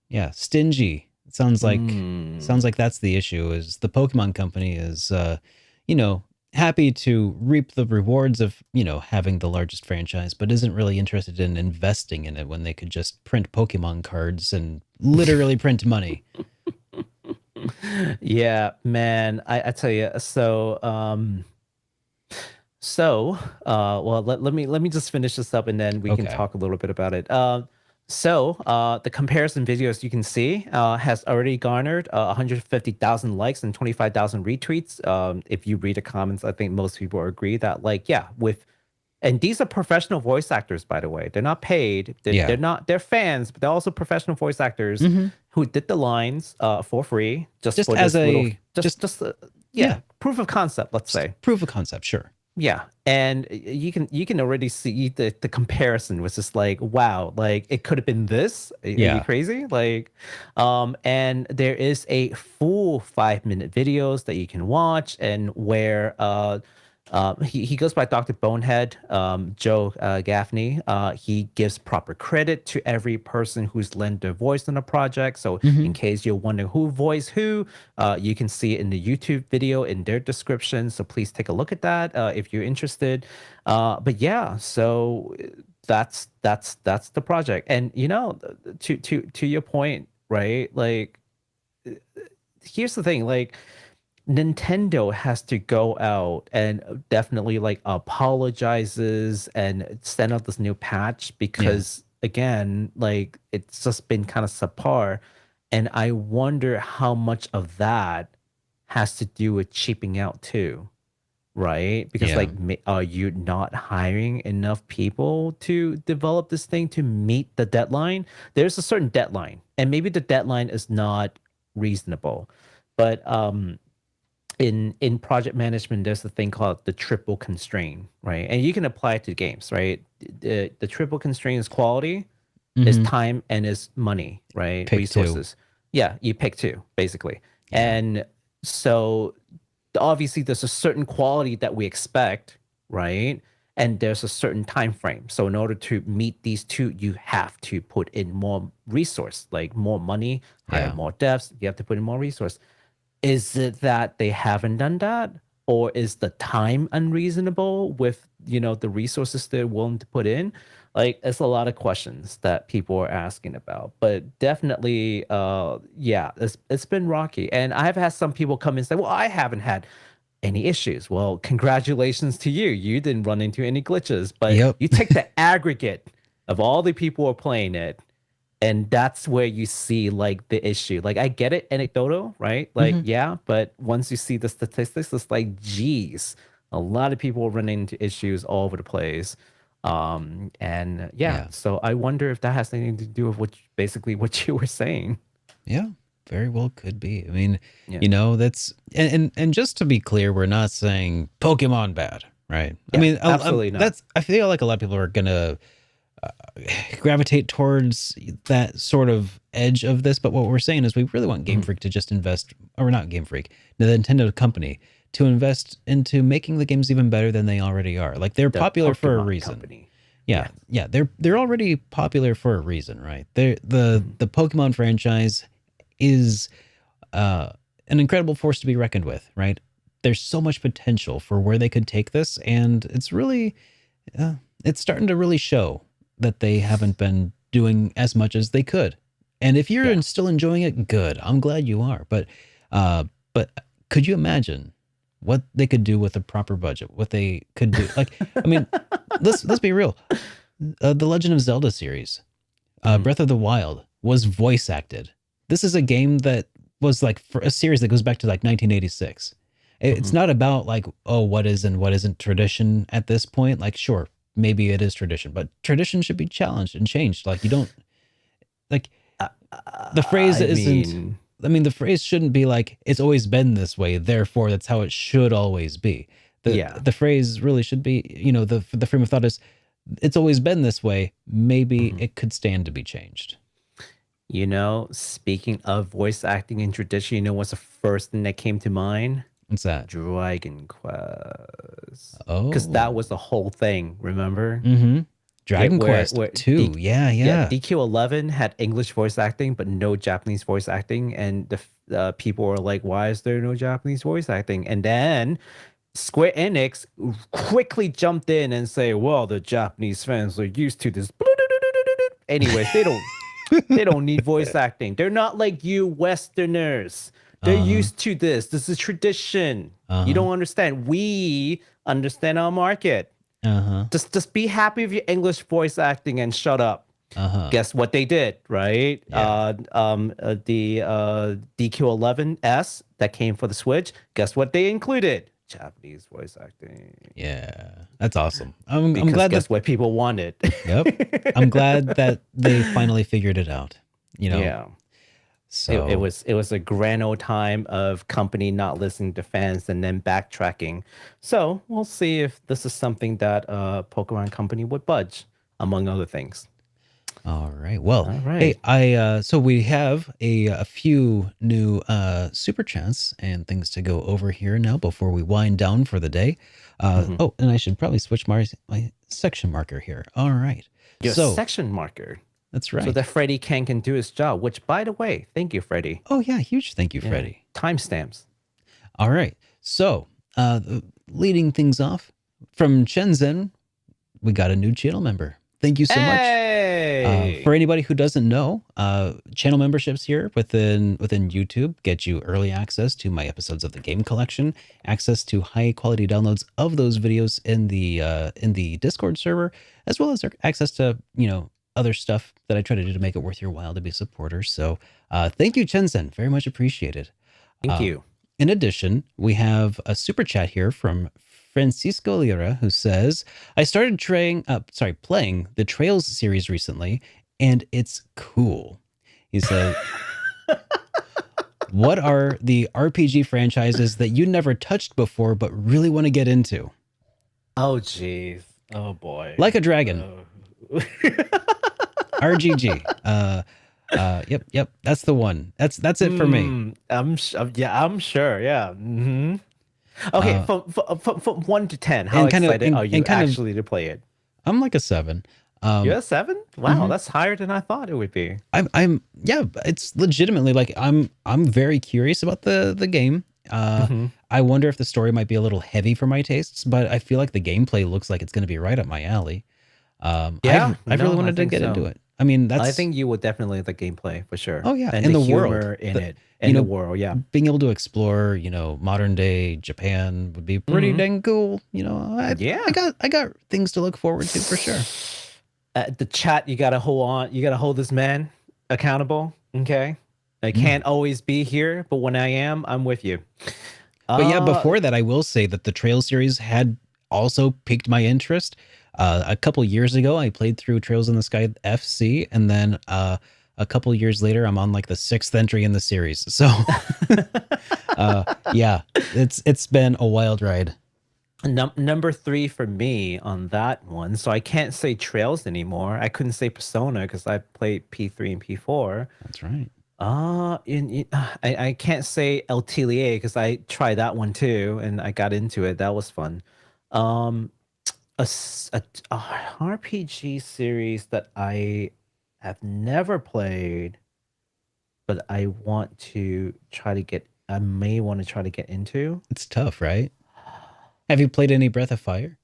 Yeah, stingy. It sounds like that's the issue, is the Pokemon Company is happy to reap the rewards of, having the largest franchise, but isn't really interested in investing in it when they could just print Pokemon cards and literally print money. Yeah, man, I tell you, well, let me just finish this up and then we can talk a little bit about it. The comparison videos you can see has already garnered 150,000 likes and 25,000 retweets. If you read the comments, I think most people agree that and these are professional voice actors, by the way. They're not paid. They're fans, but they're also professional voice actors who did the lines for free, just for as proof of concept. Let's say proof of concept, sure. Yeah, and you can already see the comparison was just like, wow, like it could have been this. Are you crazy? Like, and there is a full 5-minute videos that you can watch, and where he goes by Dr. Bonehead, Joe Gaffney. He gives proper credit to every person who's lent their voice on a project. So in case you're wondering who voiced who, you can see it in the YouTube video in their description. So please take a look at that if you're interested. But yeah, so that's the project. And to your point, right? Like, here's the thing, like, Nintendo has to go out and definitely like apologizes and send out this new patch because again, like it's just been kind of subpar. And I wonder how much of that has to do with cheaping out too, right? Because Yeah. like, are you not hiring enough people to develop this thing to meet the deadline? There's a certain deadline, and maybe the deadline is not reasonable, but in project management, there's a thing called the triple constraint, right? And you can apply it to games, right? The triple constraint is quality, is time, and is money, right? Pick two. Resources. Yeah, you pick two, basically. And so obviously there's a certain quality that we expect, right? And there's a certain time frame. So in order to meet these two, you have to put in more resource, like more money, hire more devs. You have to put in more resource. Is it that they haven't done that, or is the time unreasonable with the resources they're willing to put in? Like, it's a lot of questions that people are asking about, but definitely, it's been rocky. And I've had some people come and say, well, I haven't had any issues. Well, congratulations to you. You didn't run into any glitches, but you take the aggregate of all the people who are playing it, and that's where you see like the issue. Like, I get it, anecdotal, right? Like, but once you see the statistics, it's like, geez, a lot of people are running into issues all over the place. So I wonder if that has anything to do with what you were saying. Yeah, very well could be. I mean, that's and just to be clear, we're not saying Pokemon bad, right? Yeah, I mean, absolutely not. I feel like a lot of people are gonna gravitate towards that sort of edge of this, but what we're saying is we really want Game Freak to just invest, or not Game Freak, the Nintendo company, to invest into making the games even better than they already are. Like, they're popular for a reason. Company. Yeah, they're already popular for a reason, right? The Pokemon franchise is an incredible force to be reckoned with, right? There's so much potential for where they could take this, and it's really it's starting to really show that they haven't been doing as much as they could. And if you're still enjoying it, good. I'm glad you are. But could you imagine what they could do with a proper budget? What they could do? Like, I mean, let's be real. The Legend of Zelda series, Breath of the Wild, was voice acted. This is a game that was like for a series that goes back to like 1986. It's not about like, oh, what is and what isn't tradition at this point. Like, sure, maybe it is tradition, but tradition should be challenged and changed. Like, you don't like the phrase the phrase shouldn't be like, it's always been this way, therefore that's how it should always be. The phrase really should be, the frame of thought is, it's always been this way. Maybe it could stand to be changed. Speaking of voice acting and tradition, what's the first thing that came to mind? What's that? Dragon Quest. Oh, because that was the whole thing. Remember? Dragon Quest 2. Yeah. DQ11 had English voice acting, but no Japanese voice acting, and the people were like, "Why is there no Japanese voice acting?" And then Square Enix quickly jumped in and say, "Well, the Japanese fans are used to this." Anyways, they don't need voice acting. They're not like you Westerners. They're used to this. This is tradition. You don't understand. We understand our market. Just be happy with your English voice acting and shut up. Guess what they did, right? The DQ11S that came for the Switch. Guess what they included? Japanese voice acting. Yeah, that's awesome. I'm glad that's what people wanted. Yep. I'm glad that they finally figured it out. Yeah. So it was a grand old time of company not listening to fans and then backtracking. So we'll see if this is something that Pokemon Company would budge, among other things. All right. Well, hey, so we have a few new super chats and things to go over here now before we wind down for the day. Oh, and I should probably switch my section marker here. All right. Your section marker. That's right. So that Freddie can do his job, which, by the way, thank you, Freddie. Oh, yeah. Huge thank you, Freddie. Timestamps. All right. So leading things off from Shenzhen, we got a new channel member. Thank you so much. For anybody who doesn't know, channel memberships here within YouTube get you early access to my episodes of the game collection, access to high quality downloads of those videos in the Discord server, as well as access to other stuff that I try to do to make it worth your while to be a supporter. So thank you, Chenzen. Very much appreciated. Thank you. In addition, we have a super chat here from Francisco Lira, who says, I started playing the Trails series recently, and it's cool. He said, what are the RPG franchises that you never touched before but really want to get into? Oh, jeez. Oh, boy. Like a Dragon. RGG. Yep. That's the one. That's it for me. I'm sure. Yeah. Mm-hmm. Okay, from 1 to 10, how excited are you actually to play it? I'm like a 7. You're a 7? Wow, that's higher than I thought it would be. It's legitimately like I'm very curious about the game. I wonder if the story might be a little heavy for my tastes, but I feel like the gameplay looks like it's going to be right up my alley. I really wanted to get into it. I mean, I think you would definitely like the gameplay for sure. Oh yeah, and the humor world in it, and the world, yeah. Being able to explore, modern day Japan would be pretty dang cool. I got things to look forward to for sure. The chat, you gotta hold on. You gotta hold this man accountable. Okay, I can't always be here, but when I am, I'm with you. But before that, I will say that the Trail series had also piqued my interest. A couple years ago, I played through Trails in the Sky FC, and then a couple years later, I'm on like the 6th entry in the series. So, it's been a wild ride. Number 3 for me on that one. So I can't say Trails anymore. I couldn't say Persona because I played P3 and P4. That's right. I can't say El Telier because I tried that one too, and I got into it. That was fun. A RPG series that I have never played, but I may want to try to get into. It's tough, right? Have you played any Breath of Fire?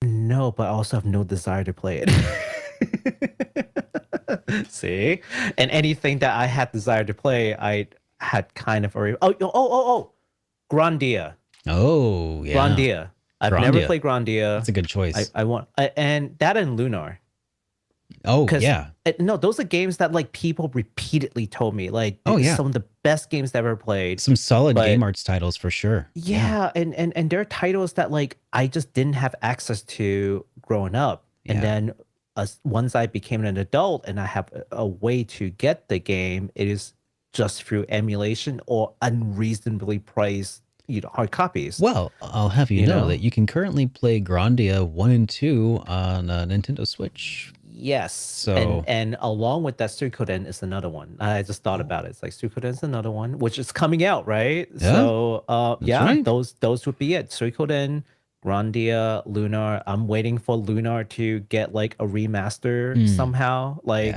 No, but I also have no desire to play it. See? And anything that I had desire to play, I had kind of already. Grandia. Oh, yeah. Grandia. I've never played Grandia. That's a good choice. I want, and that and Lunar. Oh, yeah. No, those are games that like people repeatedly told me like some of the best games they ever played. Some solid Game Arts titles for sure. Yeah, and they're titles that like I just didn't have access to growing up. And then once I became an adult and I have a way to get the game, it is just through emulation or unreasonably priced hard copies. Well, I'll have you know that you can currently play Grandia 1 and 2 on Nintendo Switch. Yes. So and along with that, Suikoden is another one. I just thought about it. It's like Suikoden is another one, which is coming out, right? Yeah. So right. those would be it. Suikoden, Grandia, Lunar. I'm waiting for Lunar to get like a remaster somehow. Like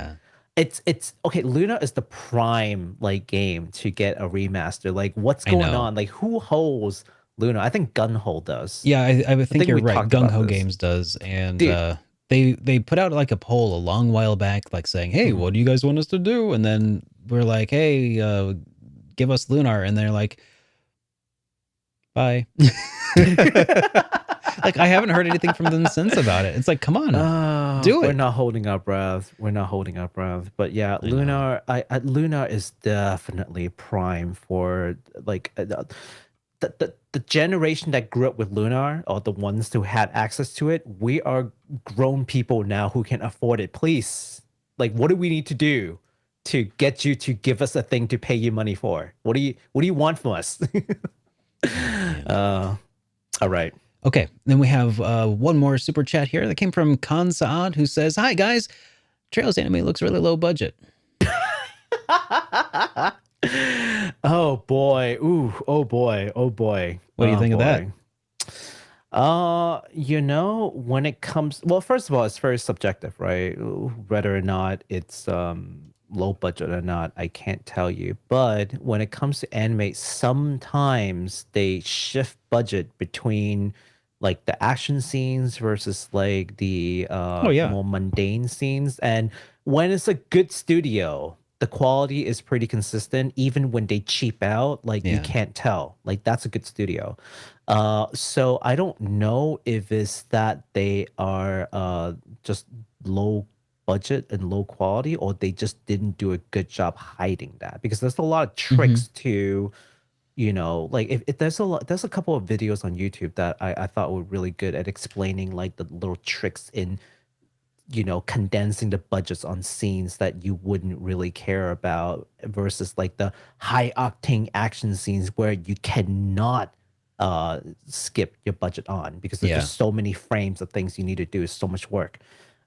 it's okay. Lunar is the prime like game to get a remaster. Like what's going on? Like who holds Lunar? I think Gunho does. Yeah, I think you're right. Gung Ho Games does, and they put out like a poll a long while back, like saying, "Hey, what do you guys want us to do?" And then we're like, "Hey, give us Lunar," and they're like, "Bye." Like I haven't heard anything from them since about it. It's like, come on, do it. We're not holding our breath. But yeah, Lunar. Lunar is definitely prime for like the generation that grew up with Lunar, or the ones who had access to it. We are grown people now who can afford it. Please, like, what do we need to do to get you to give us a thing to pay you money for? What do you want from us? All right. Okay, then we have one more super chat here that came from Khan Saad, who says, "Hi guys, Trails anime looks really low budget." Oh boy! Ooh! Oh boy! Oh boy! What do you think of that? When it comes, well, first of all, it's very subjective, right? Whether or not it's low budget or not, I can't tell you. But when it comes to anime, sometimes they shift budget between like the action scenes versus like the more mundane scenes. And when it's a good studio, the quality is pretty consistent. Even when they cheap out, like you can't tell. Like that's a good studio. So I don't know if it's that they are just low budget and low quality, or they just didn't do a good job hiding that, because there's a lot of tricks to, like if there's a couple of videos on YouTube that I thought were really good at explaining like the little tricks in condensing the budgets on scenes that you wouldn't really care about versus like the high octane action scenes where you cannot skip your budget on, because there's just so many frames of things you need to do. It's so much work.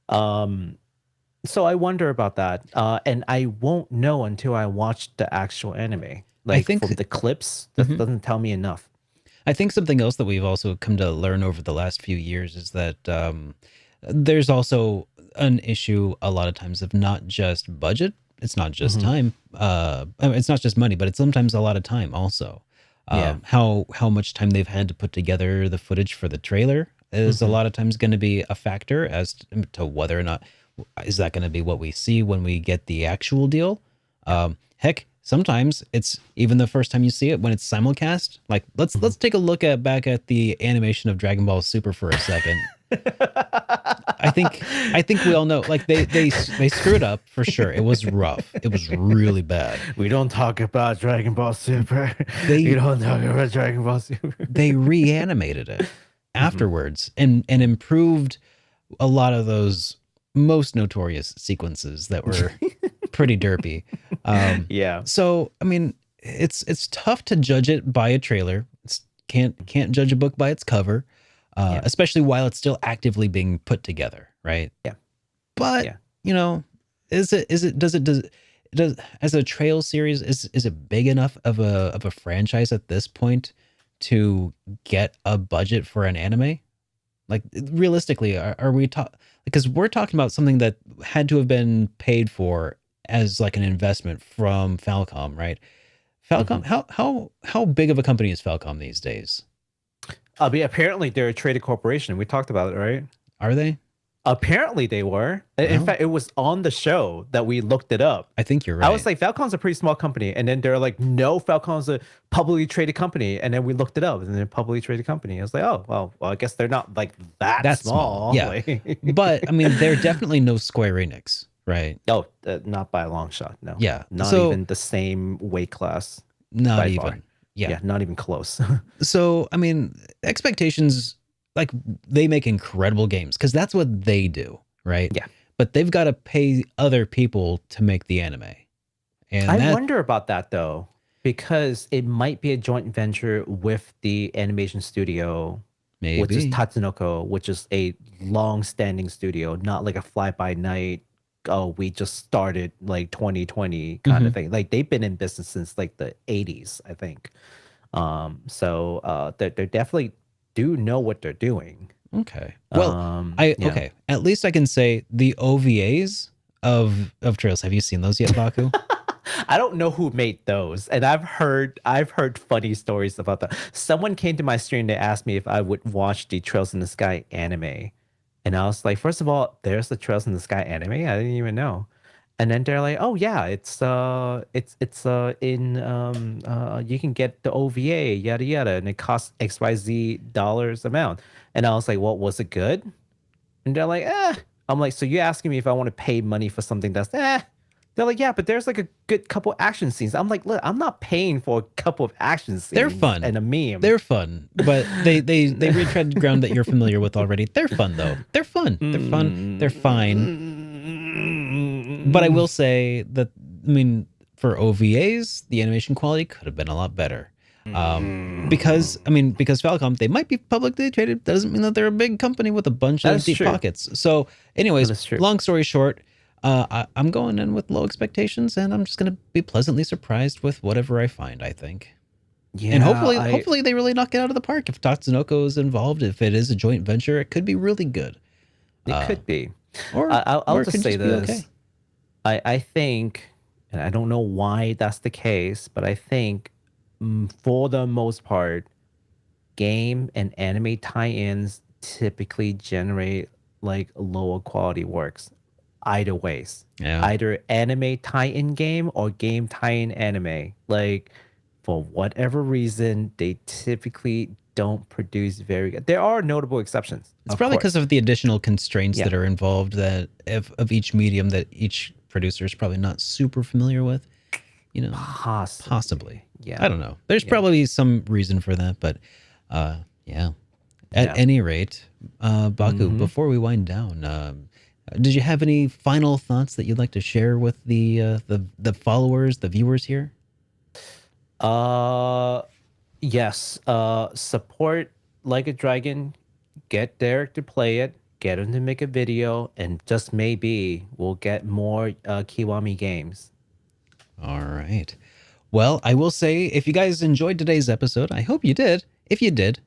So I wonder about that. And I won't know until I watch the actual anime. Like, I think from the clips, that doesn't tell me enough. I think something else that we've also come to learn over the last few years is that there's also an issue a lot of times of not just budget. It's not just time. It's not just money, but it's sometimes a lot of time also. How much time they've had to put together the footage for the trailer is a lot of times going to be a factor as to whether or not is that going to be what we see when we get the actual deal. Heck, sometimes it's even the first time you see it when it's simulcast. Like let's take a look back at the animation of Dragon Ball Super for a second. I think we all know, like they screwed up for sure. It was rough. It was really bad. We don't talk about Dragon Ball Super. We don't talk about Dragon Ball Super. They reanimated it afterwards and improved a lot of those most notorious sequences that were pretty derpy. So I mean, it's tough to judge it by a trailer. Can't judge a book by its cover. Especially while it's still actively being put together, right? But does as a trail series, is it big enough of a franchise at this point to get a budget for an anime? Like realistically, are we because we're talking about something that had to have been paid for as like an investment from Falcom, right? Falcom, how big of a company is Falcom these days? Apparently they're a traded corporation. We talked about it, right? Are they? Apparently they were. In fact, it was on the show that we looked it up. I think you're right. I was like, Falcon's a pretty small company. And then they're like, no, Falcon's a publicly traded company. And then we looked it up and they're a publicly traded company. I was like, oh, well, I guess they're not like that small. Yeah. But I mean, they're definitely no Square Enix, right? No, not by a long shot. No. Yeah. Not even the same weight class. Not even. Far. Yeah, not even close. So, I mean, expectations, like they make incredible games because that's what they do, right? Yeah. But they've got to pay other people to make the anime. And I wonder about that though, because it might be a joint venture with the animation studio, which is Tatsunoko, which is a long-standing studio, not like a fly-by-night, oh, we just started like 2020 kind of thing. Like they've been in business since like the 80s, I think. So they definitely do know what they're doing. Okay. Well, okay. At least I can say the OVAs of Trails. Have you seen those yet, Baku? I don't know who made those, and I've heard funny stories about that. Someone came to my stream to ask me if I would watch the Trails in the Sky anime. And I was like, first of all, there's the Trails in the Sky anime. I didn't even know. And then they're like, oh yeah, it's in you can get the OVA, yada yada, and it costs XYZ dollars amount. And I was like, well, was it good? And they're like, eh. I'm like, so you're asking me if I want to pay money for something that's eh? They're like, yeah, but there's like a good couple action scenes. I'm like, look, I'm not paying for a couple of action scenes. They're fun. And a meme. They're fun. But they retread ground that you're familiar with already. They're fun though. They're fun. They're fun. They're fine. But I will say that, I mean, for OVAs, the animation quality could have been a lot better. Because Falcom, they might be publicly traded. Doesn't mean that they're a big company with a bunch of deep pockets. So anyways, long story short, I'm going in with low expectations, and I'm just going to be pleasantly surprised with whatever I find, I think. Yeah, and hopefully they really knock it out of the park. If Tatsunoko is involved, if it is a joint venture, it could be really good. It could be. Or I'll just say this. Okay. I think, and I don't know why that's the case, but I think for the most part, game and anime tie-ins typically generate like lower quality works. Either ways, either anime tie-in game or game tie-in anime. Like for whatever reason, they typically don't produce very good. There are notable exceptions. It's probably because of the additional constraints Yeah. that are involved that of each medium that each producer is probably not super familiar with. You know, possibly. Yeah. I don't know. There's probably some reason for that, but yeah. At any rate, Baku, before we wind down, did you have any final thoughts that you'd like to share with the followers, the viewers here? Yes. Support Like a Dragon. Get Derek to play it. Get him to make a video, and just maybe we'll get more Kiwami games. All right. Well, I will say, if you guys enjoyed today's episode, I hope you did. If you did,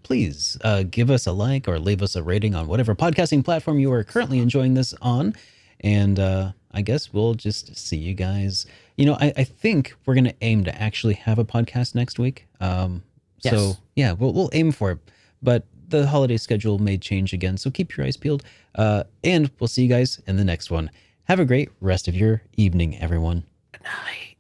please give us a like or leave us a rating on whatever podcasting platform you are currently enjoying this on. And I guess we'll just see you guys. You know, I think we're going to aim to actually have a podcast next week. So, yeah, we'll aim for it. But the holiday schedule may change again, so keep your eyes peeled. And we'll see you guys in the next one. Have a great rest of your evening, everyone. Good night.